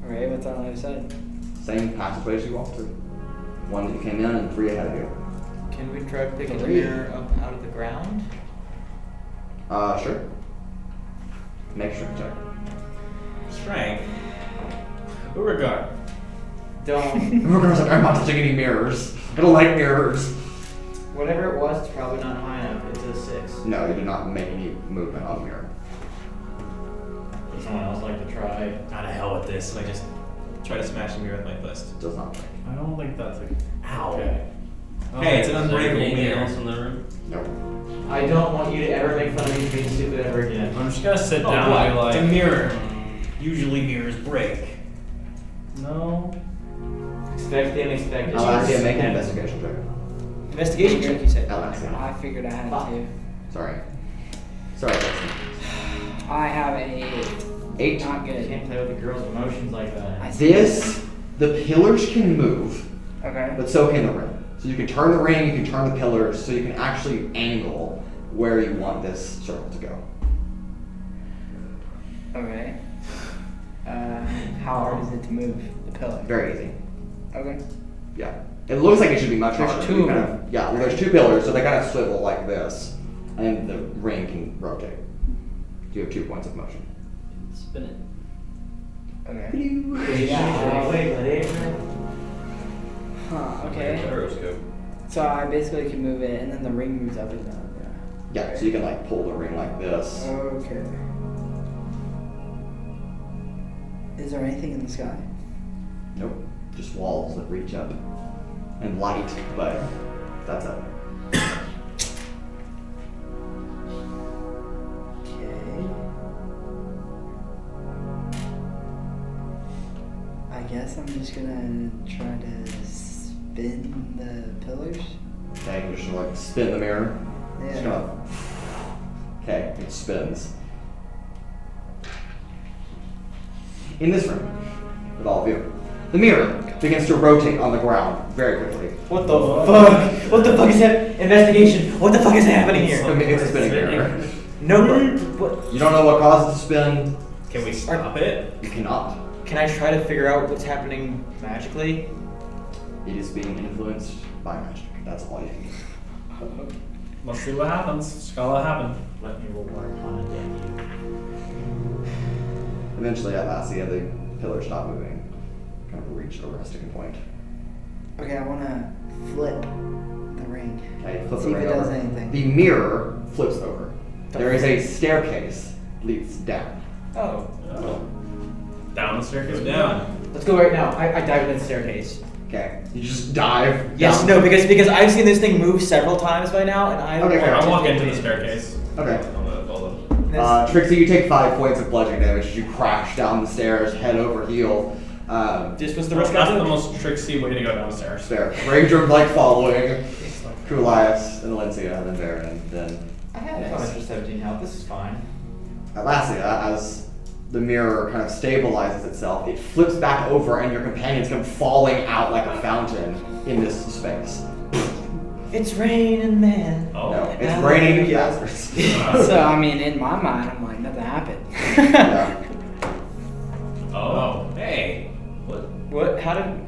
Alright, what's on the other side? Same passageways you walked through. 1 that you came in and 3 ahead of you. Can we try picking the 3? mirror up out of the ground? Sure. Make sure check. strength. Urogar. Don't. Urogar's like, I'm not touching any mirrors. I don't like mirrors. Whatever it was, it's probably not high enough. It's a 6. No, you do not make any movement on the mirror. Would someone else like to try? Out of hell with this. I just try to smash the mirror with my fist. It does not break. I don't think that's a. Ow. Okay. Hey, it's an Is there unbreakable anything mirror. else in the room? Nope. I don't want you to ever make fun of me for being stupid ever again. I'm just gonna sit Oh, down what? and be like. It's a mirror. Usually mirrors break. No. Expect the unexpected. Atlasia, make an investigation check. Investigation check, you said. Atlasia. I figured I had Fuck. to. Sorry. Sorry, Trixi. I have a 8. not You good. can't play with the girl's emotions like that. I see. The pillars can move, Okay. but so can the ring. So you can turn the ring, you can turn the pillars, so you can actually angle where you want this circle to go. Okay. How hard is it to move the pillar? Very easy. Okay. Yeah. It looks like it should be much There's harder. two You of kind them. Yeah, well, there's 2 pillars, so they kind of swivel like this, and the ring can rotate. You have 2 points of motion. Spin it. Okay. Yeah. Wait. Huh, okay. Gyroscope. So I basically can move it and then the ring moves up and down. Yeah, so you can like pull the ring like this. Okay. Is there anything in the sky? Nope. Just walls that reach up. And light, but that's it. Okay. I guess I'm just gonna try to spin the pillars. Okay, you just like spin the mirror. Just Yeah. gonna... Okay, it spins. In this room, with all of you, the mirror begins to rotate on the ground very quickly. What the fuck? What the fuck is that? Investigation. What the fuck is happening here? It's a spinning mirror. No, what? You don't know what causes it to spin. Can we stop it? You cannot. Can I try to figure out what's happening magically? It is being influenced by magic. That's all you can do. Let's see what happens. Just gotta let it happen. Let me roll water on it, damn you. Eventually, Atlasia, the pillars stop moving. Kind of reach a resting point. Okay, I wanna flip the ring. Okay, flip See the if ring it does over. anything. The mirror flips over. There is a staircase that leads down. Oh. Down the staircase. Go down. Let's go right now. I dive in the staircase. Okay, you just dive. Yes, down. no, because I've seen this thing move several times by now, and I Okay, fair. I'll walk take into the it. staircase. Okay. Follow. Trixi, you take 5 points of bludgeoning damage as you crash down the stairs, head over heel. This was the That's risk I the took. most tricksy way to go downstairs. Fair. Raudrem like following. Kuolias and Atlasia, and then Veron, and then I have an extra 17 health. This is fine. Atlasia, as the mirror kind of stabilizes itself, it flips back over and your companions come falling out like a fountain in this space. It's raining, man. Oh. No, it's raining bastards. So I mean, in my mind, I'm like, nothing happened. Yeah. Oh. Hey, What? How did?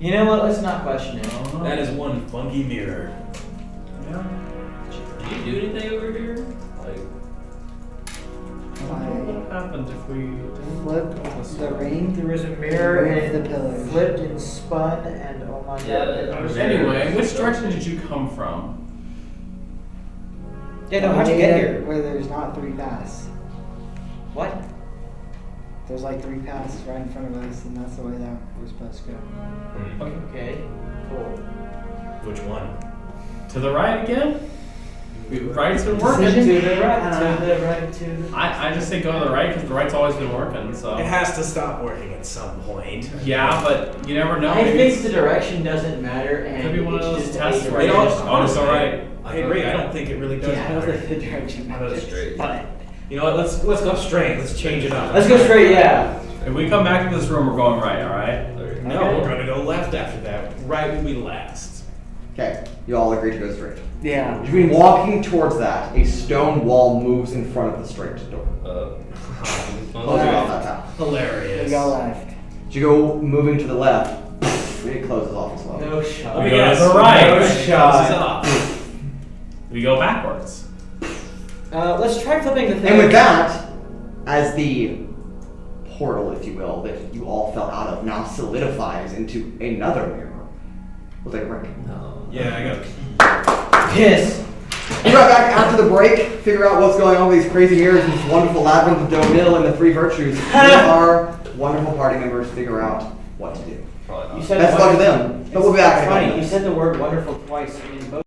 You know what? Let's not question it. that is one funky mirror. Yeah. Did you do anything over here? Like, What would have happened if we didn't Flip the ring. There was a mirror Move and the it pillars. flipped and spun and oh my god. Yeah, it was- Anyway, which direction did you come from? Yeah, no, how'd you get here? Where there's not 3 paths. What? There's like 3 paths right in front of us, and that's the way that we're supposed to go. Okay, cool. Which one? To the right again? Right's been working. To the right, to the right, to the I just say go to the right because the right's always been working. So It has to stop working at some point. yeah, but you never know. I Maybe think it's- the direction doesn't matter and Could be one of it's those just tests a where You you know, just always go right. I agree. I don't think it really does Yeah, I don't matter. think the direction I'll go matters. straight. But You know what? Let's go straight. Let's change it up. Let's go straight, yeah. If we come back to this room, we're going right. All right. No, Okay. we're gonna go left after that. Right will be last. Okay, you all agree to go straight. yeah. As you've been walking towards that, a stone wall moves in front of the straight door, closing off that path. Hilarious. We go left. As you go moving to the left, it closes off as well. No shot. Let me We go to guess. the right. No Closes shot. up. We go backwards. Let's try flipping the thing. And with that, as the portal, if you will, that you all fell out of now solidifies into another mirror. Looks like a brick. No. Yeah, I got Piss. We'll be right back after the break, figure out what's going on with these crazy mirrors and this wonderful labyrinth of Domil and the three virtues. Let our wonderful party members figure out what to do. Probably not. You said Best luck to them. But we'll be back in a couple Funny, you minutes. said the word wonderful twice in both.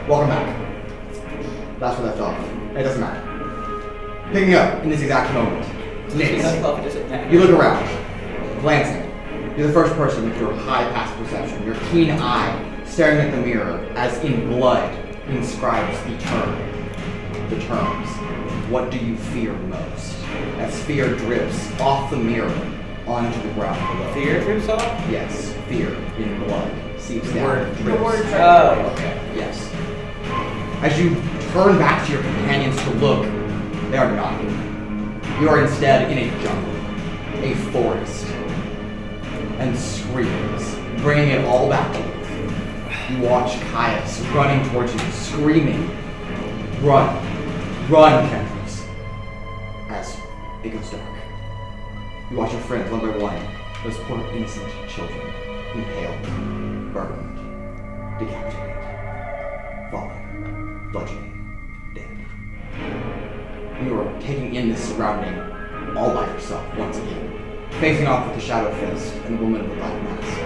Welcome back. That's where we left off. It doesn't matter. Picking up in this exact moment. Nix. You look around, glancing. You're the first person with your high passive perception, your keen eye, staring at the mirror as in blood inscribes the terms. What do you fear most? As fear drips off the mirror onto the ground below. Fear drips off? Yes, fear in blood seeps down. The word Oh, okay. Yes. As you turn back to your companions to look, they are not. You are instead in a jungle, a forest, and screams, bringing it all back to you. You watch Kaius running towards you, screaming, "Run, run, Kandros!" As it goes dark. You watch your friends one by one, those poor innocent children, impaled, burned, decapitated, falling, bludgeoning, dead. You are taking in this surrounding all by yourself once again, facing off with the Shadow Fist and the woman with the black mask.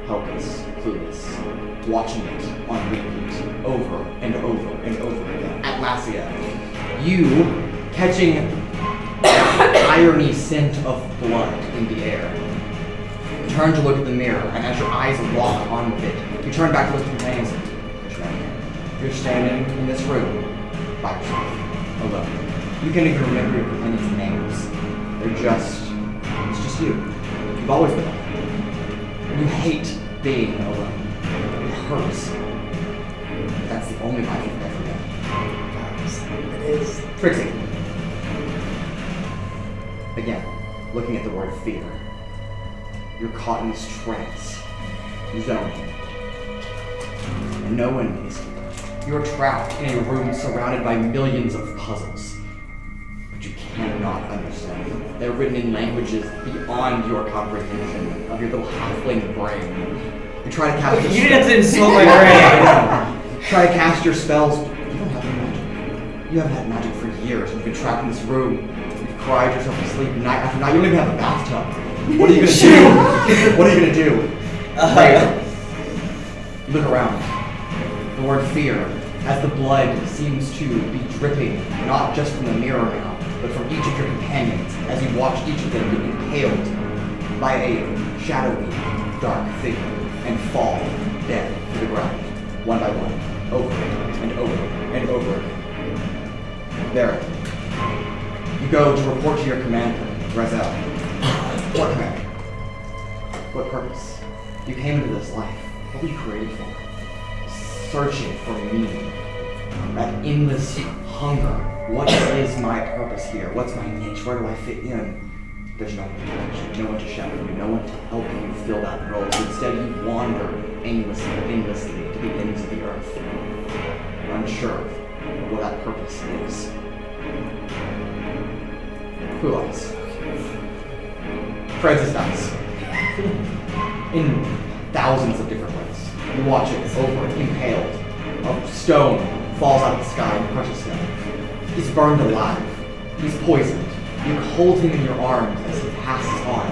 Helpless, clueless, watching it on repeat, over and over and over again. Atlasia, you catching irony scent of blood in the air. You turn to look at the mirror, and as your eyes lock on with it, you turn back to look at your companions. You're standing in this room by yourself, alone. You can't even remember your companions' names. It's just you. You've always been alone. You hate being alone. It hurts. But that's the only life you've ever known. It is. Trixi. Again, looking at the word fear. You're caught in this trance. You zone. And no one is here. You're trapped in a room surrounded by millions of puzzles. But you cannot understand them. They're written in languages beyond your comprehension of your little halfling brain. You try to cast your You didn't have to insult my brain. Try to cast your spells. You don't have any magic. You haven't had magic for years. You've been trapped in this room. You've cried yourself to sleep night after night. You don't even have a bathtub. What are you gonna do? What are you gonna do? You look around. The word fear, as the blood seems to be dripping, not just from the mirror now, but from each of your companions, as you watch each of them be impaled by a shadowy, dark figure and fall dead to the ground, one by one, over and over and over again. There. You go to report to your commander, Razel. What command? What purpose? You came into this life. What were you created for? Searching for meaning. That endless hunger. What is my purpose here? What's my niche? Where do I fit in? There's no one to touch you, no one to shepherd you, no one to help you fill that role. So instead you wander aimlessly to the ends of the earth. Unsure of what that purpose is. Kuolias. Francis dies. In thousands of different ways. You watch it over, impaled. A stone falls out of the sky and crushes him. He's burned alive. He's poisoned. You hold him in your arms as he passes on.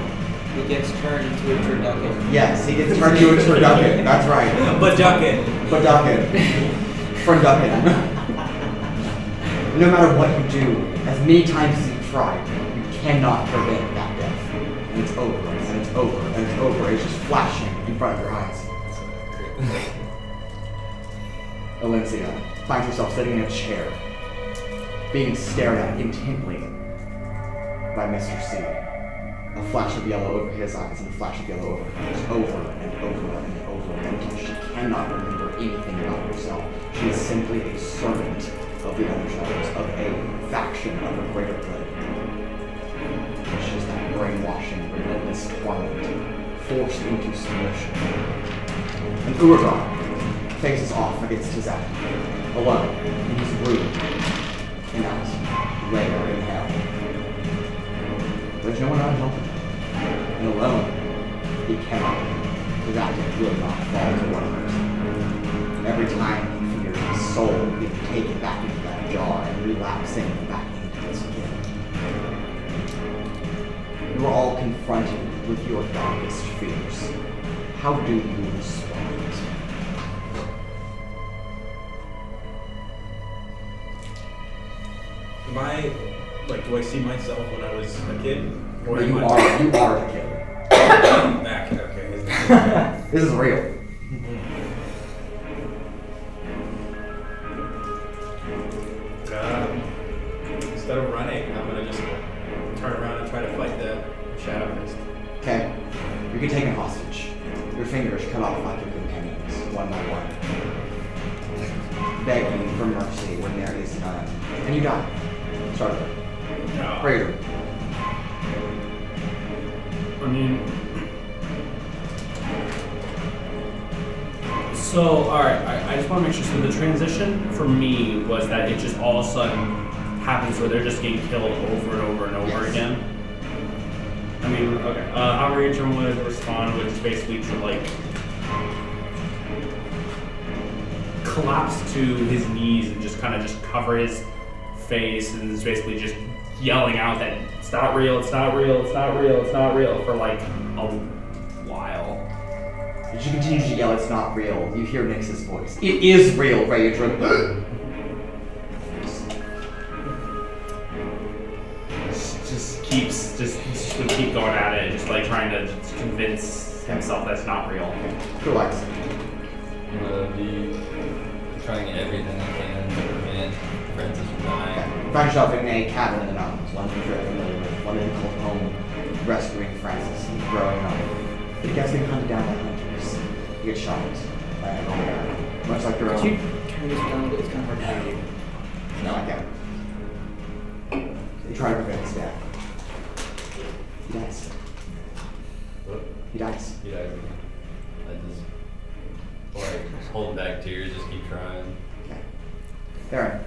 He gets turned into a turducken. Yes, he gets turned into a turducken. That's right. Baducken. Turducken. No matter what you do, as many times as you try, you cannot prevent that death. And it's over, and it's over, and it's over. It's just flashing in front of your eyes. Atlasia finds herself sitting in a chair, being stared at intently by Mr. C. A flash of yellow over his eyes and a flash of yellow over hers, over and over and over, until she cannot remember anything about herself. She is simply a servant of the Undershadows, of a faction of a greater good. It's just that brainwashing, relentless torment, forced into submission. And Urogar faces off against Tizak, alone, in his room, in that lair in hell. There's no one around helping him. And alone, he cannot. Tizak will not fall to one person. And every time he fears his soul being taken back into that jar and relapsing back into his skin. You are all confronted with your darkest fears. How do you respond? Am I, like, do I see myself when I was a kid? Or You am are I the kid. back? Okay. This is real. Instead of running, I'm gonna just turn around and try to fight the Shadow Fist. Okay. You get taken hostage. Your fingers cut off like your companions, one by one. Begging for mercy when there is none. And you die. Start over. No. Raider. I mean, so alright, I just want to make sure. So the transition for me was that it just all of a sudden happens where they're just getting killed over and over and over again. I mean, okay. How Raudrem would respond would just basically to like collapse to his knees and just kind of just cover his face and is basically just yelling out that it's not real, it's not real, it's not real, it's not real for like a while. As you continue to yell, it's not real, you hear Nyx's voice. It is real, Raudrem. just would keep going at it, just like trying to convince himself that's not real. Kuolias. I'm gonna be trying everything I can to prevent Francis from dying. Okay. You find yourself in a cabin in the mountains, one that you're familiar with, one that you call home, rescuing Francis and growing up. But it gets been hunted down by hunters. You get shot by a Urogar, much like your own. Could you turn this down a little bit? It's kind of hard to hear you. No, I can't. You try to prevent his death. He dies. What? He dies. Yeah, I just like hold back tears, just keep trying. Okay. Veron.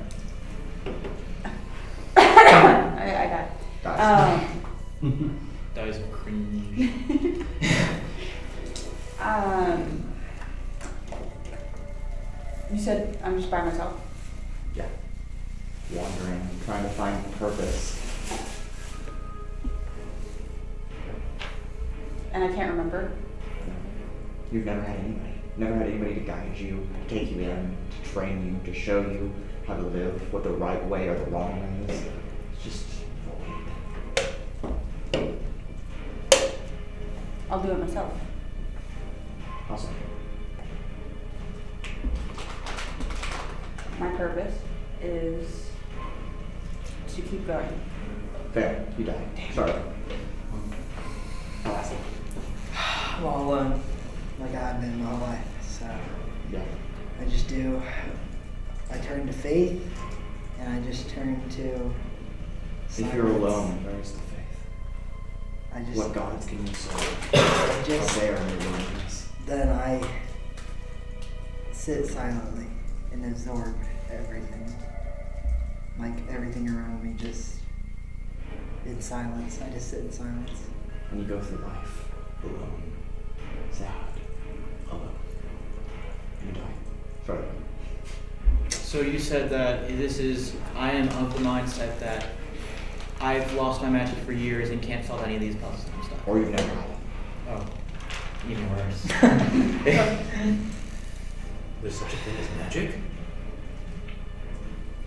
I got Dies. Dies of cringe. You said I'm just by myself. Yeah. Wandering, trying to find purpose. And I can't remember. You've never had anybody. Never had anybody to guide you, to take you in, to train you, to show you how to live, what the right way or the wrong way is. It's just void. I'll do it myself. Awesome. My purpose is to keep going. Fair. You died. Sorry. Atlasia. I'm all alone, like I've been my whole life. So Yeah. I just do. I turn to faith, and I just turn to. If you're silence. alone, where's the faith? I just. What gods can you serve? Just- There in your wilderness. Then I sit silently and absorb everything. Like everything around me, just in silence. I just sit in silence. And you go through life alone, sad, alone. And you die. Sorry. So you said that I am of the mindset that I've lost my magic for years and can't solve any of these puzzles and stuff. Or you've never had it. Oh, even worse. There's such a thing as magic?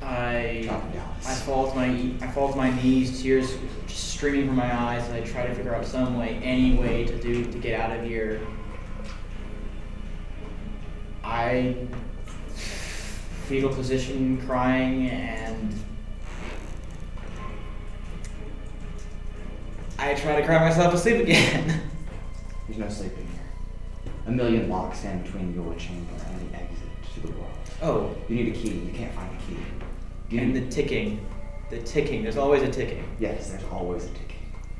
I Top of Dallas. fall to my knees, tears just streaming from my eyes, and I try to figure out some way, any way to get out of here. I fetal position, crying, and I try to cry myself to sleep again. There's no sleeping here. A million locks stand between your chamber and the exit to the world. Oh, You need a key. You can't find a key. You and need- the ticking. There's always a ticking. Yes, there's always a ticking.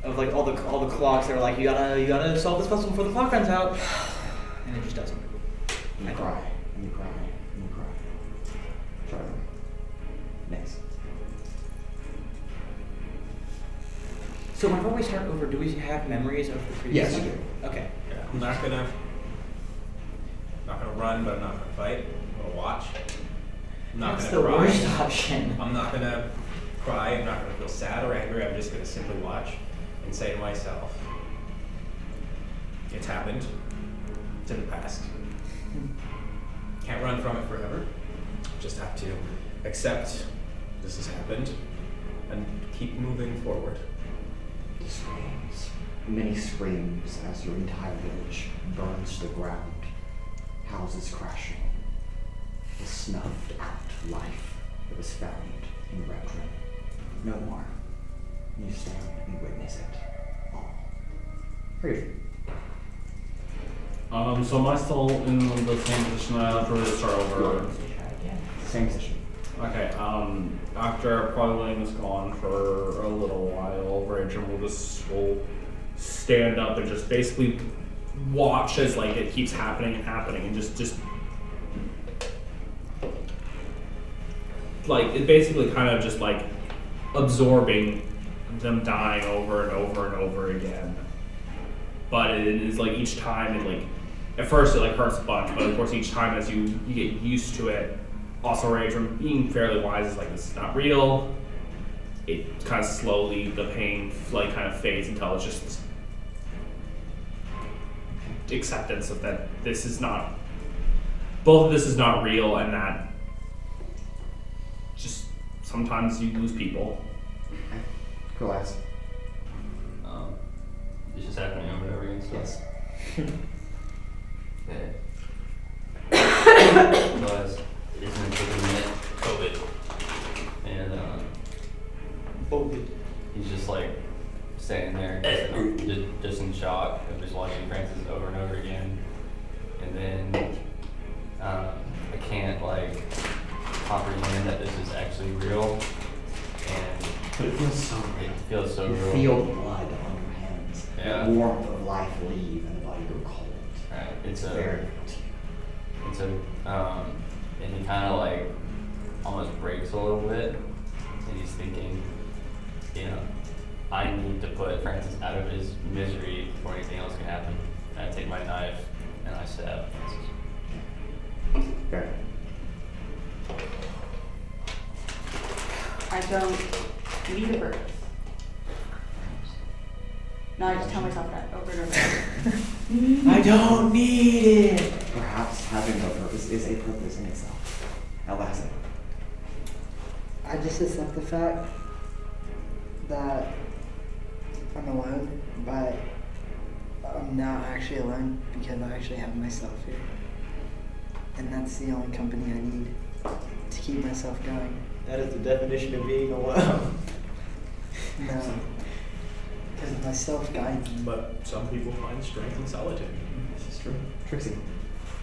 Of like all the clocks that are like, you gotta solve this puzzle before the clock runs out. And it just doesn't. And you cry. And you cry. And you cry. Sorry. Next. So before we start over, do we have memories of the previous Yes, you one? Okay. Yeah. I'm not gonna run, but I'm not gonna fight. I'm gonna watch. I'm not That's gonna the cry. worst option. I'm not gonna cry. I'm not gonna feel sad or angry. I'm just gonna simply watch and say to myself, "It's happened. It's in the past. Can't run from it forever. Just have to accept this has happened and keep moving forward. The screams, many screams as your entire village burns to the ground, houses crashing, the snuffed out life that was found in Raudrem. No more. You stand and witness it all. Brief. So am I still in the same position I have to start over? Same position. Okay, after Presgolyn is gone for a little while, Raudrem will stand up and just basically watch as like it keeps happening and just like it basically kind of just like absorbing them dying over and over and over again. But it is like each time it like at first it like hurts a bunch, but of course each time as you get used to it. Also, Raudrem being fairly wise is like, this is not real. It kind of slowly, the pain like kind of fades until it's just acceptance of that this is not, both of this is not real, and that just sometimes you lose people. Kuolias. It's just happening over and over again. So. Yes. But it's been taking a minute, COVID, and he's just like standing there, just in shock of just watching Francis over and over again, and then I can't like comprehend that this is actually real, and But it feels so real. it feels so You real. feel blood on your hands. Yeah. The warmth of life leave and the body go cold. Right. It's very real. And he kind of like almost breaks a little bit, and he's thinking, you know, I need to put Francis out of his misery before anything else can happen. And I take my knife and I stab Francis. Very. I don't need a purpose. No, I just tell myself that over and over. I don't need it. Perhaps having no purpose is a purpose in itself. Atlasia. I just accept the fact that I'm alone, but I'm not actually alone because I actually have myself here. And that's the only company I need to keep myself going. That is the definition of being alone. No. Because myself guides me. But some people find strength in solitude. This is true. Trixi.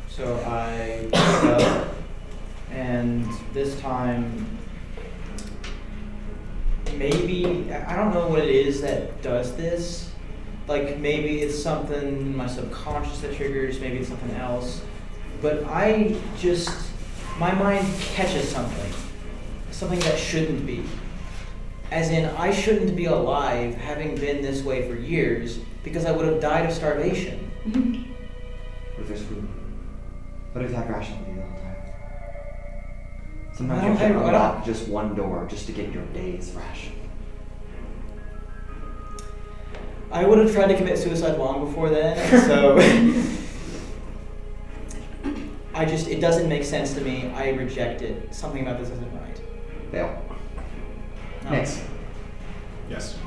So I pick up, and this time, maybe, I don't know what it is that does this. Like, maybe it's something in my subconscious that triggers, maybe it's something else. But my mind catches something that shouldn't be. As in, I shouldn't be alive having been this way for years because I would have died of starvation. What if there's food? What if you have ration with you the whole time? Sometimes I you don't have to have- I unlock just one door just to get your day's ration. I would have tried to commit suicide long before then, so it doesn't make sense to me. I reject it. Something about this isn't right. Fail. No. Next. Yes.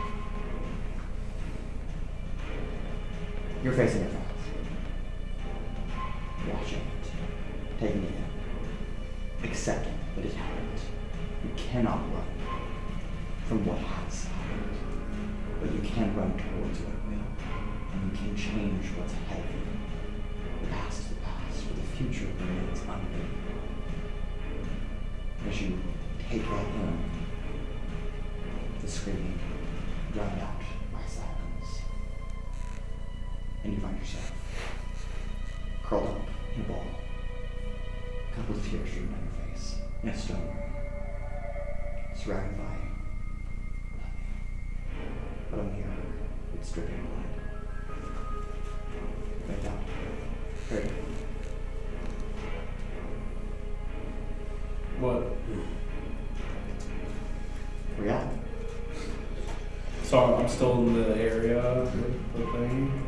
You're facing your thoughts. Watching it. Taking it in. Accepting that it happened. You cannot run from what has happened. But you can run towards what will. And you can change what's ahead of you. The past is the past, but the future remains unknown. As you take that in, the screaming drowned out by silence. And you find yourself curled up in a ball, a couple of tears streaming down your face, in a stone room, surrounded by nothing but a mirror with dripping blood. Right out. Very. What? Reality. So I'm still in the area with the thing.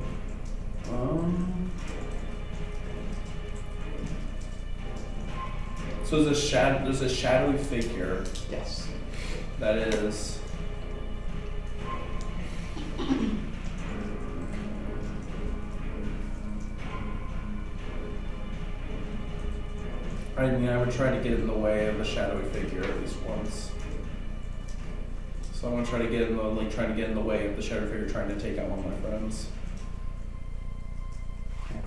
So there's a shadowy figure Yes. that is I mean, I would try to get in the way of the shadowy figure at least once. So I'm gonna try to get in the way of the shadowy figure trying to take out one of my friends. Okay.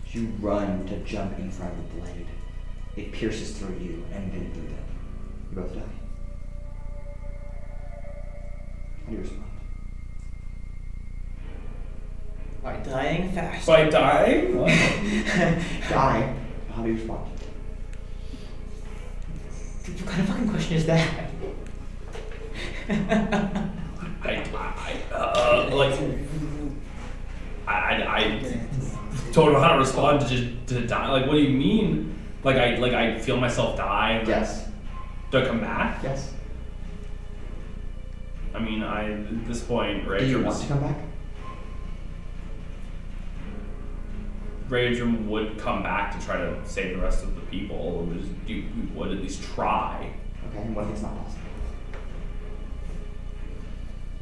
As you run to jump in front of the blade, it pierces through you and then through them. You both die. How do you respond? By dying fast. By dying? What? Die. How do you respond? Dude, what kind of fucking question is that? I don't know how to respond to die. Like, what do you mean? Like I feel myself die? Yes. Do I come back? Yes. I mean, at this point, Do you want to come back? Raudrem would come back to try to save the rest of the people, or would at least try. Okay, and what if it's not possible?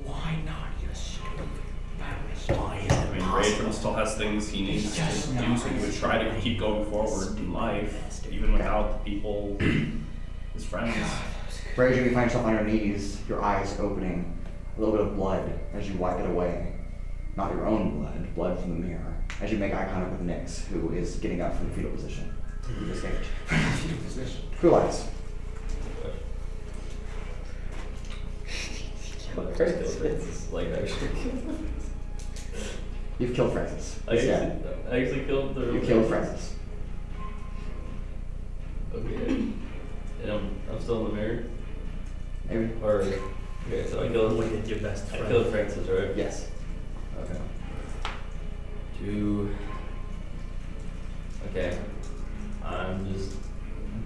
Why not, you stupid bastard? Why is I it mean, possible? Raudrem still has things he needs to just do, not so he would try to keep going forward in life, even without the people, his friends. Raudrem, you find yourself on your knees, your eyes opening, a little bit of blood as you wipe it away. Not your own blood, blood from the mirror. As you make eye contact with Nyx, who is getting up from the fetal position. You've escaped. Fetal position. Kuolias. Like, actually. You've killed Francis. I actually killed the. You killed Francis. Okay. And I'm still in the mirror? Maybe. Or, okay, so I killed. Look at your best I friend. killed Francis, right? Yes. Okay. Okay. I'm just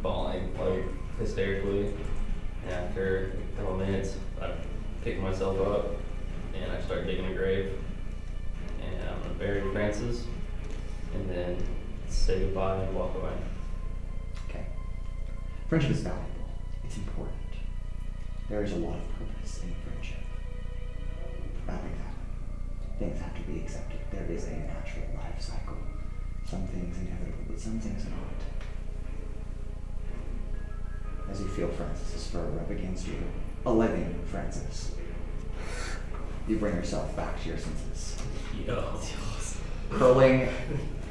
bawling, like, hysterically. And after a couple minutes, I pick myself up and I start digging a grave. And I'm gonna bury Francis and then say goodbye and walk away. Okay. Friendship is valuable. It's important. There is a lot of purpose in friendship. Nothing happen. Things have to be accepted. There is a natural life cycle. Some things inevitable, but some things are not. As you feel Francis's fur rub against you, a living Francis, you bring yourself back to your senses. Yo. Curling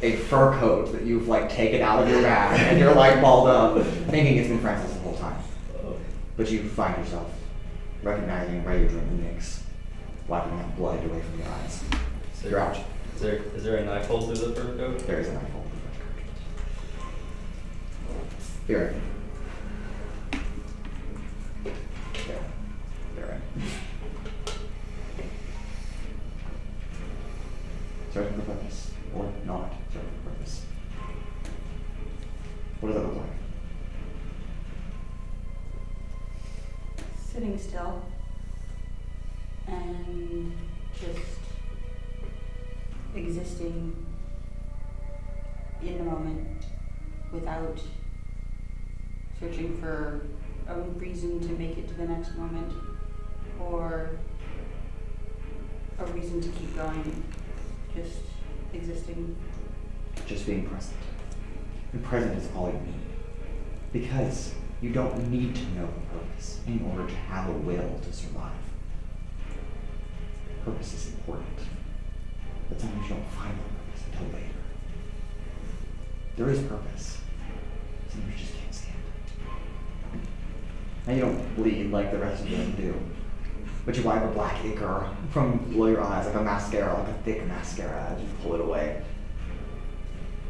a fur coat that you've like taken out of your bag and you're like balled up, thinking it's been Francis the whole time. But you find yourself recognizing Raudrem and Nyx, wiping that blood away from your eyes. You're out. Is there a knife hole through the fur coat? There is a knife hole in the fur coat. Here. There. Serving the purpose, or not serving the purpose. What does that look like? Sitting still and just existing in the moment without searching for a reason to make it to the next moment or a reason to keep going, just existing. Just being present. And present is all you need. Because you don't need to know the purpose in order to have a will to survive. Purpose is important. But sometimes you don't find the purpose until later. There is purpose. Sometimes you just can't see it. Now you don't bleed like the rest of them do. But you wipe a black ichor from below your eyes like a mascara, like a thick mascara, as you pull it away.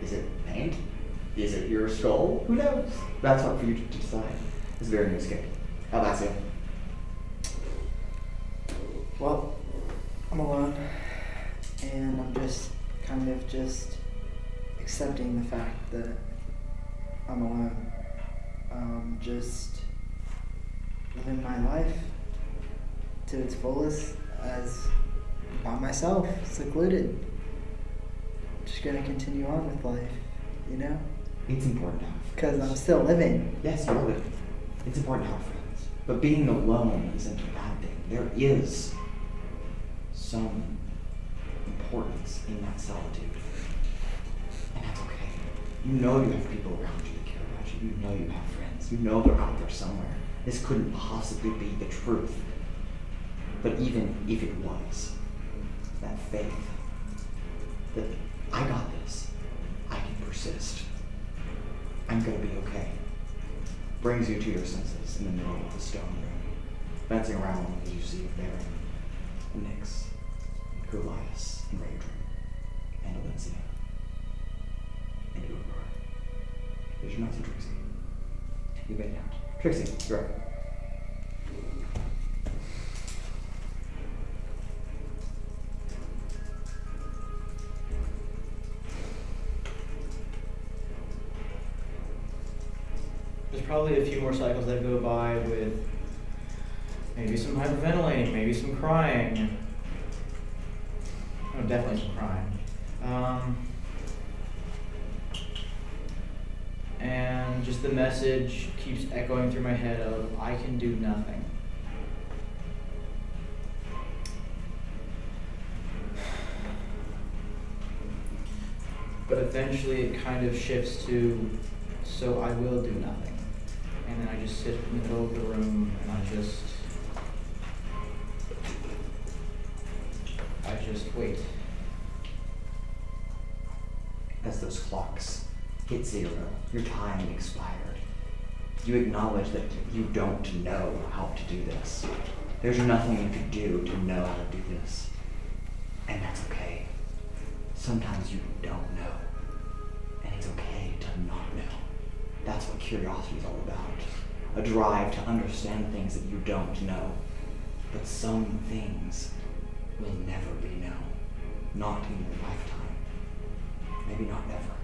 Is it paint? Is it your skull? Who knows? That's up for you to decide. It's a very new escape. Atlasia. Well, I'm alone, and I'm just kind of just accepting the fact that I'm alone. Just living my life to its fullest as by myself, secluded. Just gonna continue on with life, you know? It's important to have friends. Because I'm still living. Yes, you're living. It's important to have friends. But being alone isn't a bad thing. There is some importance in that solitude. And that's okay. You know you have people around you that care about You know you have friends. You know they're out there somewhere. This couldn't possibly be the truth. But even if it was, that faith, that I got this, I can persist, I'm gonna be okay, brings you to your senses in the middle of the stone room, bouncing around as you see Veron, and Nyx, and Kuolias, and Raudrem, and Atlasia, and Urogar. There's your notes, Trixi. You bend down. Trixi, you're up. There's probably a few more cycles that go by with maybe some hyperventilating, maybe some crying. Oh, definitely some crying. And just the message keeps echoing through my head of, I can do nothing. But eventually it kind of shifts to, so I will do nothing. And then I just sit in the middle of the room and I just wait. As those clocks hit 0, your time expired. You acknowledge that you don't know how to do this. There's nothing you can do to know how to do this. And that's okay. Sometimes you don't know. And it's okay to not know. That's what curiosity is all about. A drive to understand things that you don't know. But some things will never be known. Not in your lifetime. Maybe not ever.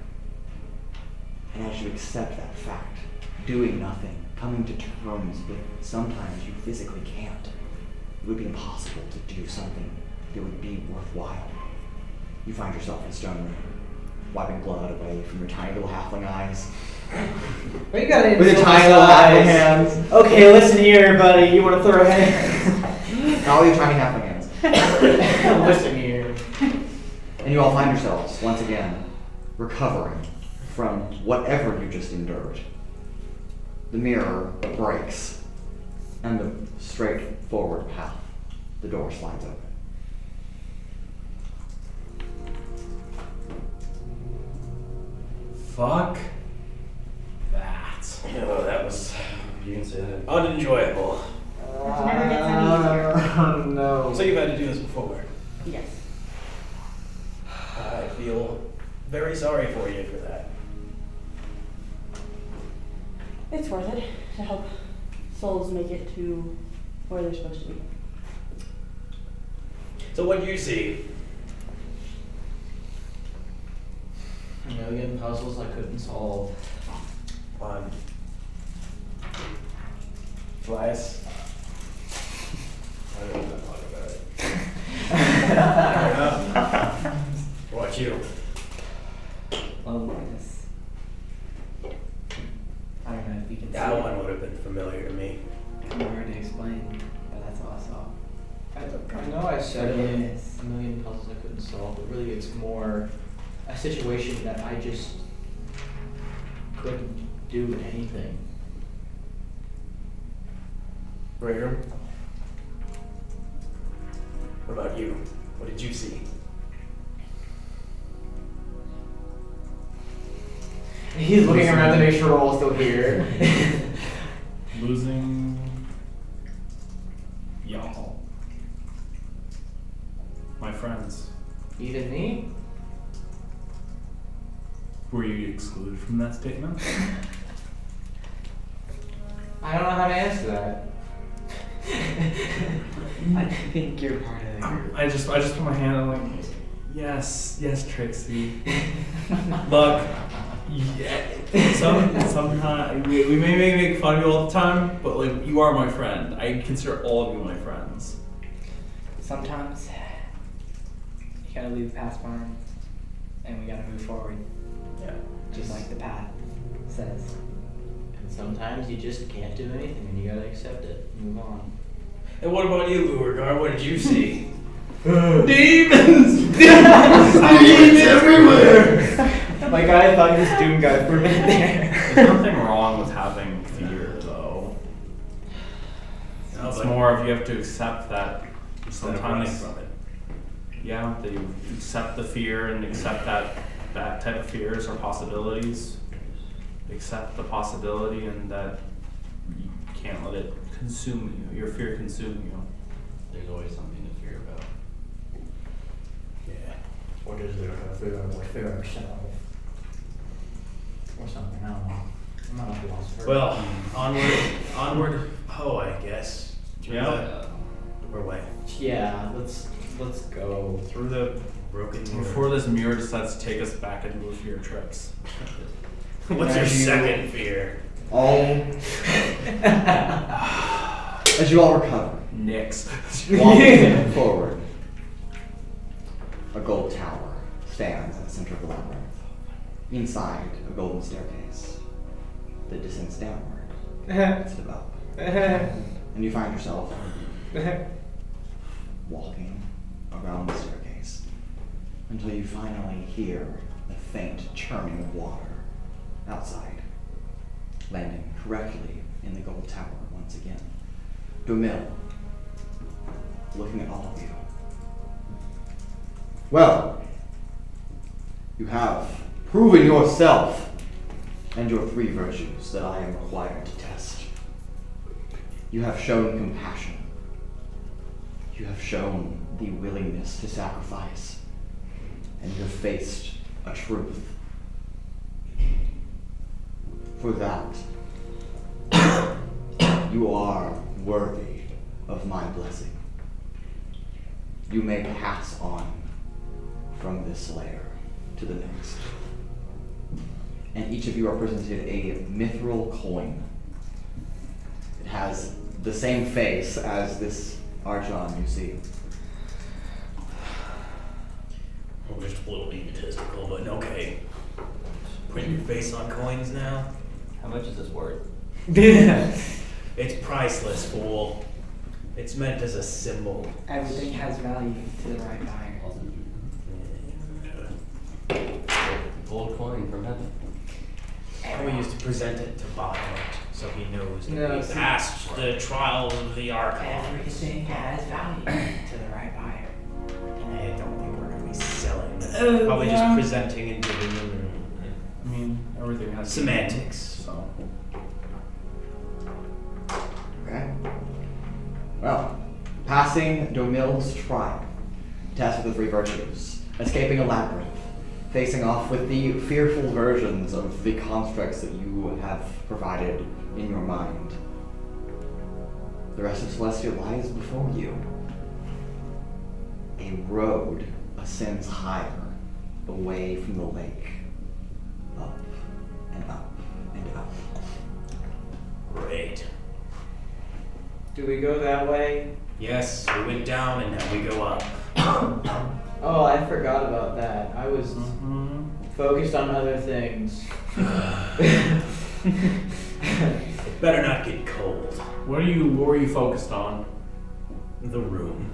And as you accept that fact, doing nothing, coming to terms with sometimes you physically can't, it would be impossible to do something that would be worthwhile. You find yourself in a stone room, wiping blood away from your tiny little halfling eyes. What you got in with your tiny little halfling hands. Okay, listen here, buddy. You want to throw a hand? All your tiny halfling hands. Listen here. And you all find yourselves, once again, recovering from whatever you just endured. The mirror breaks, and the straightforward path, the door slides open. Fuck that. Yeah, that was. You can say that. Unenjoyable. It never gets any easier. Oh no. So you've had to do this before. Yes. I feel very sorry for you for that. It's worth it to help souls make it to where they're supposed to be. So what do you see? A million puzzles I couldn't solve. Fun. Flies. I don't know talk about it. Fair enough. What about you? Loneliness. I don't know if you can see That it. one would have been familiar to me. Kind of hard to explain, but that's all I saw. I know I said a million puzzles I couldn't solve, but really it's more a situation that I just couldn't do anything. Raudrem? What about you? What did you see? He's looking around to make sure we're all still here. Losing y'all. My friends. Even me? Were you excluded from that statement? I don't know how to answer that. I think you're part of the group. I just put my hand on like, yes, Trixi. Look, yeah, sometimes we may make fun of you all the time, but like you are my friend. I consider all of you my friends. Sometimes you gotta leave the past behind, and we gotta move forward, Yeah. just like the path says. And sometimes you just can't do anything and you gotta accept it. Move on. And what about you, Urogar? What did you see? Demons! Demons everywhere! My guy thought he was Doom guy for a minute there. There's nothing wrong with having fear, though. No, It's but more of you have to accept that instead of running sometimes. from it. Yeah, that you accept the fear and accept that that type of fears are possibilities. Accept the possibility and that you can't let it consume you. Your fear consume you. There's always something to fear about. Yeah. What is there to fear? Like fear ourselves. Or something, I don't know. I'm not a philosopher. Well, onward, ho, I guess. Through Yeah. Or way. Yeah, let's go. Through the broken mirror. Before this mirror decides to take us back into the fear trips. What's your As you- second fear? As you all recover, Nyx. walking forward, a gold tower stands at the center of the labyrinth. Inside, a golden staircase that descends downward instead of up. And you find yourself walking around the staircase until you finally hear the faint churning of water outside, landing correctly in the gold tower once again. Domil, looking at all of you. Well, you have proven yourself and your 3 virtues that I am required to test. You have shown compassion. You have shown the willingness to sacrifice. And you have faced a truth. For that, you are worthy of my blessing. You may pass on from this layer to the next. And each of you are presented a mithril coin. It has the same face as this Archon you see. Well, just a little egotistical, but okay. Put your face on coins now? How much is this worth? It's priceless, fool. It's meant as a symbol. Everything has value to the right buyer. Gold coin from heaven. And we used to present it to Bahamut, so he knows that No, we see- passed the trials of the Archon. Everything has value to the right buyer. I don't think we're gonna be selling this. Oh, Probably yeah. just presenting and giving them I mean, everything has semantics. So Okay? Well, passing Domil's trial, test with the 3 virtues, escaping a labyrinth, facing off with the fearful versions of the constructs that you have provided in your mind. The rest of Celestia lies before you. A road ascends higher, away from the lake, up and up and up. Great. Do we go that way? Yes, we went down and now we go up. Oh, I forgot about that. I was focused on other things. It better not get cold. what were you focused on? The room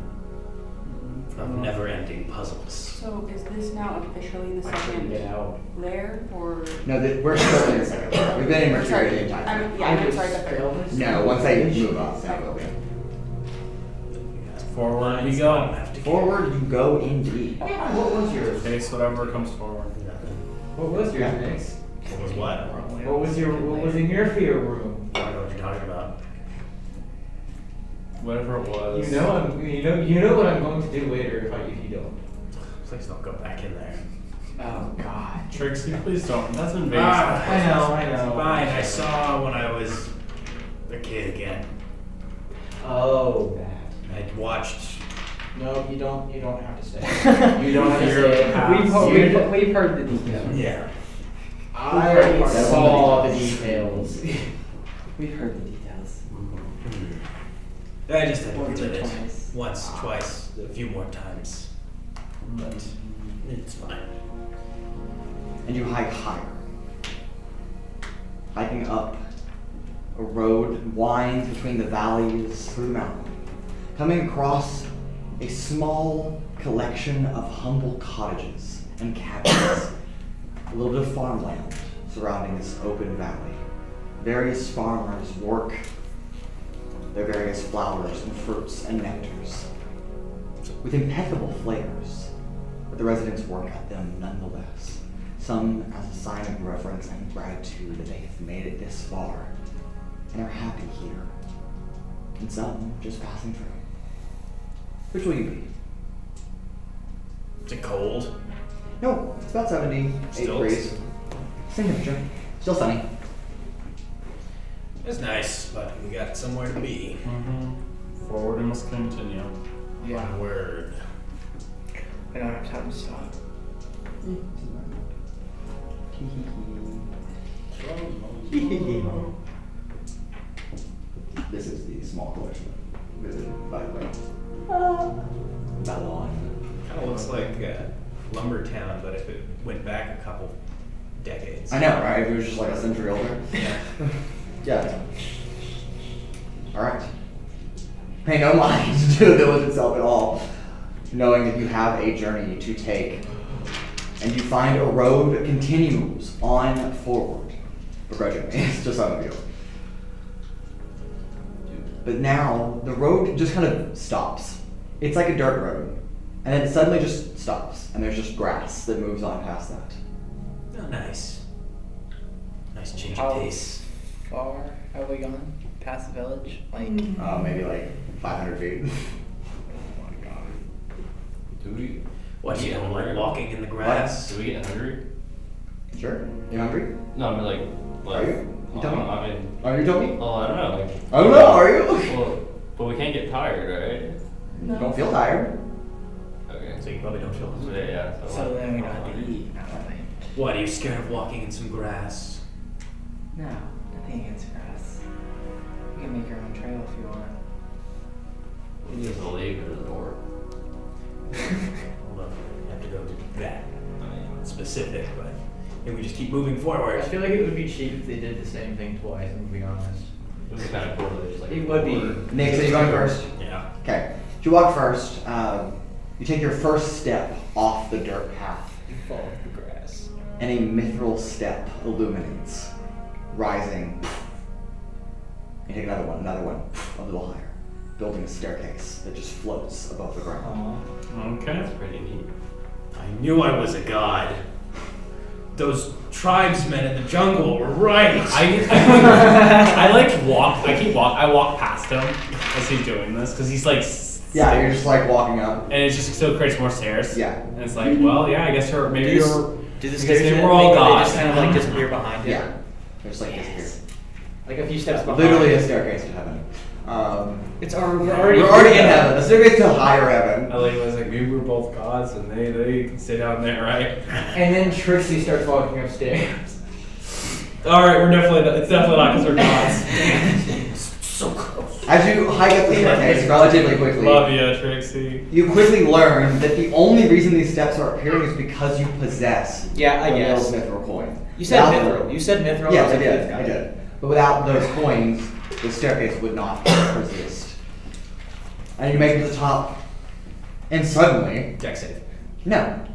of never-ending puzzles. So is this now officially the I couldn't get second out. lair, or? No, we're still in the second floor. We've been in Mercury the entire time. Yeah, I'm sorry, the third. No, once they move up, then we'll be. Forward we I go. don't have to Forward you go indeed. What was yours? Face whatever comes forward. What was yours, Nix? What was what? What was in your fear room? I don't know what you're talking about. Whatever it was. You know what I'm going to do later if you don't. Please don't go back in there. Oh God. Trixie, please don't. That's invasive. I know. Fine, I saw when I was a kid again. Oh, that. I'd watched. No, you don't have to say. You don't have to You're say it. past. We've heard the details. Yeah. I saw the details. We've heard the details. I just had to Once or relive it. twice. Once, twice, a few more times. But it's fine. And you hike higher. Hiking up, a road winds between the valleys through the mountain, coming across a small collection of humble cottages and cabins a little bit of farmland surrounding this open valley. Various farmers work their various flowers and fruits and nectars with impeccable flavors, but the residents work at them nonetheless. Some as a sign of reverence and gratitude that they have made it this far and are happy here, and some just passing through. Which will you be? Is it cold? No, it's about 78 Still? degrees. Same temperature. Still sunny. It's nice, but we got somewhere to be. Forward and must continue. Yeah. My word. We don't have time to stop. This is the small collection visited by the way. Babylon. Kind of looks like Lumber Town, but if it went back a couple decades. I know, right? It was just like a century older. Yeah. Yeah. Alright. Pay no mind to the village itself at all, knowing that you have a journey to take. And you find a road that continues on forward. Begrudgingly, it's just some of you. But now, the road just kind of stops. It's like a dirt road. And then it suddenly just stops, and there's just grass that moves on past that. Oh, nice. Nice change How of pace. far have we gone past the village? Like, Maybe like 500 feet. oh my god. Do we? What, you Yeah, don't like hungry? walking in the grass? Do we get hungry? Sure. You hungry? No, I mean like. Are you? You tell me. I mean, Are you tell me? oh, I don't know. Like. I don't know, are you? Well, but we can't get tired, right? You don't feel tired. Okay. So you probably don't feel So, hungry. yeah. So then we don't have to eat, not really. What, are you scared of walking in some grass? No, nothing against grass. You can make your own trail if you want. We just leave it at the door. Hold on, I have to go do that. I mean, Specific, but if we just keep moving I forward. feel like it would be cheap if they did the same thing twice, I'm being honest. it would be kind of cool to just like. It would be. Nick, so you going first? Yeah. Okay. So you walk first. You take your first step off the dirt path, You fall in the grass. and a mithril step illuminates, rising. You take another one, a little higher, building a staircase that just floats above the ground. Okay. That's pretty neat. I knew I was a god. Those tribesmen in the jungle were right. I like walk. I walk past him as he's doing this because he's like. Yeah, you're just like walking up. And it just still creates more stairs. Yeah. And it's like, well, yeah, I guess maybe you're. Do the because stairs they were all they gods. just kind of like disappear behind it? Yeah. They're just like disappear. Like a few steps behind. Literally a staircase to heaven. We're already We're already in heaven. A staircase to higher heaven. Ellie was like, maybe we're both gods and they can stay down there, right? And then Trixi starts walking upstairs. Alright, it's definitely not because we're gods. So close. As you hike up the staircase relatively quickly, Love you, Trixie. you quickly learn that the only reason these steps are appearing is because you possess Yeah, I the guess. Mills Mithril coin. You said Without mithril. them- You said mithril. Yes, was I like, did. got I it. did. But without those coins, the staircase would not persist. And you make it to the top, and suddenly, Deck safe. no.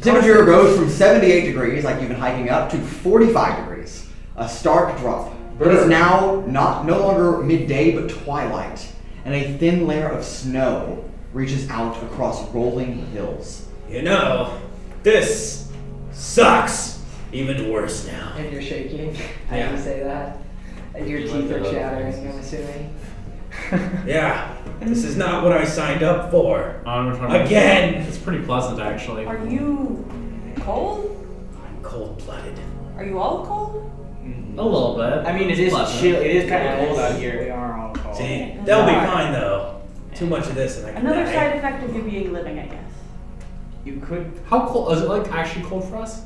Temperature goes from 78 degrees, like you've been hiking up, to 45 degrees. A stark drop. It is now no longer midday, but twilight, and a thin layer of snow reaches out across rolling hills. You know, this sucks. Even worse now. And you're shaking Yeah. as you say that. And your You teeth like are the chattering, other I'm assuming. Yeah, this is not what I signed up for. Again! It's pretty pleasant, actually. Are you cold? I'm cold-blooded. Are you all cold? A little bit. I mean, it is Pleasant. chill. It is kind of Yes, cold out We here. are all cold. See, they'll be fine though. Too much of this and I can Another die. side effect of you being living, I guess. You could. How cold? Is it like actually cold for us?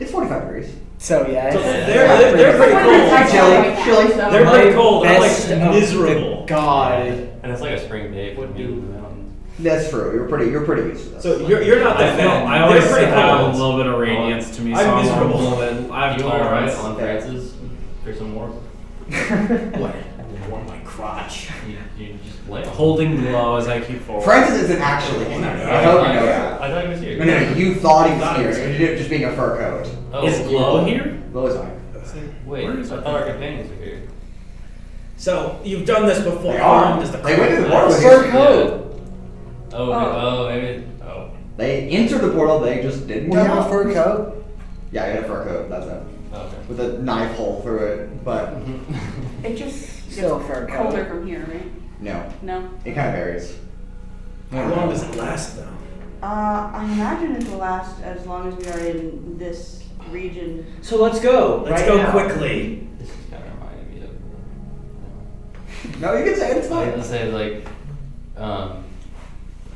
It's 45 degrees. So yeah, So it's- they're pretty cold. Chilly. They're pretty cold. I'm Best like of miserable. the God. And it's like a spring day for me in the mountains. That's true. You're pretty used to this. So you're not I that feel, bad. I always They're pretty have a cold. little bit of radiance to me, so I'm I'm miserable. a little bit. I have You alright tolerance. on Francis for some more? What? Warm my crotch. You just lay on. Holding low as I keep forward. Francis isn't actually here. I hope you know that. I thought he was here. No, you thought he was here. You did it just being a fur coat. Oh, Is Glow here? Glow is fine. Wait, Where I is thought our our companions were here. So you've done this before. They How are. long does the They went through the clock portal. last? Fur coat. Oh, maybe. Oh. They entered the portal. They just didn't We come have a out. fur coat. Yeah, you had a fur coat. That's it. Okay. With a knife hole through it, but It just Still gets fur coat. colder from here, right? no, No. it kind of varies. How long does it last though? I imagine it will last as long as we are in this region. So let's go. Let's right go now. quickly. This is kind of reminding me of. No, you can say it. It's I was fine. gonna say like,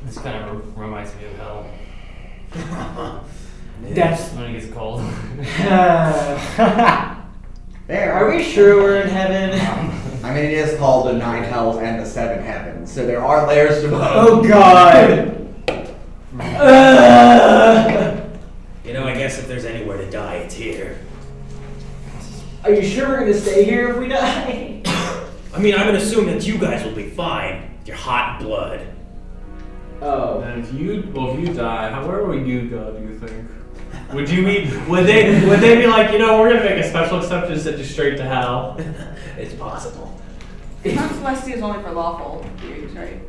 this kind of reminds me of hell That's. when it gets cold. There. Are we sure we're in heaven? I mean, it is called the 9 hells and the 7 heavens, so there are layers to both. Oh God. You know, I guess if there's anywhere to die, it's here. Are you sure we're gonna stay here if we die? I mean, I'm gonna assume that you guys will be fine. Your hot blood. Oh. And if you die, where would you go? Do you think? Would they be like, we're gonna make a special exception and send you straight to hell? It's possible. Mount Celestia is only for lawful beings, right?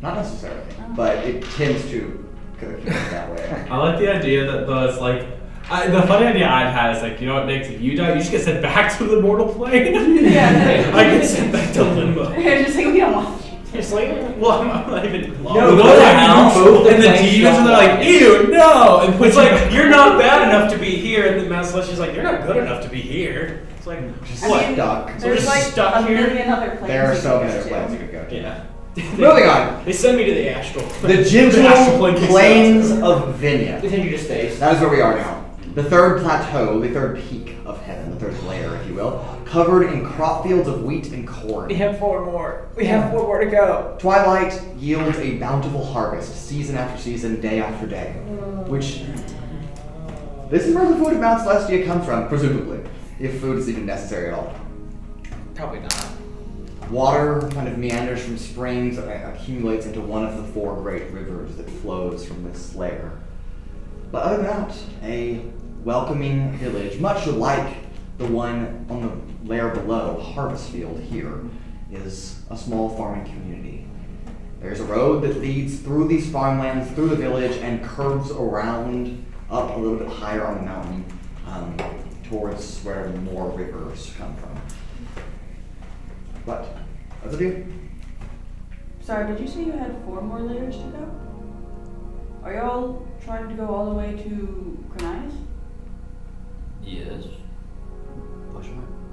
Not necessarily, but it tends to go that way. I like the idea that the funny idea I've had is like, you know what, Nick, if you die, you just get sent back to the mortal plane. Yeah. I get sent back to limbo. It's just like we don't want. It's like, well, I'm not even. No, We go but to like, hell, both the and the planes demons don't are like, want ew, no, and It's like, you're not bad enough to be here, and then Mount Celestia's like, you're not good enough to be here. It's like, Just I mean, stuck. So we're there's just like stuck a here? million other places. There are so you many can other go places to. you could go to. yeah. Moving on. They send me to the astral. The gentle astral plane plains of Vinia. Continue to space. That is where we are now. The third plateau, the third peak of heaven, the third layer, if you will, covered in crop fields of wheat and corn. We have 4 more. We have 4 more to go. Twilight yields a bountiful harvest, season after season, day after day. Which, this is where the food of Mount Celestia comes from, presumably, if food is even necessary at all. Probably not. Water kind of meanders from springs and accumulates into one of the 4 great rivers that flows from this layer. But other than that, a welcoming village, much like the one on the layer below, Harvest Field here, is a small farming community. There's a road that leads through these farmlands, through the village, and curves around up a little bit higher on the mountain towards where more rivers come from. But, that's a deal. Sorry, did you say you had 4 more layers to go? Are y'all trying to go all the way to Kuolias? Yes.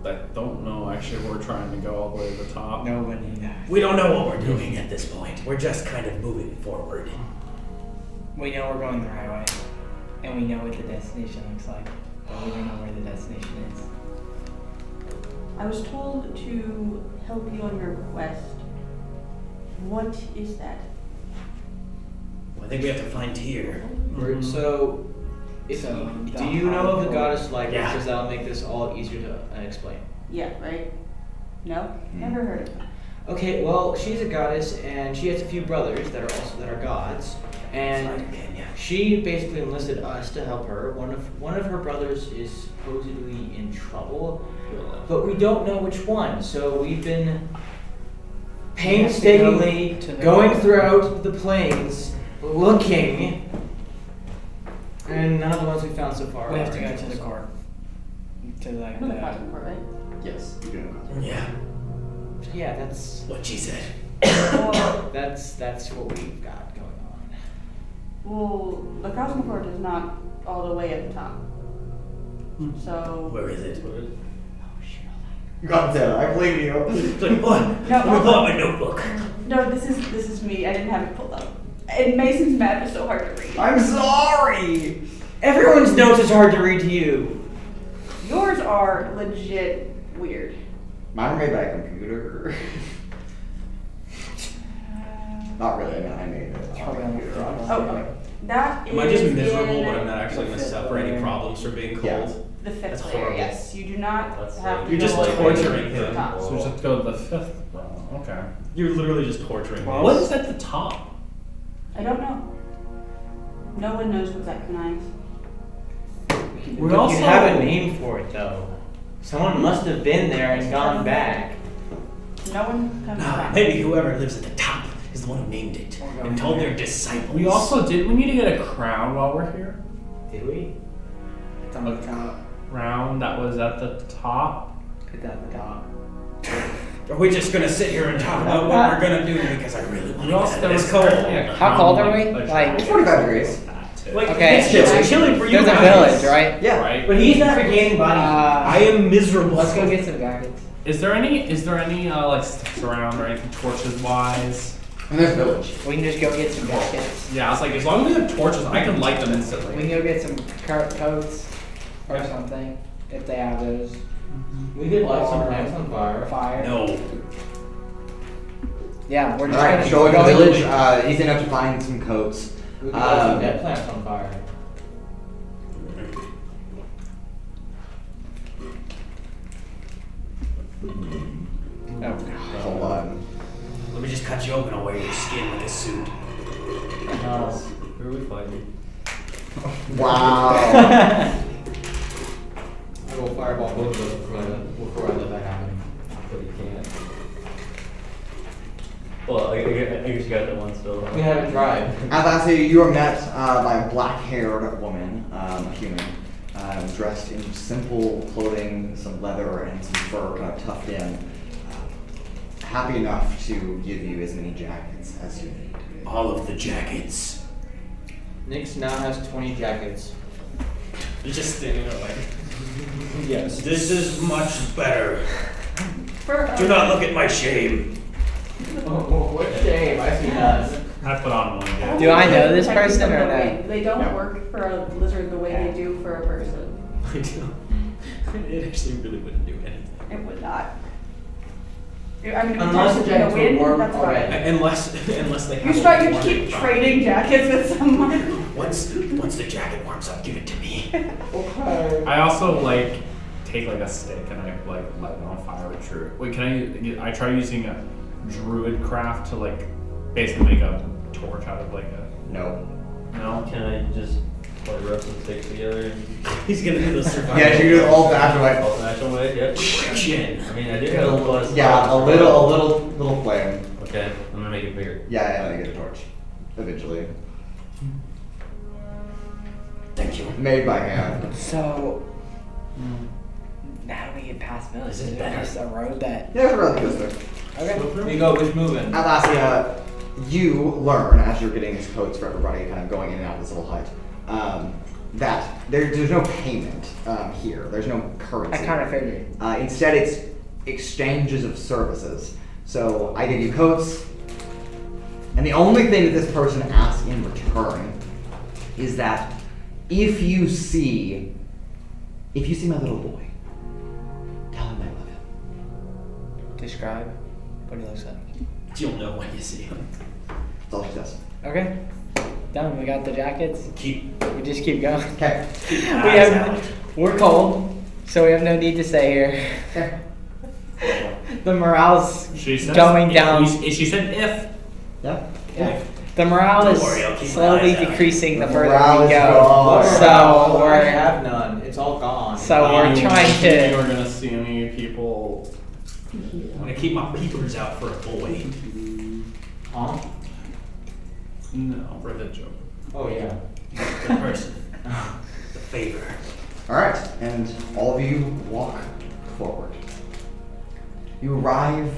I don't know, actually, we're trying to go all the way to the top. Nobody knows. We don't know what we're doing at this point. We're just kind of moving forward. We know we're going the right way, and we know what the destination looks like, but we don't know where the destination is. I was told to help you on your quest. What is that? Well, I think we have to find Tyr. So, if So, you, the do you know of a hardcore- goddess like Yeah. this? Because that'll make this all easier to explain. Yeah, right? No? Never heard of it. Okay, well, she's a goddess, and she has a few brothers that are gods, and she basically enlisted us to help her. One of her brothers is supposedly in trouble, but we don't know which one. So we've been painstakingly to the going north. throughout the plains, looking, and none of the ones we found so far. We have are to go to the interesting. court. To like I know the the... Cosmic Court, right? Yes, you do know. Yeah, Yeah, that's what she said. Well, that's what we've got going on. the Cosmic Court is not all the way at the top. So. Where is it? Oh shit! God damn, I believe you. It's like, what? No, Let me pull out my notebook. No, this is me. I didn't have it pulled up. And Mason's map is so hard to read. I'm sorry! Everyone's notes is hard to read to you. Yours are legit weird. Mine were made by a computer. Not really, I made it on a computer, honestly. Oh, okay. That is. Am I just miserable in when I'm not actually going to the suffer any fifth problems for being cold? Yeah. The fifth That's layer, horrible. yes. You do not That's have like- to You're just go all the way torturing to the him. top. So we just have to go to the 5th round. Okay. You're literally just torturing me. What is at the top? I don't know. No one knows what's at Kuolias. We You also have a name for it though. Someone must have been there and gone back. No one comes back. Maybe whoever lives at the top is the one who named it and told their disciples. We also did. We need to get a crown while we're here. Did we? It's on the top. Crown that was at the top. It's at the top. Are we just gonna sit here and talk about what we're gonna do? Because I really want We to also get there out of was this cold. a How crown, cold are we? a Like- It's 45 degrees. Like, Okay. it's chilly for you There's a guys. village, right? Yeah. Right. But he's not regaining body. I am miserable. Let's go get some jackets. Is there any like sticks around or anything torches wise? And there's village. We can just go get some jackets. Yeah, I was like, as long as we have torches, I can light them We instantly. can go get some coats or something if they have those. We could light some lamps on fire. Fire. No. Yeah, we're just Alright, gonna go to the go village. Easy enough to find some coats. We could light some dead plants on fire. Oh, Hold on. Let me just cut you open. I'll wear your skin like a suit. Who are we fighting? Wow. I will fireball both of us before I let that happen. But you can't. Well, I guess you got that one still. We haven't tried. Atlasia, you are met by a black-haired woman, a human, dressed in simple clothing, some leather and some fur kind of tucked in. Happy enough to give you as many jackets as you need. All of the jackets. Nyx now has 20 jackets. You're just standing there like, Yes. this is much better. For Do not look at my shame. Oh, what shame. I see that. I put on one. Yeah. Do I know this Techniques person of or the no? way. They don't No. work for a lizard the way they do for a person. I do. It actually really wouldn't do anything. It would not. I mean, if Unless you the touch it in jackets the were wind, warm that's already. fine. Unless they You have start, you warm keep inside. trading jackets with someone. Once the jacket warms up, give it to me. Okay. I also like take like a stick and I like light it on fire with druid. Wait, can I try using a druid craft to like basically make a torch out of like a No. no? Can I just like rub some sticks together and He's gonna do the survival. Yeah, you do it all back way. old fashioned way? Yep. Friction. I mean, I do have a plus. Yeah, a little flame. Okay, I'm gonna make it bigger. Yeah, you get a torch. Eventually. Thank you. Made by hand. So, how do we get past village? Is it Is there better? just a road that? Yeah, it's a really good thing. Okay. We go, which moving? Atlasia, you learn as you're getting these coats for everybody, kind of going in and out of this little hut, that there's no payment here. There's no currency. I kind of figured. Instead, it's exchanges of services. So I give you coats, and the only thing that this person asks in return is that if you see my little boy, tell him I love him. Describe what he looks like. You'll know when you see him. That's all she says. Okay. Done. We got the jackets. Keep We just keep going. Okay. We're cold, so we have no need to stay here. Okay. The morale's She says going if down. she said if. Yeah. Yeah. The morale Don't is worry, I'll keep my slowly eyes out. decreasing the The further morale we is go. gone. So I we're have none. It's all gone. so we're trying You're to. gonna see any people. I'm gonna keep my peepers out for a boy. Huh? No, for the joke. Oh, yeah. The person. The favor. Alright, and all of you walk forward. You arrive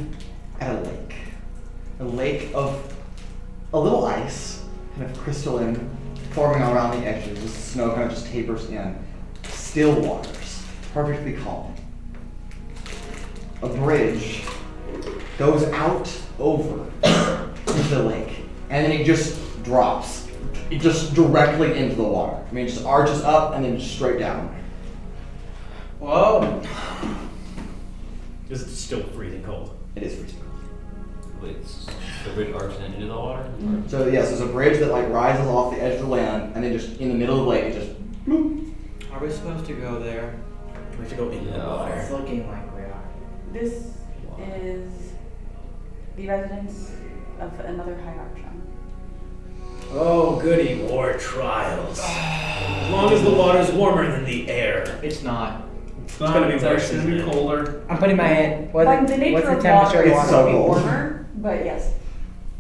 at a lake. A lake of a little ice, kind of crystalline, forming around the edges. The snow kind of just tapers in. Still waters, perfectly calm. A bridge goes out over into the lake, and then it just drops. It just directly into the water. I mean, it just arches up and then just straight down. Whoa. This is still freezing cold. It is freezing. Wait, the bridge arcs into the water? So yes, there's a bridge that like rises off the edge of the land, and then just in the middle of the lake, it just. bloop. Are we supposed to go there? We have to go into the Yeah. water. It's looking like we are. This is the residence of another hierarchy. Oh, goody, more trials. As long as the water's warmer than the air. It's not. It's gonna be it's worse, actually isn't gonna be it? colder. I'm putting my hand. Like the nature what's the of temperature water of is It's water? so be cold. warmer, but yes,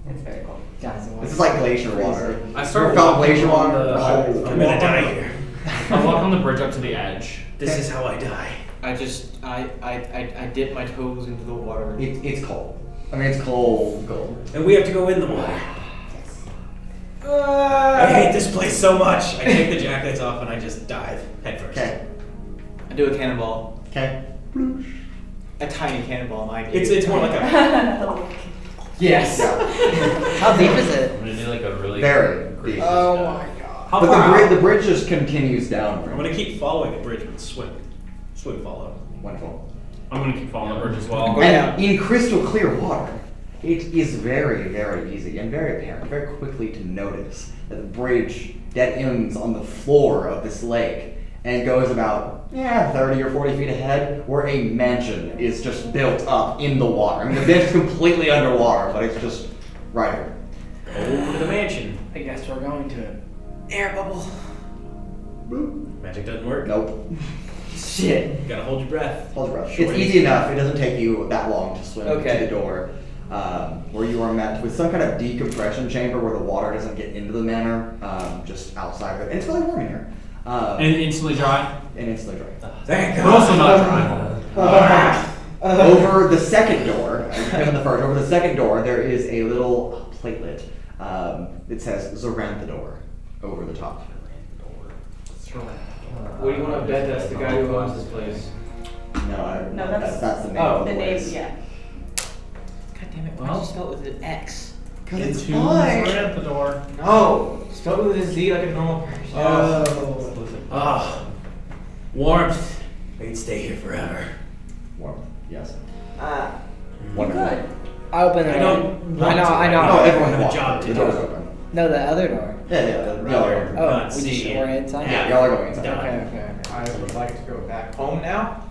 it's very cold. Guys, the This is water's like glacier freezing. water. I start Felt walking glacier on water. the- Cold. I'm gonna die here. I walk on the bridge up to the edge. This is how I die. I dip my toes into the water. It's cold. I mean, it's cold. And we have to go in the water. I hate this place so much. I take the jackets off and I just dive headfirst. Okay. I do a cannonball. Okay. A tiny cannonball, mind you. It's more like a. Yes. How deep is it? I'm gonna do like a really Very gracious deep. Oh dive. my god. How But far out? the bridge just continues downward. I'm gonna keep following the bridge with swim, follow. Wonderful. I'm gonna keep following the bridge as well. Go And down. in crystal clear water, it is very, very easy and very apparent, very quickly to notice that the bridge dead ends on the floor of this lake and goes about 30 or 40 feet ahead, where a mansion is just built up in the water. I mean, the bench is completely underwater, but it's just right here. Over to the mansion. I guess we're going to it. Air bubble. Magic doesn't work. Nope. Shit. Gotta hold your breath. Hold your breath. Short It's and easy enough. It doesn't take you that long to swim Okay. to the door, where you are met with some kind of decompression chamber where the water doesn't get into the manor, just outside of it. And it's really warm in here. And instantly dry. And instantly dry. Thank But God. also not dry. Over the second door, on the first, over the second door, there is a little platelet. It says Zoranthador over the top. What do you want to bet that's the guy who owns this place? No, No, that's- that's the name oh, of the The name, place. yeah. God damn it, why did you spell it with an X? Because it's Into fine. right at the door. No! Spell it with a Z like a normal person. Ah, warmth. I could stay here forever. Warm. Yes. Ah. Wonderful. Good. I open the I door. don't want to. I know. No, everyone have a walks. job The to door's do. open. No, the other door. Yeah, y'all are. Oh, Not we just see we're it. inside. Yeah. Y'all are going inside. Done. Okay. I would like to go back. Home now?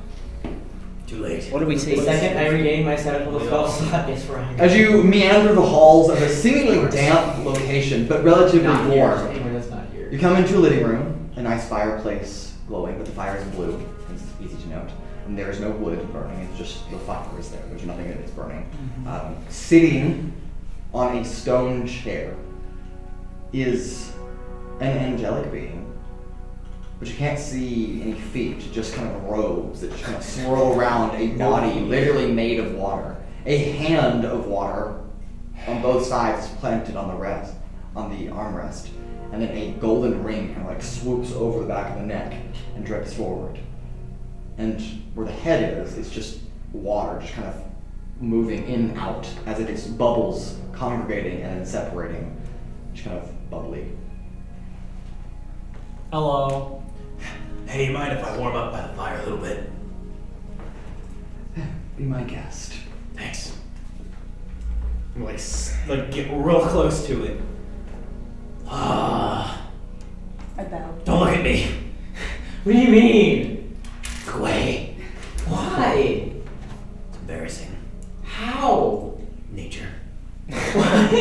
Too late. What do we see? The second I regain my set of spell slot is right. As you meander the halls of a seemingly damp location, but relatively Not here. warm, Anyway, that's not here. you come into a living room, a nice fireplace glowing, but the fire is blue. It's easy to note. And there is no wood burning, it's just the fire is there. There's nothing that is burning. Sitting on a stone chair is an angelic being, but you can't see any feet, just kind of robes that just kind of swirl around a body literally made of water. A hand of water on both sides is planted on the armrest, and then a golden ring kind of like swoops over the back of the neck and drips forward. And where the head is, it's just water, just kind of moving in and out as if it's bubbles congregating and then separating, just kind of bubbly. Hello. Hey, you mind if I warm up by the fire a little bit? Be my guest. Thanks. I'm like get real close to it. Ah, I bow. don't look at me. What do you mean? Look away. Why? It's embarrassing. How? Nature. What?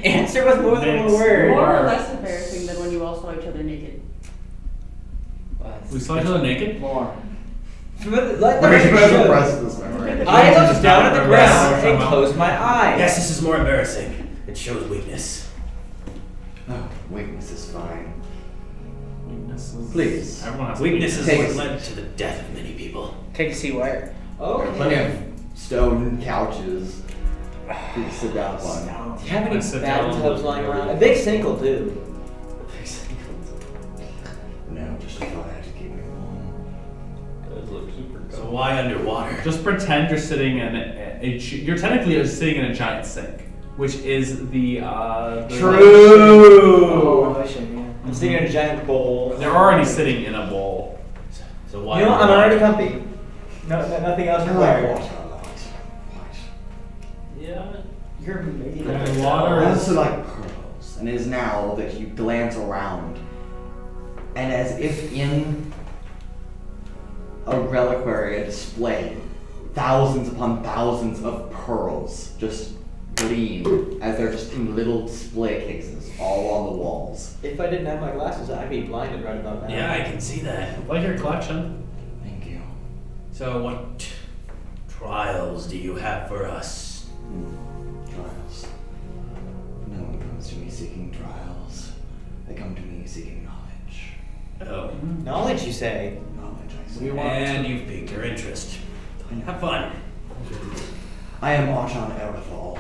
Answer with more than one word. More or less embarrassing than when you all saw each other naked. We saw each other naked? More. Let the Where did you record show. press this memory? I looked down at the Yes. ground and closed my eyes. Yes, this is more embarrassing. It shows weakness. Oh, weakness is fine. Weaknesses. Please. Everyone has Weakness is Take what a led to the death of many people. Take a seat where? There are plenty of stone couches for you to sit down upon. Do you have any I sit down bathtubs and lying look around? at A big sink will do. No, just a thought I had to keep me warm. Those look super So cool. why underwater? Just pretend you're sitting in you're technically sitting in a giant sink, which is the True. Oh, I should, yeah. I'm sitting in a giant bowl. They're already sitting in a bowl. So why? You know, I'm underwater? already comfy. Nothing else I like required. water a lot. Yeah. You're amazing. And water I is also like pearls, and it is now that you glance around, and as if in a reliquary, a display, thousands upon thousands of pearls just gleam as they're just in little display cases all on the walls. If I didn't have my glasses, I'd be blinded right about now. Yeah, I can see that. Like your collection. Thank you. So, what trials do you have for us? Trials. No one comes to me seeking trials. They come to me seeking knowledge. Oh. Knowledge, you say? Knowledge, I say. And you've piqued your interest. Have fun. I am Archon Erythal.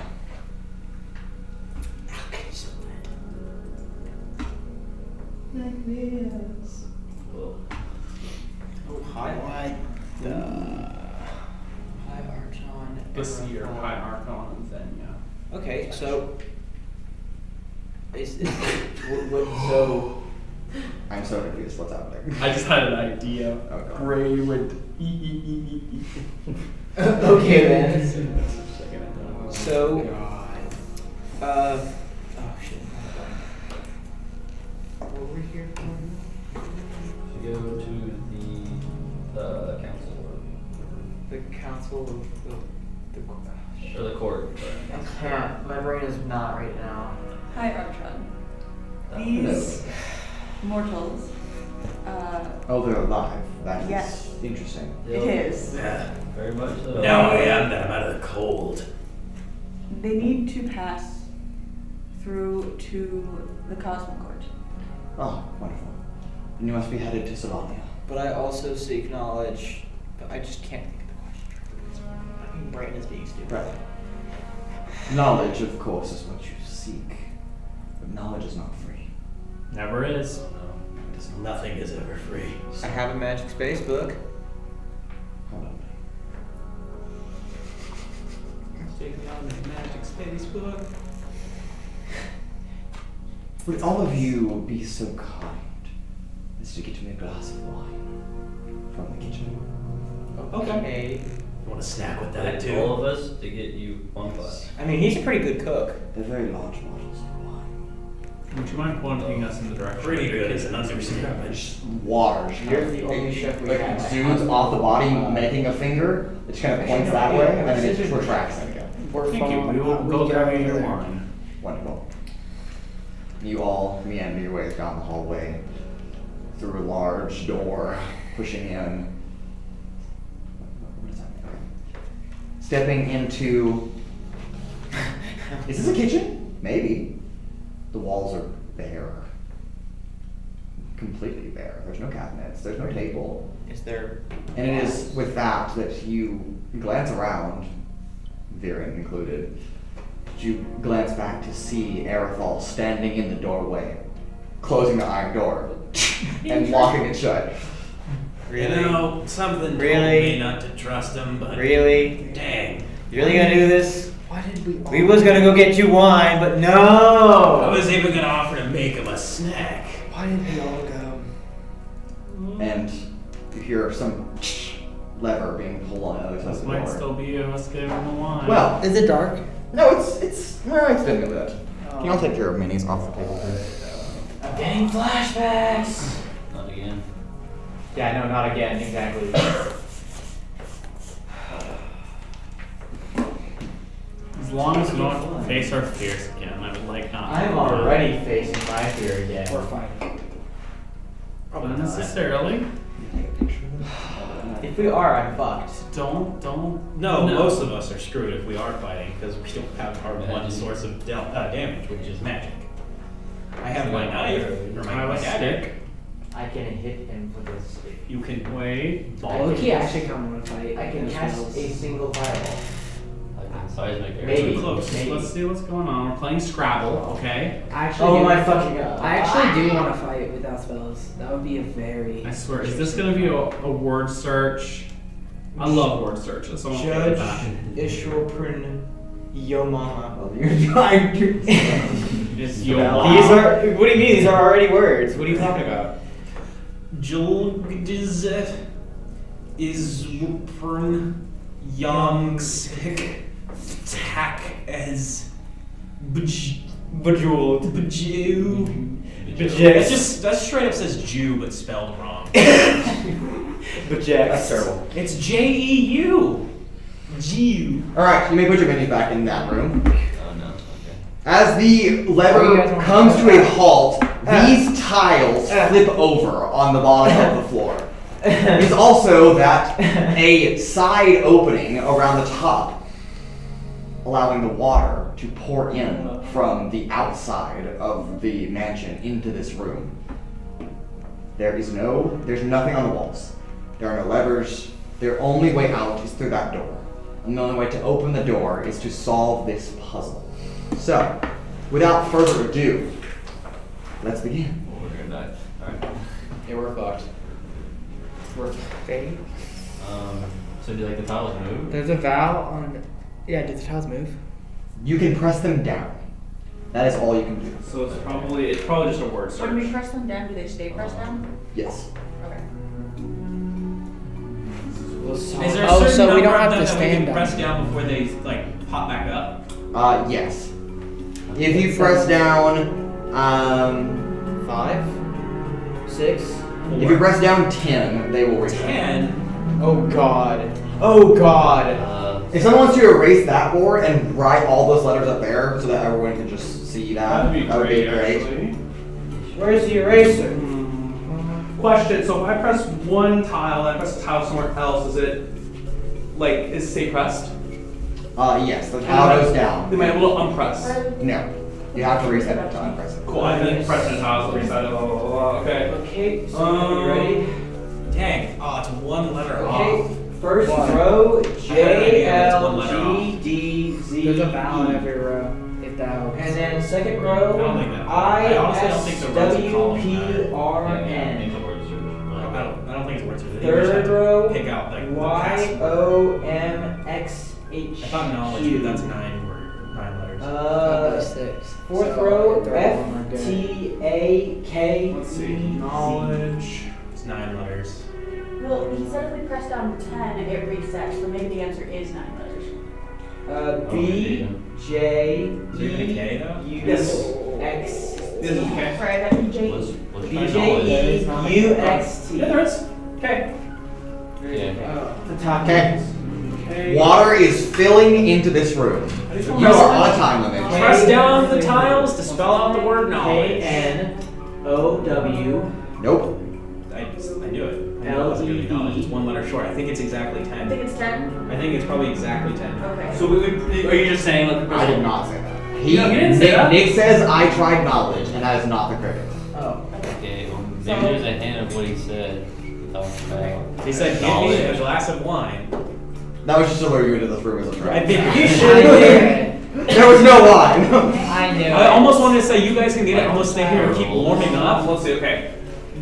Like this. Well, Oh, hi. Hi, Archon. This year, High Archon, and then yeah. Okay, so is so I'm so confused. What's happening? I just had an idea. Oh, God. Gray went okay then. Oh, So, God. oh shit. What were we here for? to go to the council The council of the or the court. I can't. My brain is not right now. Hi, Archon. Sorry. These mortals, Oh, they're alive. That is Yes. interesting. it is. Yeah. Very much so. Now I am that I'm out of the cold. They need to pass through to the Cosmic Court. Oh, wonderful. And you must be headed to Solania. But I also seek knowledge, but I just can't think of the question. My brain is being stupid. Right. Knowledge, of course, is what you seek. But knowledge is not free. Never is. It is not. Nothing is ever free. I have a magic space book. Hold on. Take me on the magic space book. Would all of you be so kind as to get me a glass of wine from the kitchen? Okay. You want to snack with that Like too? all of us to get you one glass. I mean, he's a pretty good cook. They're very large bottles of wine. Would you mind pointing us in the direction? Pretty of the good as kitchen? an understatement. Just water. just You're kind of- the only chef we like have. exudes off the body, making a finger. It just kind of points that way, and then it retracts it again. We're Thank you. fine. We will go get grab over you your there. wine. Wonderful. You all meander your way down the hallway through a large door, pushing in. What is that? Okay. Stepping into. Is this a kitchen? Maybe. The walls are bare. Completely bare. There's no cabinets, there's no table. Is there? And it is with that you glance around, Veron included. You glance back to see Erythal standing in the doorway, closing the iron door, and locking it shut. Really? You know, something Really? told me not to trust him, but Really? dang. You really gonna do this? Why did we all... We was gonna go get you wine, but I no! was even gonna offer to make him a snack. Why did we all go? And you hear some lever being pulled on the other side This of the might door. still be us giving the wine. Well, Is it dark? no, it's dim a bit. Can you all take your minis off the table, please? I'm getting flashbacks. Not again. Yeah, no, not again. Exactly. As long as we don't face our fears again, I would like not. I'm already facing my fear again. We're fine. Not necessarily. Take a picture of them. If we are, I'm fucked. Don't. No, most of us are screwed if we are fighting because we don't have our Yeah, one you- source of damage, which is magic. I have my Yeah. knife or I my have a dagger. stick. I can hit him with a stick. You can Wait. Loki actually come on a fight. I can cast a single fireball. Like seismic area. Maybe. too close. Maybe. Let's see what's going on. We're playing Scrabble, okay? Actually, Oh my fucking god. I actually do want to fight without spells. That would be a very. I swear, is this gonna be a word search? I love word searches. So Judge Ishurprin Yomama. Well, you're trying to. It's These your These are. What do you mean? These are already words. What are you talking about? Julgdiz is Wupern Yongsik Tak as Bejeweled. Bejew. Bejex. That straight up says Jew but spelled wrong. Bejex. That's terrible. It's Jew. Jew. Alright, you may put your minis back in that room. Oh no. Okay. As the lever comes to a halt, these tiles flip over on the bottom of the floor. It's also that a side opening around the top, allowing the water to pour in from the outside of the mansion into this room. There's nothing on the walls. There are no levers. Their only way out is through that door. And the only way to open the door is to solve this puzzle. So, without further ado, let's begin. Oh, we're gonna die. Alright. Yeah, we're fucked. We're fading. So do like the tiles move? There's a valve on. Yeah, do the tiles move? You can press them down. That is all you can do. So it's probably just a word search. When we press them down, do they stay pressed down? Yes. Okay. Is there a Oh, certain so we number don't of have them to that we stand can on press it. down before they like pop back up? Yes. If you press down, 5, 6. if you press down 10, they will reset. 10. Oh god. Oh god. If someone wants to erase that board and write all those letters up there so that everyone can just see that, That'd be that would be great, great. actually. Where's the eraser? Question, so if I press one tile and I press a tile somewhere else, is it stay pressed? Yes, the tile goes down. Am I able to unpress? No. You have to reset it to unpress it. Cool, I think pressing the tiles will reset it, blah, blah, blah, okay. Okay, so you ready? Dang. Oh, it's one letter Okay, off. first Wow. row, I had an idea J, it's one L, letter G, off. D, Z, There's a vowel in every row. If that helps. and then second I row, don't think that. I, I honestly don't think the rows and S, columns W, P, matter. R, Make N. a word search. I don't think it's worth it. I think we just Third have to row, pick out like the Y, password. O, M, X, H, I thought knowledge, Q. but that's 9 letters. Uh, 6. fourth So, row, the third F, one we're good. T, A, K, Let's see, E, Z. knowledge. It's 9 letters. Well, he said if we press down 10, it resets, so maybe the answer is 9 letters. B, J, Is there even a K E, though? U, Yes. X, This is okay. Right, that BJ. Let's B, try J, knowledge. E, U, X, T. Yeah, there is. Okay. Yeah. The top. Okay. Okay. Water is filling into this room. You are on a time limit. Press down the tiles to spell out the word K, knowledge. N, O, W, Nope. I knew it. I knew it L, was gonna be E, knowledge. It's D. 1 letter short. I think it's exactly I 10. think it's 10. I think it's probably exactly 10. Okay. So are you just saying like I did not say that. No, he didn't say that. Nick says I tried knowledge, and that is not the correct. Oh. Okay, well, maybe there's a hint of what he said. Talks about He said, "Give me a knowledge. glass of wine." That was just to lure you into this room as a trap. I think you I should. knew it. There was no wine. I knew it. I almost wanted to say you guys can get it. Almost stay here and keep warming up. Let's see, okay.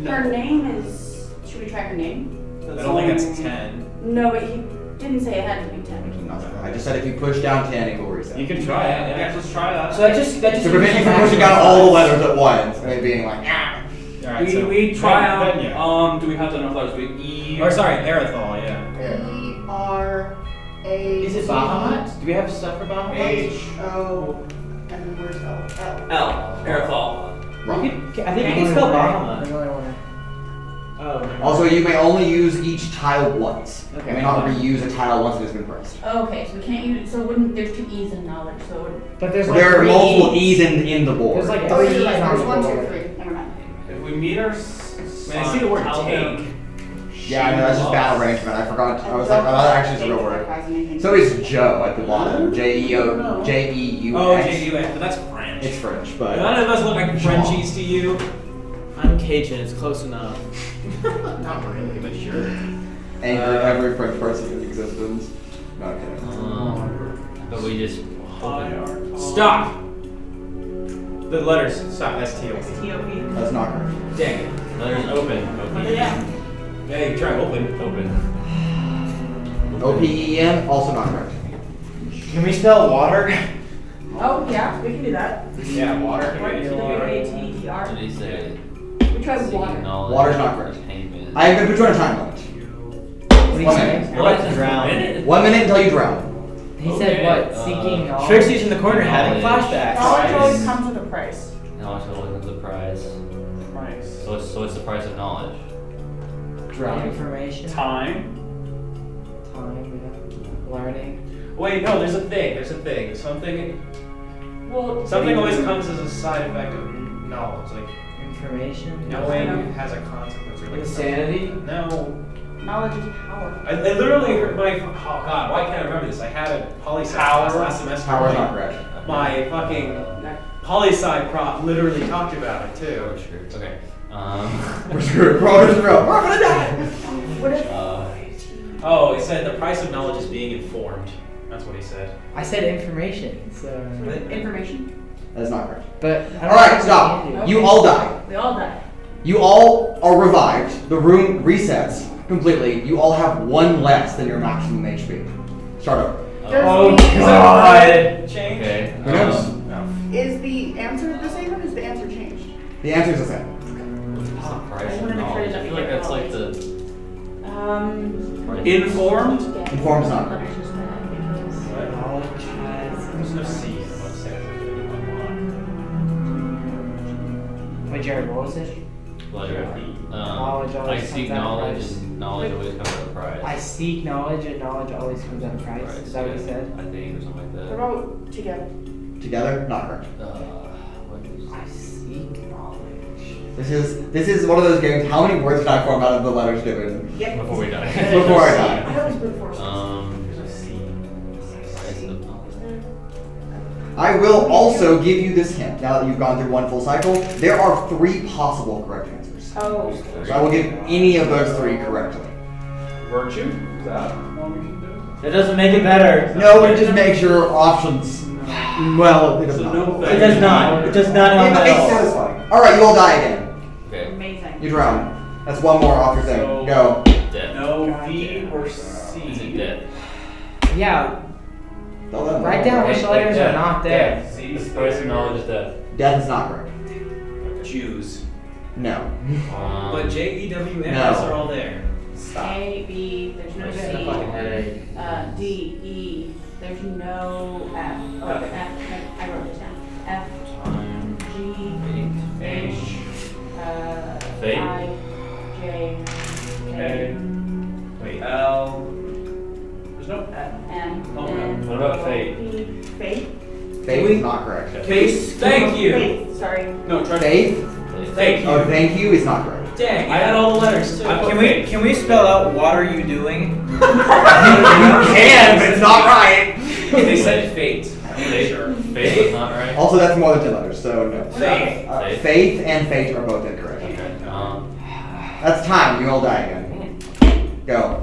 Her name is. Should we try her name? I don't think that's 10. No, but he didn't say it had to be 10. I just said if you push down 10, it will reset. You can try it. Yeah, let's try that. So that just to prevent you from pushing down all the letters at once and it being like, ah. Alright, We so try out. then, yeah. Do we have to know letters? We E. Or sorry, Erythol, yeah. E-R-A. Is it Bahamut? Do we have stuff for Bahamut? H-O. And then where's L? L. L. Erythol. Wrong. I think you can spell Bahamut. Another one. Oh. Also, you may only use each tile once. Okay. You may not reuse a tile once it has been pressed. Okay, so we can't use. So it wouldn't. There's 2 E's in knowledge, so it wouldn't. But there's like There are 3 multiple E's. E's in the board. There's like Oh, 3 you're E's right. on There's the 1, 2, board. 3. Never mind. If we meet our I see the word tell take. him Yeah, I know, that's just bad arrangement. I forgot. I was like, oh, that actually is a real word. So is Joe at the bottom. J-E-O, J-E-U-X. Oh, J-U-X, but that's French. It's French, but. None of us look like Frenchies to you. I'm Cajun, it's close enough. Not really, but sure. Anger every French person in existence. No, I'm kidding. But we just Stop! The letters stop S-T-O-P. T-O-P. That's not correct. Dang it. letters open. Yeah. Yeah, you try open. Open. O-P-E-N, also not correct. Can we spell water? Oh, yeah, we can do that. Yeah, water. W-A-T-E-R. What did he say? We tried Seeking water. knowledge, Water's not correct. payment. I am going to put you on a time limit. What do you 1 say? minute. What? Drown. 1 minute until you drown. He said Okay, what? Seeking knowledge? Trixie's in the corner having Knowledge. flashbacks. Knowledge always comes with a price. Knowledge always has a prize. price. So it's the price of knowledge. Drown information. Time. Time, yeah. Learning. Wait, no, there's a thing. There's a thing. Something. Well, Something always comes as a side effect of knowledge. Like Information. knowing has a consequence. Or like Insanity? No. knowledge is power. I literally heard my. Oh god, why can't I remember this? I had a poli-sci class last semester. Power is not correct. My fucking poli-sci prof literally talked about it too. Oh, sure. Okay. We're screwed. We're all screwed. We're gonna die. What if Oh, he said the price of knowledge is being informed. That's what he said. I said information, so. information? That is not correct. But. I don't All right, think we stop. can do it. You all die. We all die. You all are revived. The room resets completely. You all have one less than your maximum HP. Start over. Oh god. Change? Okay. Who knows? Is the answer the same or is the answer changed? The answer is the same. What's the price I of wanted to try to knowledge? I feel like that's like the price. Informed? Informed is not correct. Knowledge has. There's no C in what says Wait, Jared, what was it? Pleasure. Knowledge I always seek comes at a knowledge, price. and knowledge always comes at a price. I seek knowledge, and knowledge always comes at a price. Price, Is that what you yeah, said? I think, or something like that. What about together? Together, not correct. What is I seek knowledge. This is one of those games. How many words can I form out of the letters given? Yep. Before we die. Before I die. I thought it was brute force. Price of knowledge. I will also give you this hint. Now that you've gone through one full cycle, there are 3 possible correct answers. Oh. So I will give any of those 3 correctly. Virtue? Is that one we can do? That doesn't make it better. No, it just makes your options. Well, it does So not. no It does not. It does not help at It's all. satisfying. All right, you all die again. Okay. Amazing. You drown. That's one more off your thing. So- Go. Death. No V or Is it C. death? Yeah, Don't let them write know. down which letters are not there. Death. The price of knowledge is death. Death is not correct. Jews. No. But J, E, W, N, No. S are all there. A, B, there's no I'm getting a fucking C. headache. D, E, there's no F. Oh, Okay. F. I wrote this down. F, Time. G, H. H, Fate. I, J, K. K, Wait, L. There's no F. N, Oh, N, What about fate? P, Fate? Faith is not correct. Face. Thank you. Faith, sorry. No, try to. Faith? Thank you. Oh, thank you is not correct. Dang, I had all the letters too. Can we spell out what are you doing? You can, but it's not right. They said fate. Fate. Sure. Fate is not right. Also, that's more than 10 letters, so no. Faith. Faith. Faith and fate are both incorrect. Okay. That's time. You all die again. Go.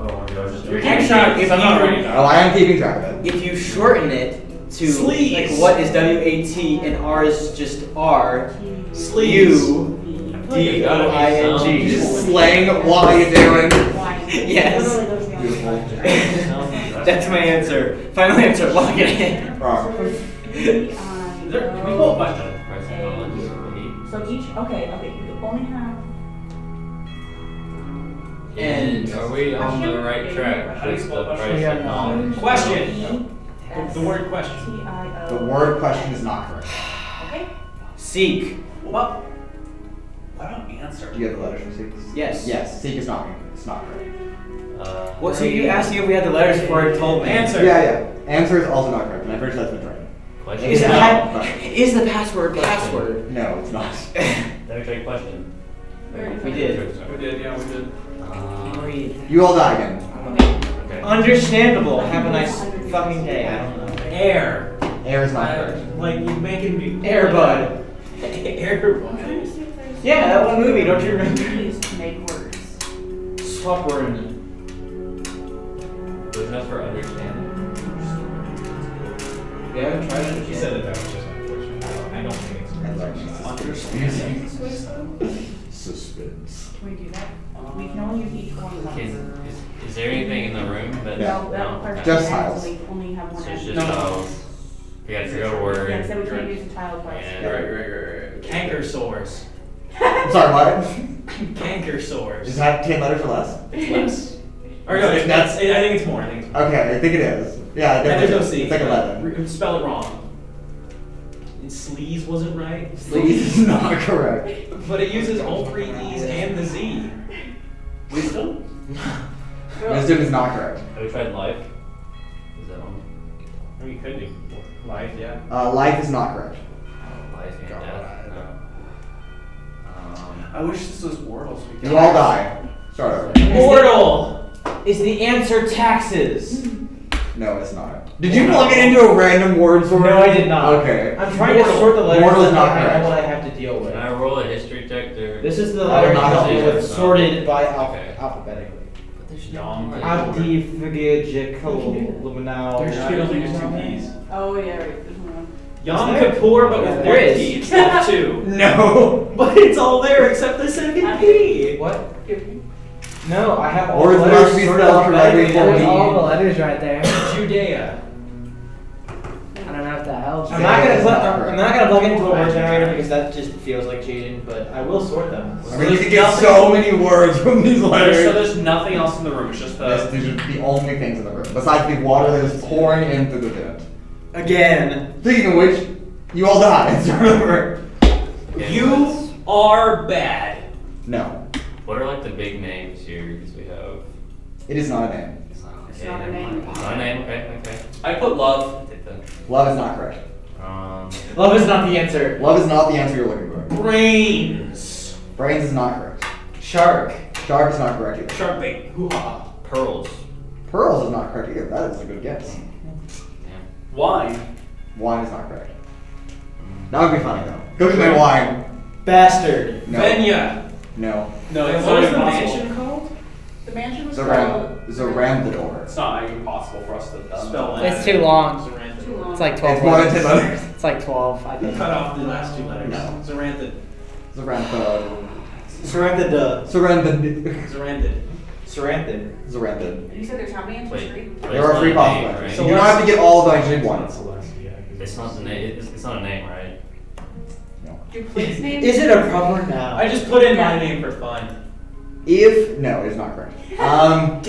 You're keeping track. If Oh, I am keeping track of it. you shorten it to Sleeves. like what is WAT and R is just R. Sleeves. UDOING. Just slang. What are you doing? Yes. That's my answer. Final answer. Lock it in. Wrong. Can we pull a question? Price of knowledge is 8. So each, okay, you only have. And Are we on the right track? How do you With spell the question? price Yeah, of no. knowledge. Question. The word question. T-I-O. The word question is not correct. Okay. seek. What about answer? Do you have the letters for seek? Yes. Yes. Seek is not. It's not correct. What? So you asked me if we had the letters before I told me. Answer. Yeah. Answer is also not correct, and I'm pretty sure that's been tried. Question. Is, No, that, no. is the password password? No, it's not. Let me try your question. We did. We did, yeah, we did. You all die again. Okay. Understandable. Have a nice fucking day. I don't know. Air. Air is not correct. Like you making me. Airbud. Airbud. Yeah, that one movie. Don't you remember? Please make words. Swap word. Wasn't that for understanding? We haven't tried it. She said that was just unfortunate. I don't think it's understanding. Suspense. Can we do that? We can only use each one once. Is there anything in the room that? No, that requires Just two hands, tiles. so we only have one So it's hand. just tiles. We gotta figure out a word. Yeah, so we can't use the tile twice. And Right. Canker sores. I'm sorry, what? Canker sores. Is that 10 letters or less? It's less. Or no, That's- I think it's more. I think it's more. Okay, I think it is. Yeah, Yeah, definitely. there's no C. It's like 11. Spell it wrong. And sleaze wasn't right. Sleaze is not correct. But it uses all three E's and the Z. Wisdom? Wisdom is not correct. Have we tried life? Is that one? I mean, you could do more. Life, yeah. Life is not correct. Life and death. No. I wish this was Wordle. So we could You all die. Start over. Mortal is the answer taxes. No, it's not. Did you plug it into a random word sort? No, I did not. Okay. I'm trying to sort the letters Mortal is that not I correct. know what I have to deal with. Can I roll a history check there? This is the I letter will not you help deal you. with sorted by Okay. alphabetically. But there's Yum. Abdivigical luminal. There's two P's. Oh, yeah, right. Yom Kippur, but with There one is. P. It's not two. No. But it's all there except the second P. What? No, I have all Or the it's letters must be sorted spelled correctly alphabetically. for There's me. all the letters right there. Judea. I don't know if that helps. I'm not It's gonna not plug. correct. I'm not gonna plug into a word generator because that just feels like cheating. But I will sort them. I mean, you can get so many words from these So letters. there's nothing else in the room. It's just the. These are the only things in the room. Besides the water that is pouring in through the vent. Again. Speaking of which, you all die. Start over. Okay, You are bad. No. what are like the big names here? Because we have. It is not a name. It's not, It's not a name. It's not a name. Okay. I put love. Take that. Love is not correct. Love is not the answer. Love is not the answer you're looking for. Brains. Brains is not correct. Shark. Shark is not correct either. Shark bait. Hoo-ha. Pearls. Pearls is not correct either. That is a good guess. Damn. Wine. Wine is not correct. That would be funny though. Go to my wine. Bastard. No. Venya. No. No, Wait, it's what not was the impossible. mansion called? The mansion was called. Zarandador. It's not even possible for us to Spell that. It's too long. Zarantha. Too long. It's like 12 It's more than letters. 10 letters. It's like 12, I think. Cut off the last two letters. No. Zarantha. Zarantha. Saranthid. Zarantha. Zarantha. Saranthid. Zarantha. You said there's how many answers? Wait. Three? but There it's are not 3 a possible name, answers. right? You don't have to get all of the actually one. It's not the name. It's not a name, right? Your place name? Is it a proper noun? I just put in my name for fun. No, it's not correct.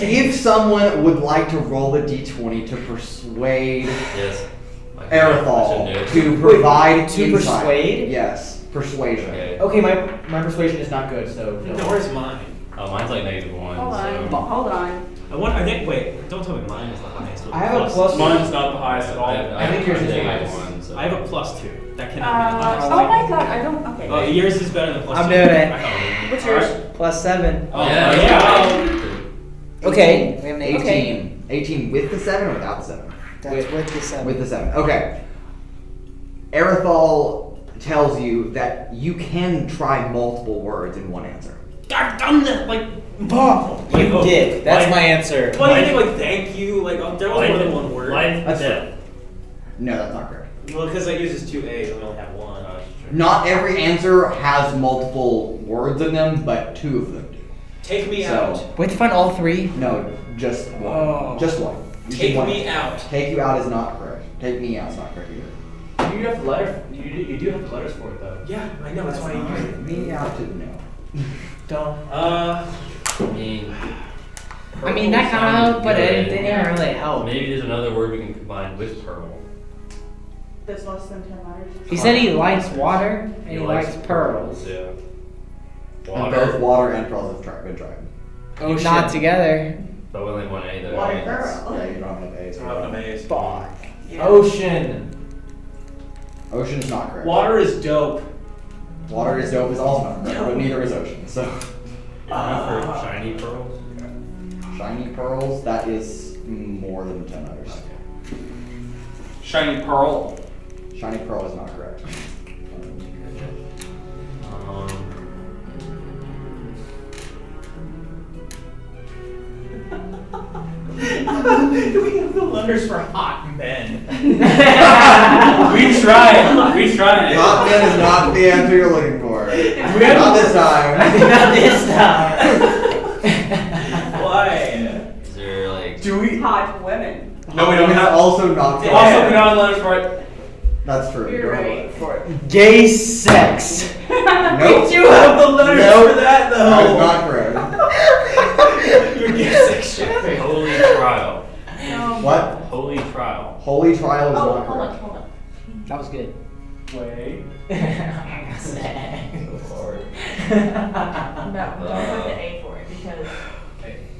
If someone would like to roll a d20 to persuade Yes. Erythal to provide to insight. persuade? Yes, persuasion. Okay. Okay, my persuasion is not good, so. No, where's mine? Oh, mine's like -1. Hold on. So. Hold on. I think. Wait. Don't tell me mine is the highest. I have a plus. Mine's not the highest at all. I think yours is the -1, highest. so. I have a +2. That cannot be the highest. Oh my god, I don't. Okay. Oh, yours is better than +2. I'm doing it. What's All yours? right. Plus 7. Oh, Yeah. yeah. Okay. We have an 18. 18. 18 with the 7 or without the 7? That's with the 7. With the 7. Okay. Erythal tells you that you can try multiple words in one answer. I've done that. Like, You did. That's my answer. What do you think? Like, thank you. Like, there was more than one word. Life, That's death. No, that's not correct. Well, because it uses 2 A's and we only have 1. Not every answer has multiple words in them, but 2 of them do. Take me So- out. We have to find all 3? No, just one. Oh. Just one. You Take should want- me out. Take you out is not correct. Take me out is not correct either. You have letters. You do have letters for it though. Yeah, I know. That's why I use it. Me out to no. Don't. I mean. I mean, that kind of Purple helped, but it sounded didn't good. really help. Maybe there's another word we can combine with pearl. That's less than 10 letters. He said he likes water and he likes pearls. Yeah. And both water and pearls have been tried. Oh, not together. But we only have 1 A though. Water right? pearl. Yeah, you don't have A's. I don't have an A's. Fuck. Yeah. Ocean. Ocean is not correct. Water is dope. Water is dope is also not correct, but neither is ocean. So For shiny pearls. shiny pearls, that is more than 10 letters. Shiny pearl. Shiny pearl is not correct. Do we have the letters for hot men? We tried. We tried. Hot man is not the answer you're looking for. have- Not this time. Not this time. Why? Is there like? Do we? Hot women. No, we don't It's have. also not correct. Also, we don't have letters for it. That's true. You're Don't right. look for it. Gay sex. Nope. You have the letters Nope. for that That is though. not correct. You're gay section. Holy trial. What? Holy trial. Holy trial is Oh, not hold on, correct. hold on. That was good. Wait. Lord. No, don't put the A for it because.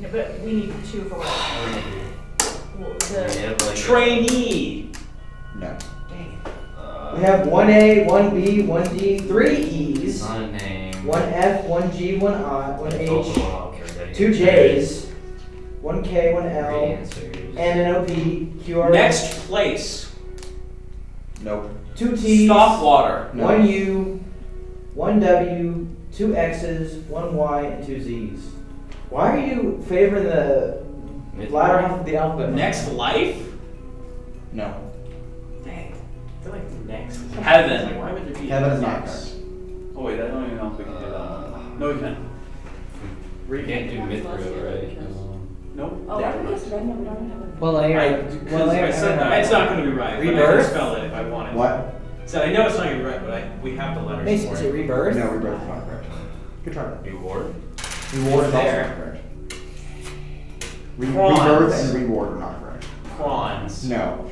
No, but we need 2 for what? Well, the You have, like, Trainee. No. We have 1A, 1B, 1D, 3 E's, Not a name. 1 F, 1 G, 1 I, 1 It's also H, not getting 2 J's, 1 K, 1 L, answers. and an OP, QR. Next place. Nope. 2 T's, Stop water. No. 1 U, 1 W, 2 X's, 1 Y, and 2 Z's. Why are you favoring the latter half of the alphabet? Next life? No. Dang. I feel like next. Heaven. Like, why would there be Heaven is not next? correct. Oh wait, I don't even know if we can do that one. No, we can. We can't do Mithril, right? Nope. Oh, I guess then no, we don't have it. Well, I said that. It's not going to be right. But I Rebirth? can spell it if I wanted. What? So I know it's not going to be right, but we have the letters Mason, for is it. it rebirth? No, rebirth is not correct. Good try. Reward? Reward is also There. not correct. Prawns. Rebirth and reward are not correct. Prawns. No.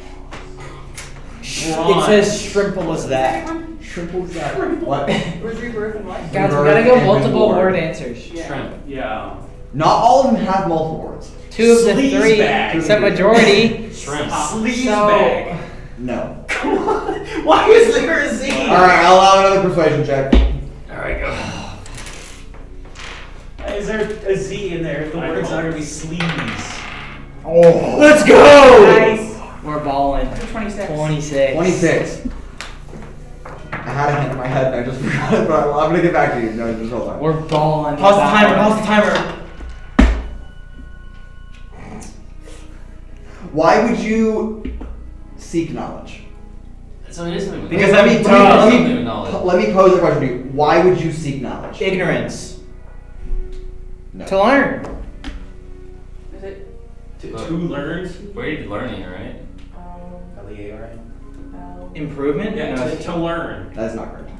It says shrimple as that. Triple that. What? Was rebirth and what? Guys, we Rebirth gotta go and multiple reward. word answers. Shrimp. Yeah. Not all of them have multiple words. 2 of the Sleaze 3. bag. It's a majority. Shrimp. Sleaze So- bag. No. Why is there a Z? Alright, I'll allow another persuasion check. Alright, go. Is there a Z in there if the I word's know. not going to be sleaze? Oh. Let's go! Nice. We're balling. 26. 26. 26. I had a hint in my head and I just forgot it, but I'm gonna get back to you. No, just hold on. We're balling. Pause the That timer, one. pause the timer. Why would you seek knowledge? So it is something with Because let me, I'm let dumb. me, Something with knowledge. let me pose a question to you. Why would you seek knowledge? Ignorance. No. To learn. Is it? To learn? We're already learning, right? L-E-A-R-N. Improvement? Yeah, No, to learn. That is not correct.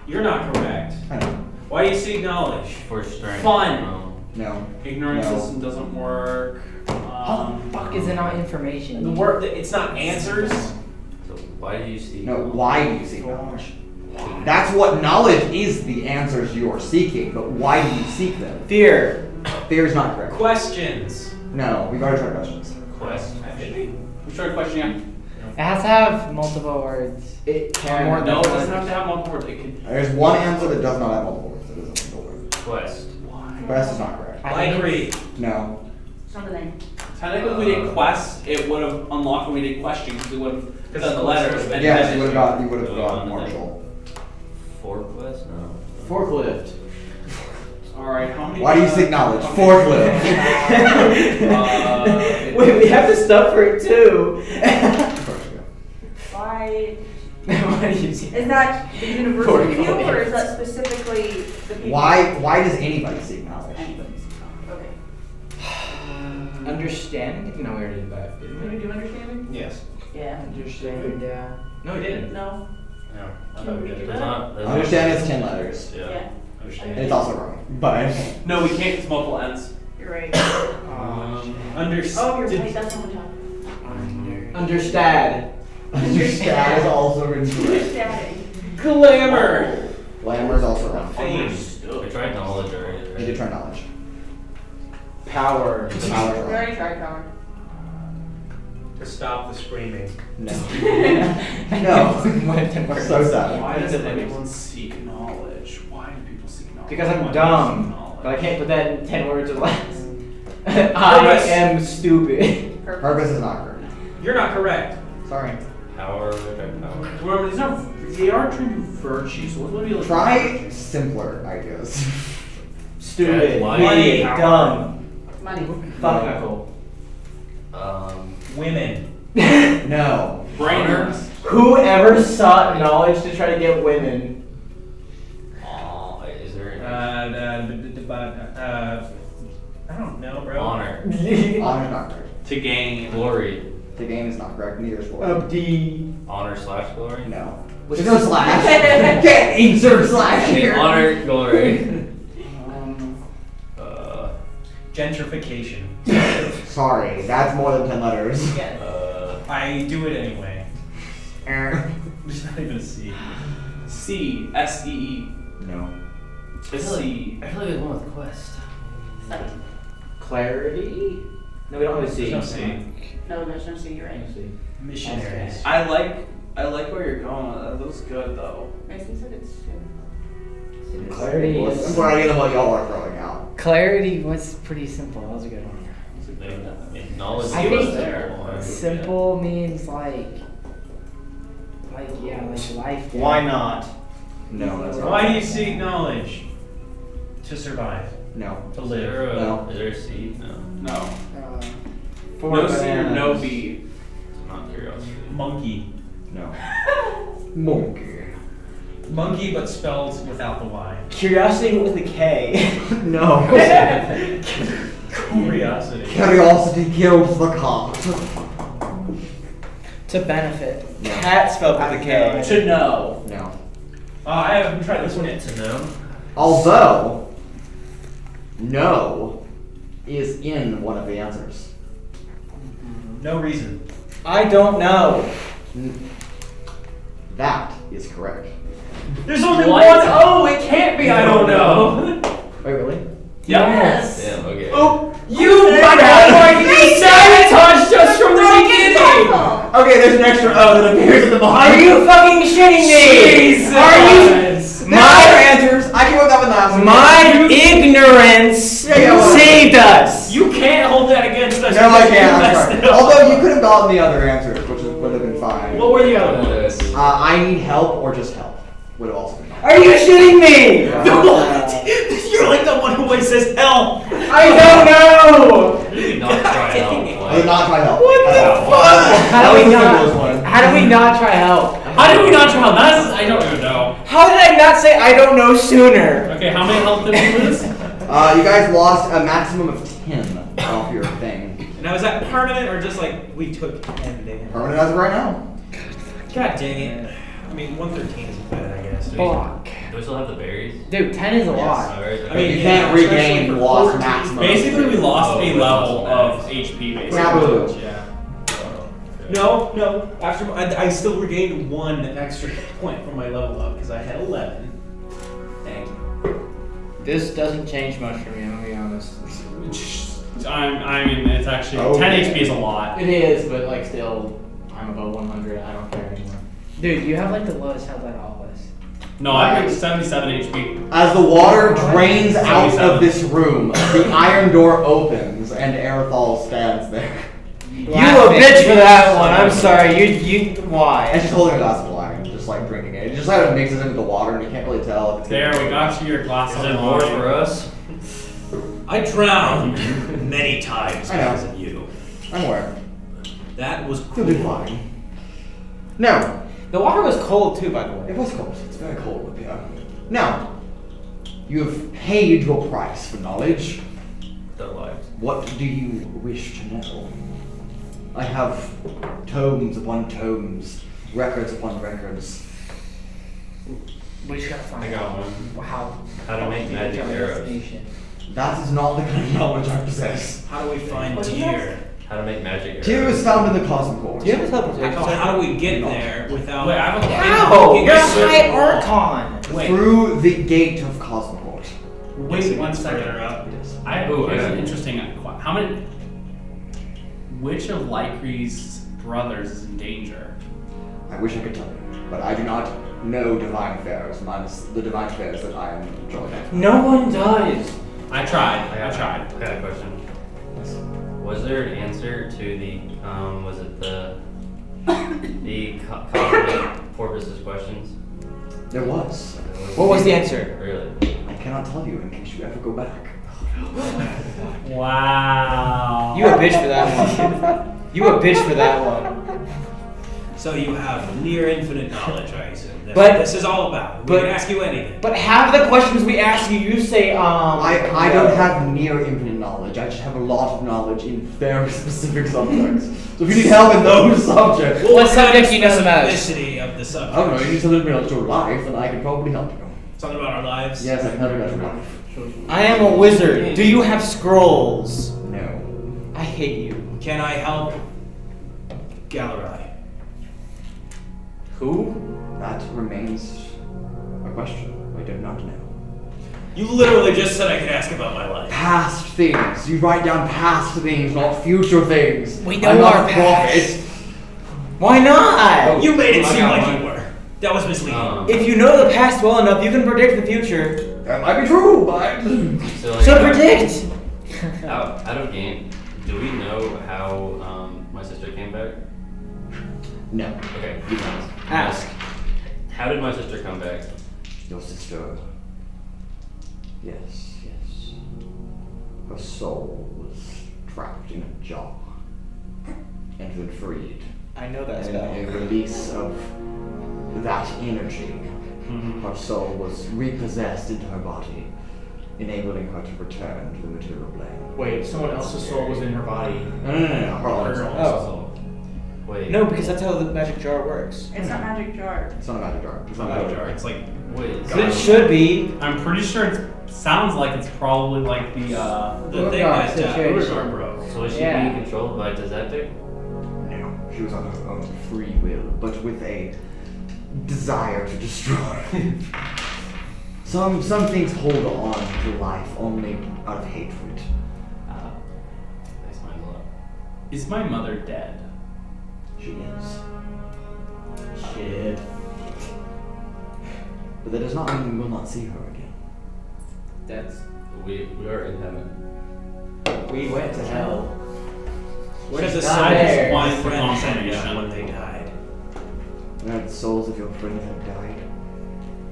You're not correct. I know. Why do you seek knowledge? For strength. Fun. No. Ignorance No. doesn't work. How the fuck is it not information? The word, it's not answers. So why do you seek No. knowledge? Why do you seek knowledge? That's what knowledge is, the answers you are seeking, but why do you seek them? Fear. Fear is not correct. Questions. No, we've already tried questions. Quest. We started questioning. It has to have multiple words. It can. More than No, it one. doesn't have to have multiple words. It could. There's one answer that does not have multiple words. It is a single word. Quest. Quest is not correct. I Like think read. No. It's not the name. Technically, if we did quest, it would have unlocked when we did question because we would have done the letters. and Yes, then you would have got Really Marshall. wanted Forklift? No. Forklift. Alright, how many? Why do you seek knowledge? Forklift. Wait, we have the stuff for it too. Why? What do you see? Is that the university view Portfolio. or is that specifically the people? Why does anybody seek knowledge? Anybody's. Okay. Understanding? No, we already did that, didn't Did we we? do understanding? Yes. Yeah. Understanding, yeah. No, we didn't. No. No. Can we do There's that? not. there's Understand not- is 10 letters. Yeah. Yeah. Understand. It's also wrong, but No, we can't. It's multiple ends. You're right. Oh, you're right. That's what we're talking Understand. understand is also incorrect. Understanding. Glamour. Glamour is also wrong. We tried knowledge already. You right? did try knowledge. Power. Power is We wrong. already tried power. To stop the screaming. No. No. So sad. Why does anyone seek knowledge? Why do people seek knowledge? Because Why I'm do dumb, people seek knowledge? but I can't put that in 10 words or less. I am stupid. Purpose is not correct. You're not correct. Sorry. Power. Okay, power. Remember, these are they are trying to do virtues. So what would be like? Try simpler ideas. Stupid. Money. Idiot. Dumb. Money. Fuck knuckle. Women. No. brainers. Whoever sought knowledge to try to get women. Oh, is there any I don't know, bro. honor? Honor is not correct. To gain. Glory. The game is not correct. Neither is glory. D. Honor slash glory? No. There's no slash. You can't insert slash here. Honor, glory. Gentrification. Sorry, that's more than 10 letters. Yes. I do it anyway. There's not even a C. C S E E. No. C. I feel like there's one with quest. Study. Clarity? No, we don't have a C. There's no C. No, there's no C. You're right. Missionaries. I like I like where you're going. That looks good though. Mason said it's soon. Clarity I'm is. glad I get what y'all are throwing out. Clarity was pretty simple. That was a good one. Knowledge I was think there. simple means like life. yeah. Why not? No, that's not. Why do you seek knowledge? To survive. No. To Is live. there No. is there a seed? No. No. Four No seed or no bananas. bee. It's not curiosity. Monkey. No. Monkey. Monkey, but spelled without the Y. Curiosity with a K. No. Curiosity. Curiosity kills the cart. To benefit. Cat spelled with a K. To know. No. I haven't tried this one yet. To know. Although, no is in one of the answers. No reason. I don't know. That is correct. There's only What? one O. It can't be. I don't know. Wait, really? Yes. Damn. Okay. Oh, You sabotaged us from the beginning. Okay, there's an extra O that appears at the bottom. Are you fucking shitting me? Jesus. Are you? There's other My answers. I came up with that one last. my ignorance whatever. saved us. You can't hold that against us. No, I because you can't. I'm messed sorry. it up. Although you could have gotten the other answers, which would have been fine. What were the other ones? I need help or just help would have also been fine. Are you shitting me? What? You're like the one who always says help. I don't know. Maybe not try out. I did not try help. What the fuck? How do we That was the simplest one. not? How do we not try help? How did we not try help? That's I don't even know. How did I not say I don't know sooner? Okay, how many health did we lose? You guys lost a maximum of 10 off your thing. Now is that permanent or just like we took 10 damage? Permanent as of right now. God dang it. I mean, 113 isn't bad, I guess. Fuck. Do we still have the berries? Dude, 10 is a lot. Alright. I mean, You can't yeah, regain especially for lost 14. maximum. Basically, we lost Oh, a we level lost of HP. Basically. Taboo. Yeah. No. After I still regained 1 extra point from my level up because I had 11. Thank you. This doesn't change much for me, I'm gonna be honest. I mean, it's actually Oh, 10 yeah. HP is a lot. It is, but like still, I'm above 100, I don't care anymore. Dude, you have like the lowest health out of all of us. No, I think 77 HP. As the water drains out of this room, the iron door opens and Aerthal stands there. You a bitch for that one. I'm sorry. You why? And she's holding a glass of wine, just like drinking it. It just like mixes into the water and you can't really tell if it's There, we got you your glass Is of it more wine. for us? I drowned many times I know. because of you. I'm aware. That was You'll do fine. Now, The water was cold too, by the way. it was cold. It's very cold up here. Now, you have paid your price for knowledge. Their lives. What do you wish to know? I have tomes upon tomes, records upon records. We just gotta find I got out one. How to make magic arrows. That is not the kind of knowledge I possess. How do we find What is deer? How to make magic arrows. Tear is found in the Cosmic Court. Do you have a teleportation? How do we get there without? Wait, I have a How? Looking You're a at certain high wall. archon. Wait, Through the gate of Cosmic Court. wait one Further second. up. I have Ooh, here's I an got it. interesting. How many? Which of Lycree's brothers is in danger? I wish I could tell you, but I do not know divine affairs, minus the divine affairs that I am joined. No one does. I tried. I got a question. Was there an answer to the was it the cosmic porpoise's questions? There was. What was the answer? Really? I cannot tell you in case you ever go back. Wow. You a bitch for that one. You a bitch for that one. So you have near infinite knowledge, I assume. That's But- what this is all about. We but- can ask you anything. But half the questions we ask you, you say I don't have near infinite knowledge. I just have a lot of knowledge in very specific subjects. So if you need help in those subjects, What subject you know the most? Specificity of the subject. I don't know, you need something to about your life, and I can probably help you. Something about our lives. Yes, I can help you about your life. I am a wizard. Do you have scrolls? No. I hate you. Can I help Galerai? Who? That remains a question. I do not know. You literally just said I could ask about my life. Past things. You write down past things, not future things. We know I'm not our a past. prophet. Why not? You made it I seem got like one. you were. That was misleading. If you know the past well enough, you can predict the future. That might be true, but So, like, So predict! out of game, do we know how my sister came back? no. Okay, you know. Ask. How did my sister come back? Your sister. Yes. Her soul was trapped in a jar and then freed. I know that And spell. a release of that energy, her soul was repossessed into her body, enabling her to return to the material plane. Wait, someone else's soul was in her body. No. Her own soul. Oh. Wait. No, because that's how the magic jar works. It's not magic jar. It's not a magic jar. It's not a jar. It's like Wait. But it should be. I'm pretty sure it sounds like it's probably like the the thing Urogar that situation. Urogar broke. So was she Yeah. being controlled by Tazeptic? No, she was on her own free will, but with a desire to destroy. Some things hold on to life only out of hatred. Thanks, mind a lot. Is my mother dead? She is. Shit. But that does not mean we will not see her again. That's. We are in heaven. We went to hell. Where's the not souls there. of my That's the friends confirmation. ended up when they died? Where the souls of your friends have died,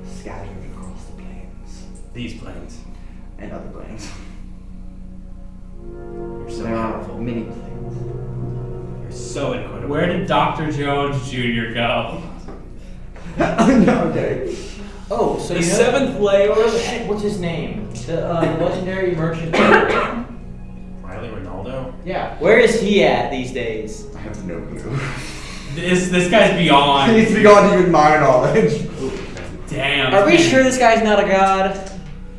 scattered across the plains These planes. and other plains. You're so There are powerful. many plains. You're so incredible. Where did Dr. Jones Jr. go? Okay. Oh, so The you know. seventh layer of Shit, what's his name? The legendary merchant. Riley Ronaldo? Yeah. Where is he at these days? I have no clue. This guy's He beyond. needs to go on even my knowledge. Damn. Are we sure this guy's not a god?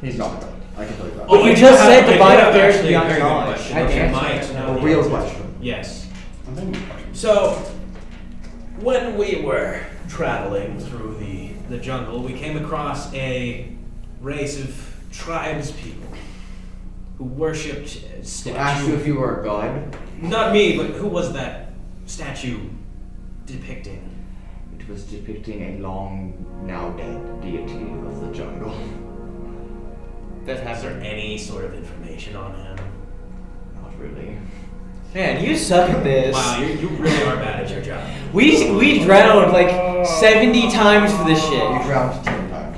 He's not a god. I can tell you that. Oh, you I just have- said I do divine have affairs actually a beyond very good knowledge. question. I Okay, can't might answer know A the real answer. question. Yes. So, when we were traveling through the jungle, we came across a race of tribes people who worshipped He asked you statue. if you were a god. Not me, but who was that statue depicting? It was depicting a long, now dead deity of the jungle. That Is there any sort of information on him? Not really. Man, you suck at this. Wow, you really are bad at your job. We drowned like 70 times for this You shit. drowned 10 times.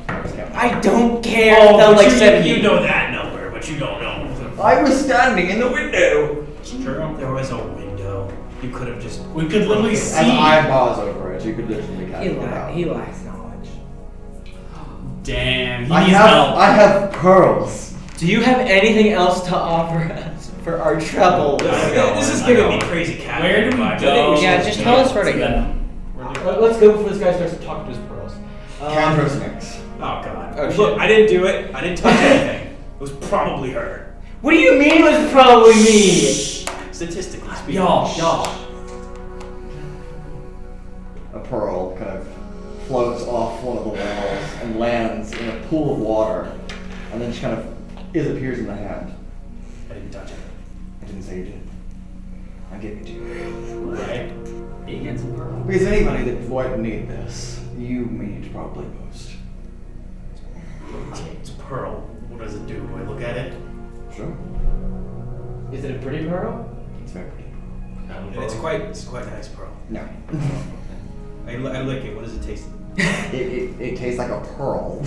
I don't care. Oh, it felt but like you, 70. you know that number, but you don't know. I was standing in the window. It's true. There was a window. You could have just. We could literally As see. eyeballs over it, you could literally catch it out. He lacks knowledge. Damn, he I needs have, help. I have pearls. Do you have anything else to offer us for our trouble? This is giving me crazy cat. Where do we vibes. I go? think we Yeah, should just go. tell us where to go. Let's go before this guy starts to talk to his pearls. Kandros mix. Oh god. Oh, shit. Look, I didn't do it. I didn't touch anything. It was probably her. What do you mean it was probably me? Statistically speaking. Y'all. A pearl kind of floats off one of the walls and lands in a pool of water, and then just kind of disappears in the hand. I didn't touch it. I didn't say you did. I gave it to you. Right? He gets a pearl. Because anybody that would need this, you need probably most. It's a pearl. What does it do? Do I look at it? Sure. Is it a pretty pearl? It's very pretty. And it's quite nice pearl. No. I lick it. What does it taste like? It tastes like a pearl.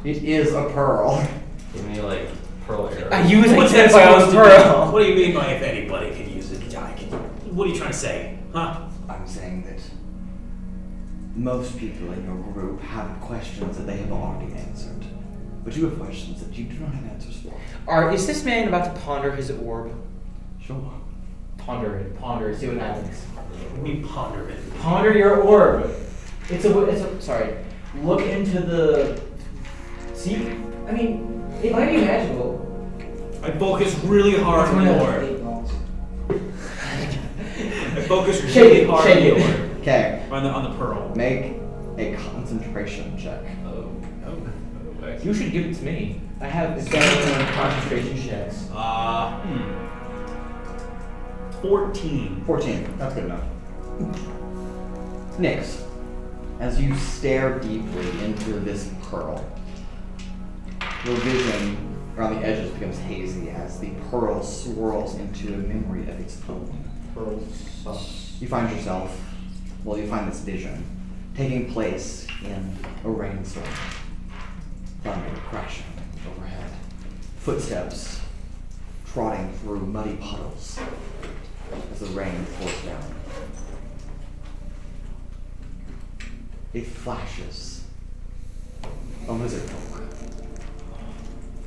It is a pearl. Give me like pearl arrow. I use it What's if that I was supposed to do? pearl. What do you mean by if anybody could use it? What are you trying to say? Huh? I'm saying that most people in your group have questions that they have already answered. But you have questions that you do not have answers for. Is this man about to ponder his orb? Sure. Ponder it, see what happens. We ponder it. Ponder your orb. It's a sorry. Look into the see. I mean, it might be magical. I focus really hard on the orb. I focus really hard on the orb. Okay. On the pearl. Make a concentration check. Oh. You should give it to me. I have advanced concentration checks. 14. 14. That's good enough. Nyx, as you stare deeply into this pearl, your vision around the edges becomes hazy as the pearl swirls into a memory of its own. You find this vision taking place in a rainstorm. Thunder crashing overhead. Footsteps trotting through muddy puddles as the rain pours down. It flashes a lizard folk.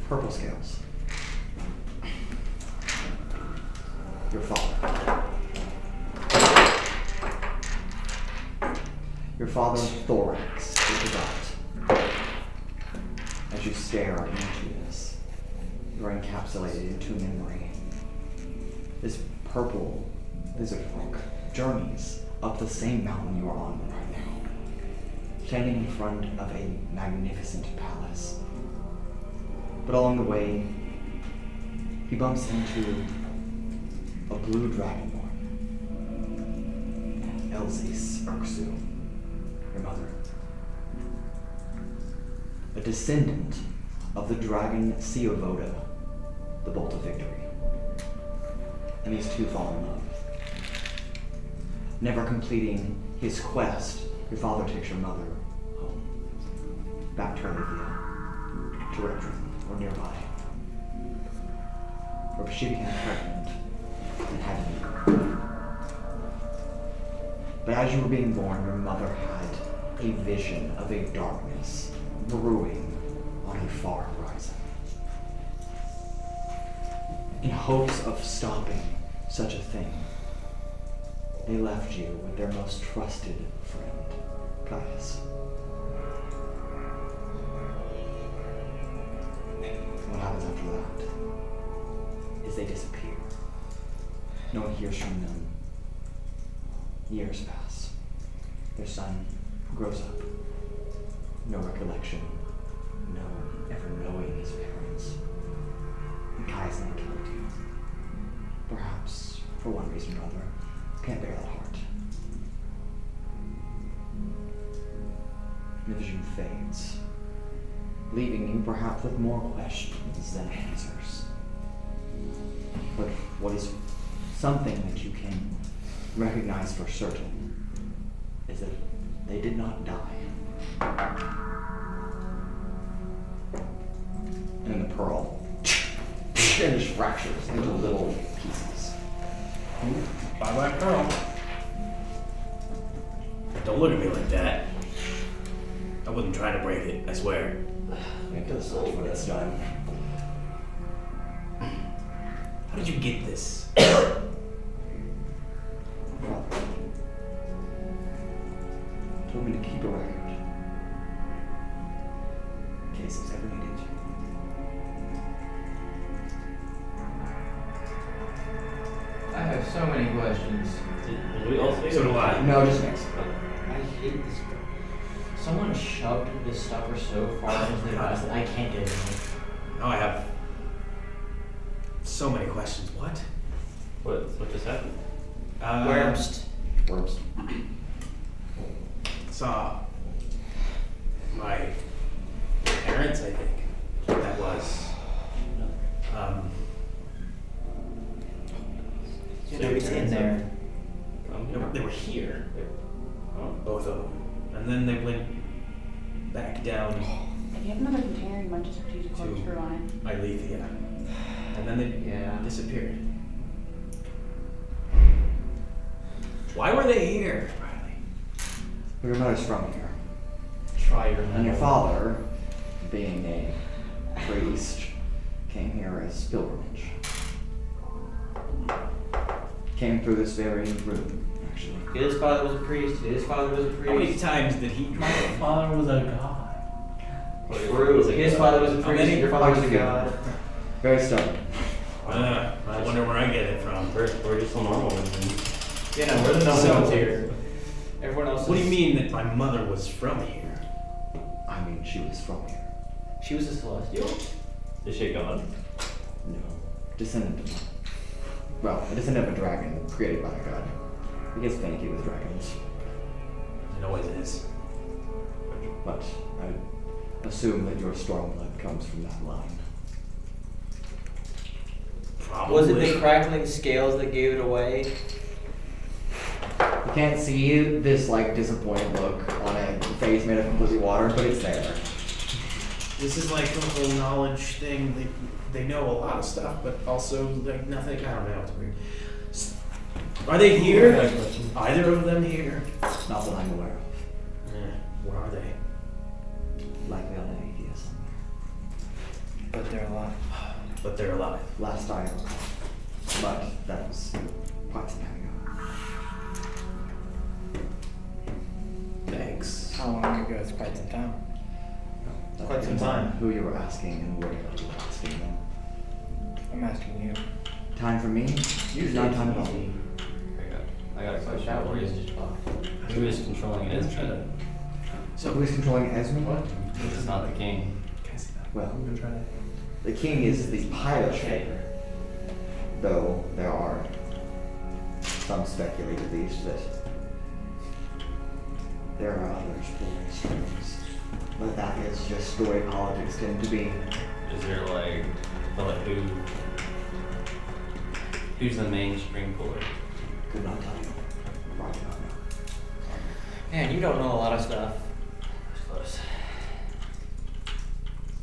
Purple scales. Your father. Your father's thorax is about. As you stare into this, you're encapsulated into memory. This purple lizard folk journeys up the same mountain you are on right now, standing in front of a magnificent palace. But along the way, he bumps into a blue dragonborn, Elzis Urksu, your mother. A descendant of the dragon Siovoda, the Bolt of Victory. And these two fall in love. Never completing his quest, your father takes your mother home, back to Arcane, to Raudrem, or nearby, where she became pregnant and had a baby. But as you were being born, your mother had a vision of a darkness brewing on a far horizon. In hopes of stopping such a thing, they left you with their most trusted friend, Kuolias. What happens after that is they disappear. No one hears from them. Years pass. Their son grows up. No recollection. No one ever knowing his parents. And Kai's not killed you. Perhaps, for one reason or another, can't bear that heart. The vision fades, leaving you perhaps with more questions than answers. But what is something that you can recognize for certain is that they did not die. And then the pearl and just fractures into little pieces. Bye-bye, Pearl. Don't look at me like that. I wouldn't try to break it, I swear. Make the soul when it's done. How did you get this? Told me to keep a record. In case it's ever needed. I have so many questions. Did we all say So do I. No, just mix. I hate this book. Someone shoved this stuffer so far into the glass that I can't get it out. Now I have so many questions. What? What just happened? Wormst. Worms. Saw my parents, I think. That was. It's in there. They were here, Oh. both of them, and then they went back down If you have another container, you might just have to use a corkscrew on it. Iletheia, and then they disappeared. Why were they here, Riley? Your mother's from here. Try your And your father, being a priest, came here as pilgrimage. Came through this very room, actually. His father was a priest. His father was a priest. How many times did he? My father was a god. True. His father was a How priest. many? Your father was a god. Very stubborn. I wonder where I get it from. We're just so normal. You know, we're the number ones here. Everyone else. What do you mean that my mother was from here? I mean, she was from here. She was a celestial. Is she a god? No. Descendant of. Well, a descendant of a dragon created by a god. You guys think he was dragons. noise is. But I assume that your storm blood comes from that line. Probably. Was it the crackling scales that gave it away? You can't see this like disappointed look on a face made of completely water, but it's there. This is like the whole knowledge thing. They know a lot of stuff, but also like nothing. I don't know. It's weird. Are they here? Either of them here? Not that I'm aware of. Where are they? Likely on an idea somewhere. But they're alive. But they're alive. Last I recall. But that was quite some time ago. Thanks. How long ago? It's quite some time. That Quite some depends on time. Who you were asking and where you were asking them. I'm asking you. Time for me? Not time at all. I got a question for you. Who is controlling Esme? So who is controlling Esme? It's not the king. Can I see that? Well, I'm gonna try to. the king is the pilot shaper. Though there are some speculate at least that there are others pulling strings. But that is just the way politics tend to be. Is there like who's the main string puller? Could not tell you. Probably not know. Man, you don't know a lot of stuff. Close.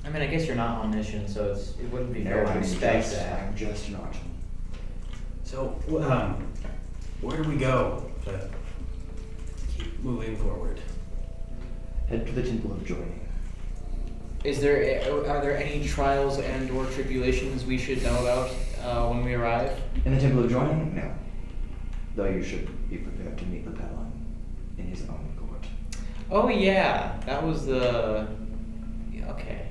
I mean, I guess you're not omniscient, so it wouldn't be fair to I'm expect just, that. I'm just an archon. So, where do we go to keep moving forward? Head to the Temple of Joining. Are there any trials and/or tribulations we should know about when we arrive? In the Temple of Joining? No. Though you should be prepared to meet the Pelon in his own court. Oh yeah, that was the. Okay.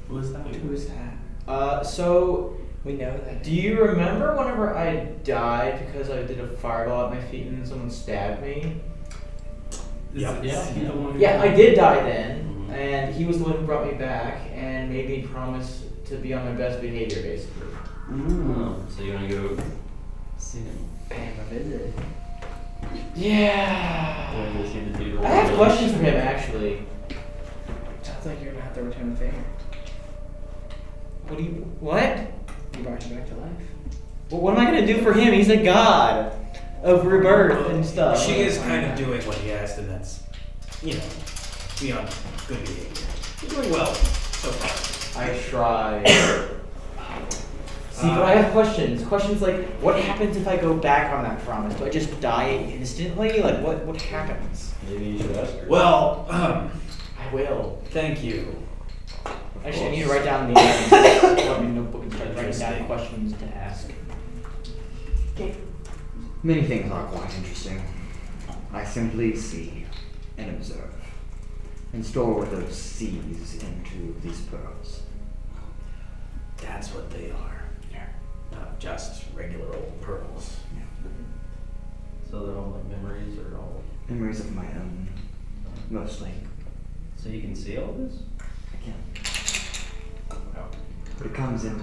Who is that? Who is that? So We know that. do you remember whenever I died because I did a fireball at my feet and someone stabbed me? Yep. Yeah, I did die then, and he was the one who brought me back and made me promise to be on my best behavior, basically. So you wanna go see him? Pay him a visit. Yeah. You wanna go see the dude? I have questions for him, actually. Sounds like you're gonna have to return the favor. What? He brought you back to life. Well, what am I gonna do for him? He's a god of rebirth and stuff. She is kind of doing what he asked, and that's, beyond good behavior. You're doing well so far. I try. See, but I have questions. Questions like, what happens if I go back on that promise? Do I just die instantly? Like, what happens? Maybe you should ask her. Well, I will. thank you. Actually, I need to write down the answers. Let me notebook and start writing down questions to ask. Okay. Many things are quite interesting. I simply see and observe, and store what those sees into these pearls. That's what they are. Yeah. Not just regular old pearls. So they're all like memories or all. Memories of my own, mostly. So you can see all this? I can. But it comes in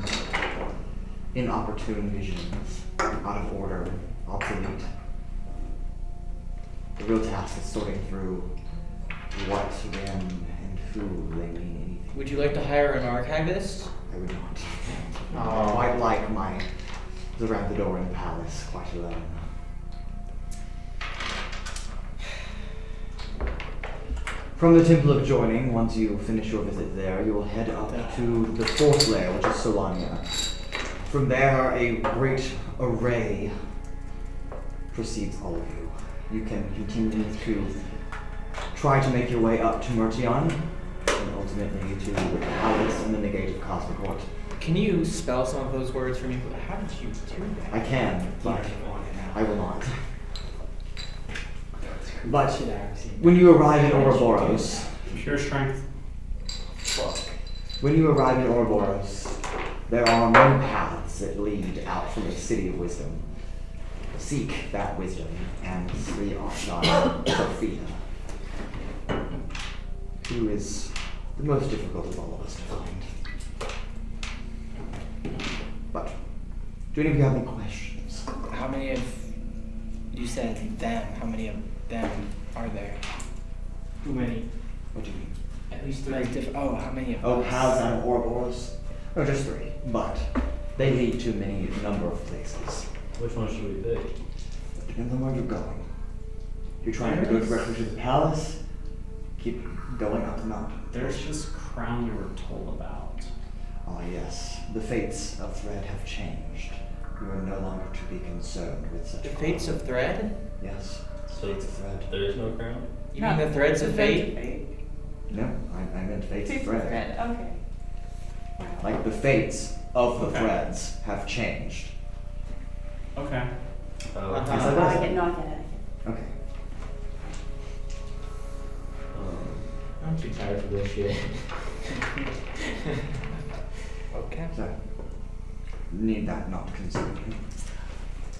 inopportune visions, out of order, obsolete. The real task is sorting through what, when, and who they mean anything. Would you like to hire an archivist? I would not. Oh. Quite like my around the door in the palace, quite alone. From the Temple of Joining, once you finish your visit there, you will head up to the fourth layer, which is Solania. From there, a great array precedes all of you. You can continue to try to make your way up to Mertion, and ultimately to the palace and then the gate of Cosmocourt. Can you spell some of those words for me? How did you do that? I can, but I will not. But when you arrive in Ouroboros, Pure strength. when you arrive in Ouroboros, there are many paths that lead out from the City of Wisdom. Seek that wisdom and the Archon Sophia, who is the most difficult of all of us to find. But do any of you have any questions? How many of you said them? How many of them are there? Too many. What do you mean? At least 3. Like how many of Oh, us? paths out of Ouroboros? No, just 3. But they lead to many number of places. Which one should we pick? Depends on where you're going. If you're trying to go directly to the palace, keep going up the mountain. There's this crown we were told about. Ah, yes. The fates of Thread have changed. You are no longer to be concerned with such The fates of Thread? Yes. So Fates of Thread. there is no crown? You mean the threads of fate? No, I meant fates of Thread. Okay. Like the fates of the threads have changed. Okay. Uh-huh. Yes, I I was. get not get it. Okay. I'm too tired for this shit. Okay. So, need that not consume you.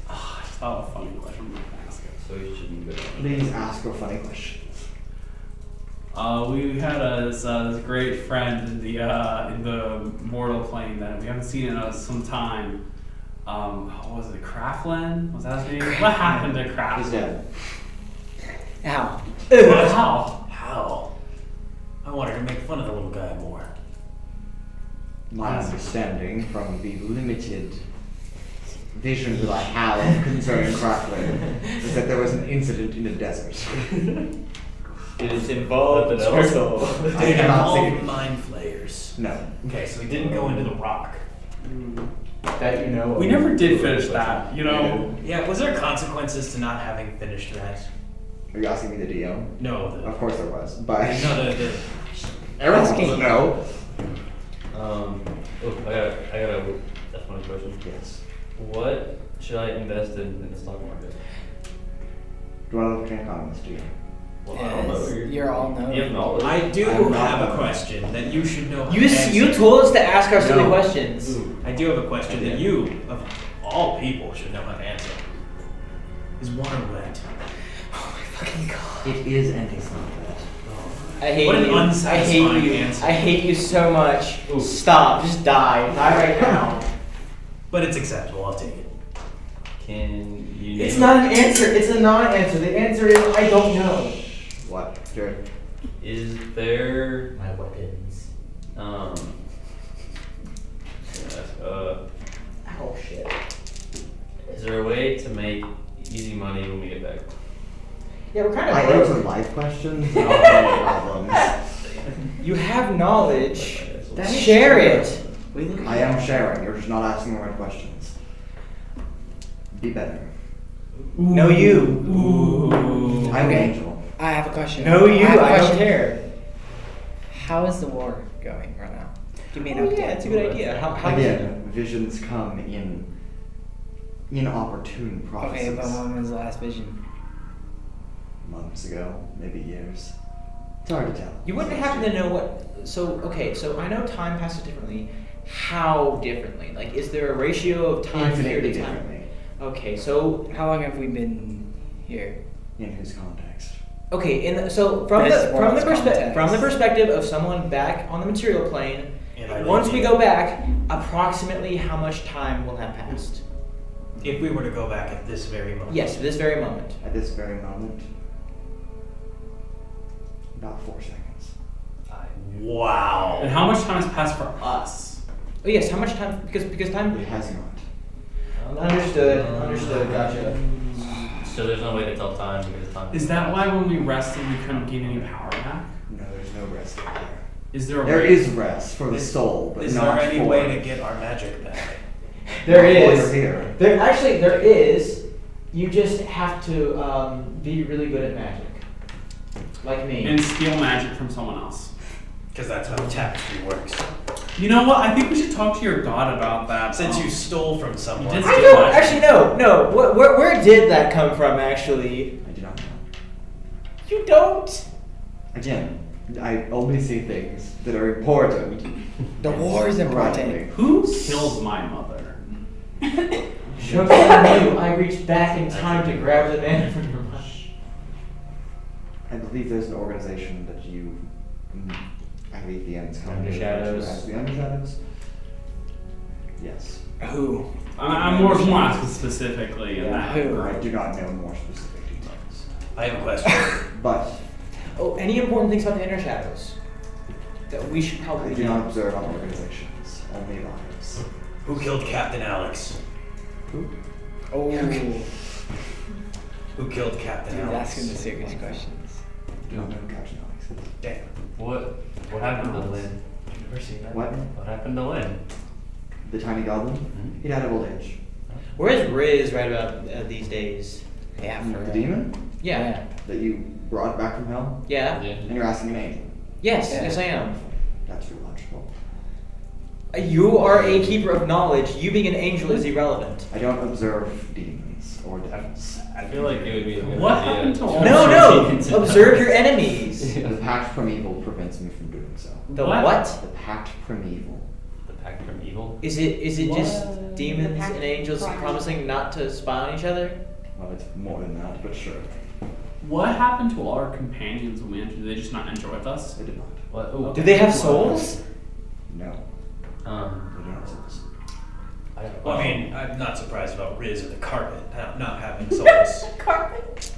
I just thought of a funny question I'm gonna ask it. So we shouldn't go. Please ask your funny questions. We had this great friend in the mortal plane that we haven't seen in some time. What was it, Craflin? Was that his name? What happened to Craflin? He's dead. Ow. How? I wanted to make fun of the little guy more. My understanding from the limited vision that I have concerning Craflin is that there was an incident in the desert. It is involved Nothing else? turtle. I cannot Involved say mind flayers. no. Okay, so he didn't go into the rock. That you know. We never did finish that, you know. Yeah, was there consequences to not having finished that? Are you asking me the DM? No, Of course there was, but no, the everyone wants to know. Oh, I got a that's my question. Yes. What should I invest in the stock market? Do you want to look at economist, do you? Well, I don't know. Yes, you're all knowing. You have knowledge. I do I'm not have a knowing. question that you should know. how You to you answer. told us to ask our silly No. questions. I do have a question that you, of all people, should know how to answer. Is water wet? Oh my fucking god. It is and it's not that. I hate What an you. I unsatisfying hate you. answer. I hate you so much. Ooh. Stop. Just die. Die right now. But it's acceptable. I'll take it. Can you? It's name- not an answer. It's a non-answer. The answer is I don't know. What, Jared? Is there My weapons. Oh shit. is there a way to make easy money when we get back? Yeah, we're kind I of answer broke. life questions, not money problems. You have knowledge. That is Share true. it. We look I am sharing, you're just not asking the right questions. Be better. No, you. Ooh. I'm an Okay. angel. I have a question. No, you. have a I don't question. care. How is the war going right now? Give me an Oh update. yeah, it's a good idea. How Again, visions come in inopportune Okay, prophecies. but when was the last vision? Months ago, maybe years. It's hard to tell. You wouldn't happen to know what. So okay, so I know time passes differently. How differently? Like, is there a ratio of time here Infinitely to time? differently. Okay, so How long have we been here? In whose context? okay, so from This the world's from the context. perspective of someone back on the material plane, And I once live we here. go back, approximately how much time will have passed? If we were to go back at this very moment. Yes, this very moment. At this very moment, about 4 seconds. Wow. And how much time has passed for us? Oh yes, how much time? Because time. It has not. Understood. Understood. Gotcha. So there's no way to tell time because time. Is that why when we rested we couldn't gain any power back? No, there's no rest there. Is there a There way? is rest for the soul, but Is not there any for... way to get our magic back? There Not while is. you're here. There actually there is. You just have to be really good at magic, like me. And steal magic from someone else. Because that's how tapestry works. You know what? I think we should talk to your god about that. Since you stole from someone. did I steal don't magic. actually no. Where did that come from? Actually, I do not know. you don't. Again, I only see things that are important. The war is important. Rightly. Who killed my mother? Just like you, I reached back in time to grab the man from your mouth. I believe there's an organization that you... I believe the ends come to Undershadows. as the Undershadows. Yes. Who? I'm more asking specifically in that. Who? I do not know more specific details. I have a question. But Oh, any important things about the Inner Shadows that we should I probably do know? not observe on organizations, only lives. Who killed Captain Alex? Oh, Who killed Captain he's Alex? asking the serious questions. Do not know who Captain Alex is. Damn. What happened to Lynn? Never seen that. What? What happened to Lynn? The tiny goblin? Mhm. He died of old age. Where is Riz right about these days? Yeah, for The demon Yeah. that you brought back from hell? Yeah? And you're asking an angel? Yes, Yeah. yes I am. That's too logical. You are a keeper of knowledge. You being an angel is irrelevant. I don't observe demons or devils. I feel like it would be a good What idea. happened to all No, observe your enemies. The pact from evil prevents me from doing so. The What? what? The pact from evil. The pact from evil. Is it just What? demons The pact and angels from- promising not to spy on each other? Well, it's more than that, but sure. What happened to all our companions when we entered? Did they just not enter with us? I did not. What? Ooh. Do they have souls? No. I do not have souls. I have a Well, I question. mean, I'm not surprised about Riz or the carpet not having souls. Carpet.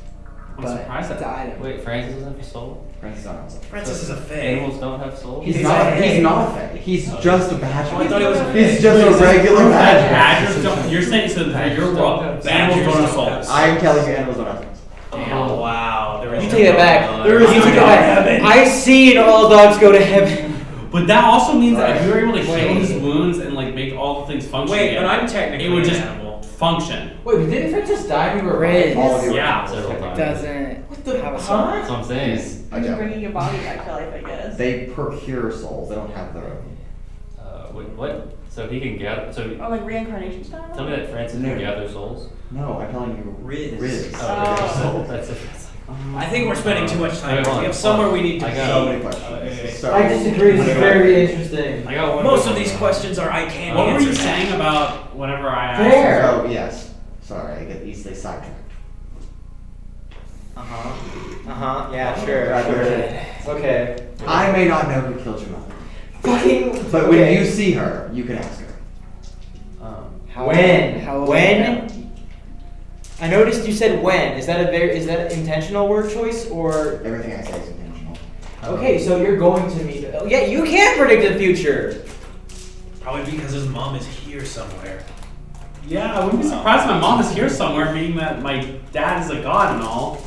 I'm But surprised it's at an that. item. Wait, Francis doesn't have a soul? Francis not have souls. Francis is a fae. Animals don't have souls? He's He's not. a He's fae. not a fae. He's just a badger. Oh, I thought he was a He's just a regular badger. Badgers don't. You're saying so that your world, animals don't have souls. I'm telling you, animals don't have souls. Oh, wow. There is You no take it back. God. There is You no take it God. back. I seen all dogs go to heaven. But that also means that if you were able to heal Wait. his wounds and like make all the things function, Wait, again, but I'm technically it would an just animal. function. Wait, but didn't Francis die when we were Riz. All of you. Yeah. Several times. Doesn't What the have a huh? soul. That's what I'm saying. I You're don't. bringing your body back to life, I guess. They procure souls. They don't have their own. Wait, what? So he can gather. So Or like reincarnation style? tell me that Francis No. can gather souls? No, I'm telling you. Riz. Riz. Oh. That's it. I think we're spending too much time. Okay, hold on, We have hold somewhere on. we need to I be. got So many questions. So- I disagree. This is very interesting. I got one. Most more of these one. questions are I can't What were answer. you saying about whenever I asked? Fair. So, yes. Sorry, I get easily sidetracked. Yeah, sure. Right, Sure. right. It's okay. I may not know who killed your mother, Fucking. but when you see her, you can ask her. How When? How When? I noticed you said when. Is that an intentional word choice or? Everything I say is intentional. Okay, so you're going to meet. Oh, yeah, you can predict the future. Probably because his mom is here somewhere. Yeah, I wouldn't be surprised if my mom is here somewhere, being that my dad is a god and all.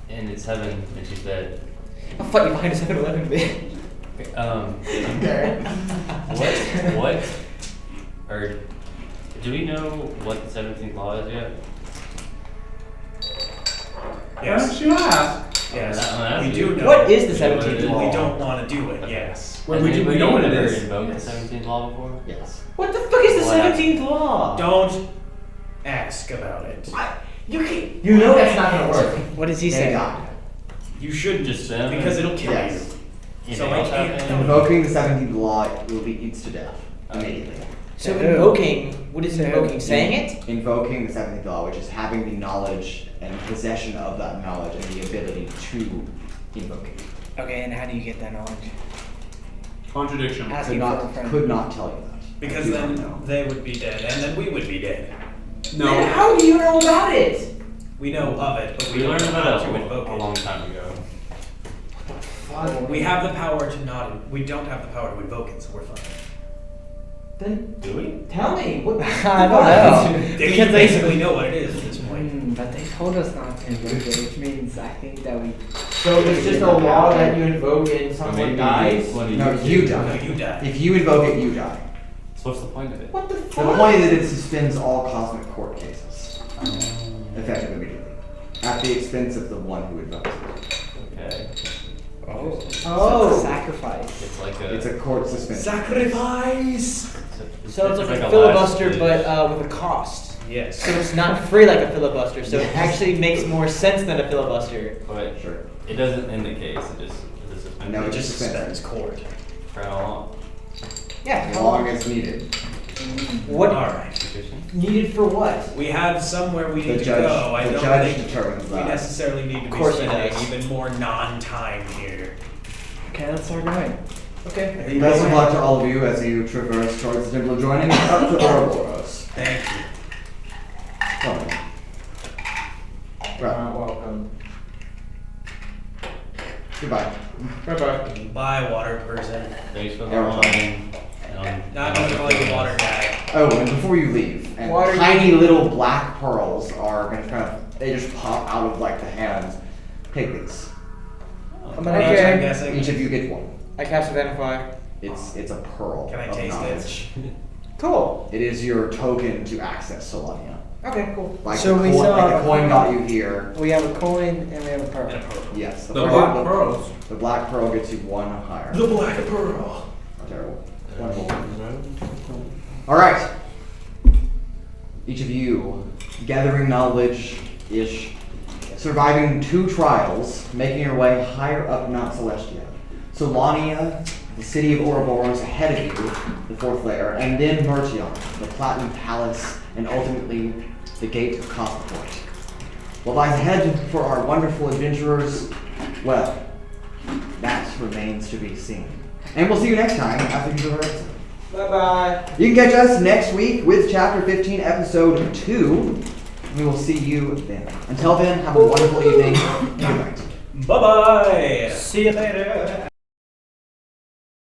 And it's heaven, and she's dead. I'll fight you behind a 7-Eleven, bitch. What? Or do we know what the 17th law is yet? Why Yes. don't you ask? Yes. We do know. What is the Do you know what 17th it is? law? We don't want to do it. Yes. Wait, Has we anybody know what it ever is. invoked the 17th law before? Yes. What the fuck is the What? 17th law? Don't ask about it. You know that's not gonna work. What does he They say? died. You should Just them? because it'll kill Yes. you. Anything So I else can't- happening? Invoking the 17th law will be eats to death immediately. So Who? invoking, what is Who? invoking? Saying it? Invoking the 17th law, which is having the knowledge and possession of that knowledge and the ability to invoke it. Okay, and how do you get that knowledge? Contradiction. Ask- Could Asking for a not, friend. could not tell you that. Because I do not then know. they would be dead, and then we would be dead. Then No. how do you know about it? We know of it, but we, We don't learned know about how it to invoke a it. long time ago. We have the power to not. We don't have the power to invoke it, so we're fine. Then Do we? tell me. What? I don't know. They Because basically know what it is at this point. But they told us not to invoke it, which means I think that we. So it's just a law that you invoke and someone Maybe dies? one of No, you two. die. No, you die. If you invoke it, you die. So what's the point of it? What the The fuck? point is that it suspends all cosmic court cases, effective immediately, at the expense of the one who invokes it. Okay. Oh. Oh. It's a sacrifice. It's like a. It's a court suspension. Sacrifice. So it's like a last filibuster, ditch. but with a cost. Yes. So it's not free like a filibuster. So it actually makes more sense than a filibuster. But Sure. it doesn't end the case. It just it's a No, It it just just suspends court. for how long? Yeah. As long as needed. What All right. Discretion? needed for what? We have somewhere we The need to judge, go. I the don't judge think determines we that. necessarily need to Of be course he spending does. even more non-time here. Okay, let's start going. Okay. Best of luck to all of you as you traverse towards the Temple of Joining up to Ouroboros. Thank you. Right. welcome. Goodbye. Bye-bye. Bye, water person. Thanks for the Everyone. wine. Now I'm gonna call you the water guy. Oh, and before you leave, and Water tiny little black pearls are gonna kind of, they just pop out of like the hands. Take these. I'm gonna Okay. I'm okay. guessing. Each of you get one. I cast Identify. It's a pearl. Can I of taste knowledge. it? Cool. It is your token to access Solania. Okay, cool. Like So the we coin, still like have the a coin coin. got you here. We have a coin and we have a pearl. And a pearl. Yes. The black pearls. The black pearl gets you one higher. The black pearl. Terrible. Wonderful. All right. Each of you gathering knowledge-ish, surviving 2 trials, making your way higher up Mount Celestia. Solania, the city of Ouroboros ahead of you, the 4th layer, and then Mertion, the Platinum Palace, and ultimately the Gate of Cosmoport. What lies ahead for our wonderful adventurers, well, that remains to be seen. And we'll see you next time after you do our episode. Bye-bye. You can catch us next week with Chapter 15, Episode 2. We will see you then. Until then, have a wonderful evening. Good night. Bye bye. See you later.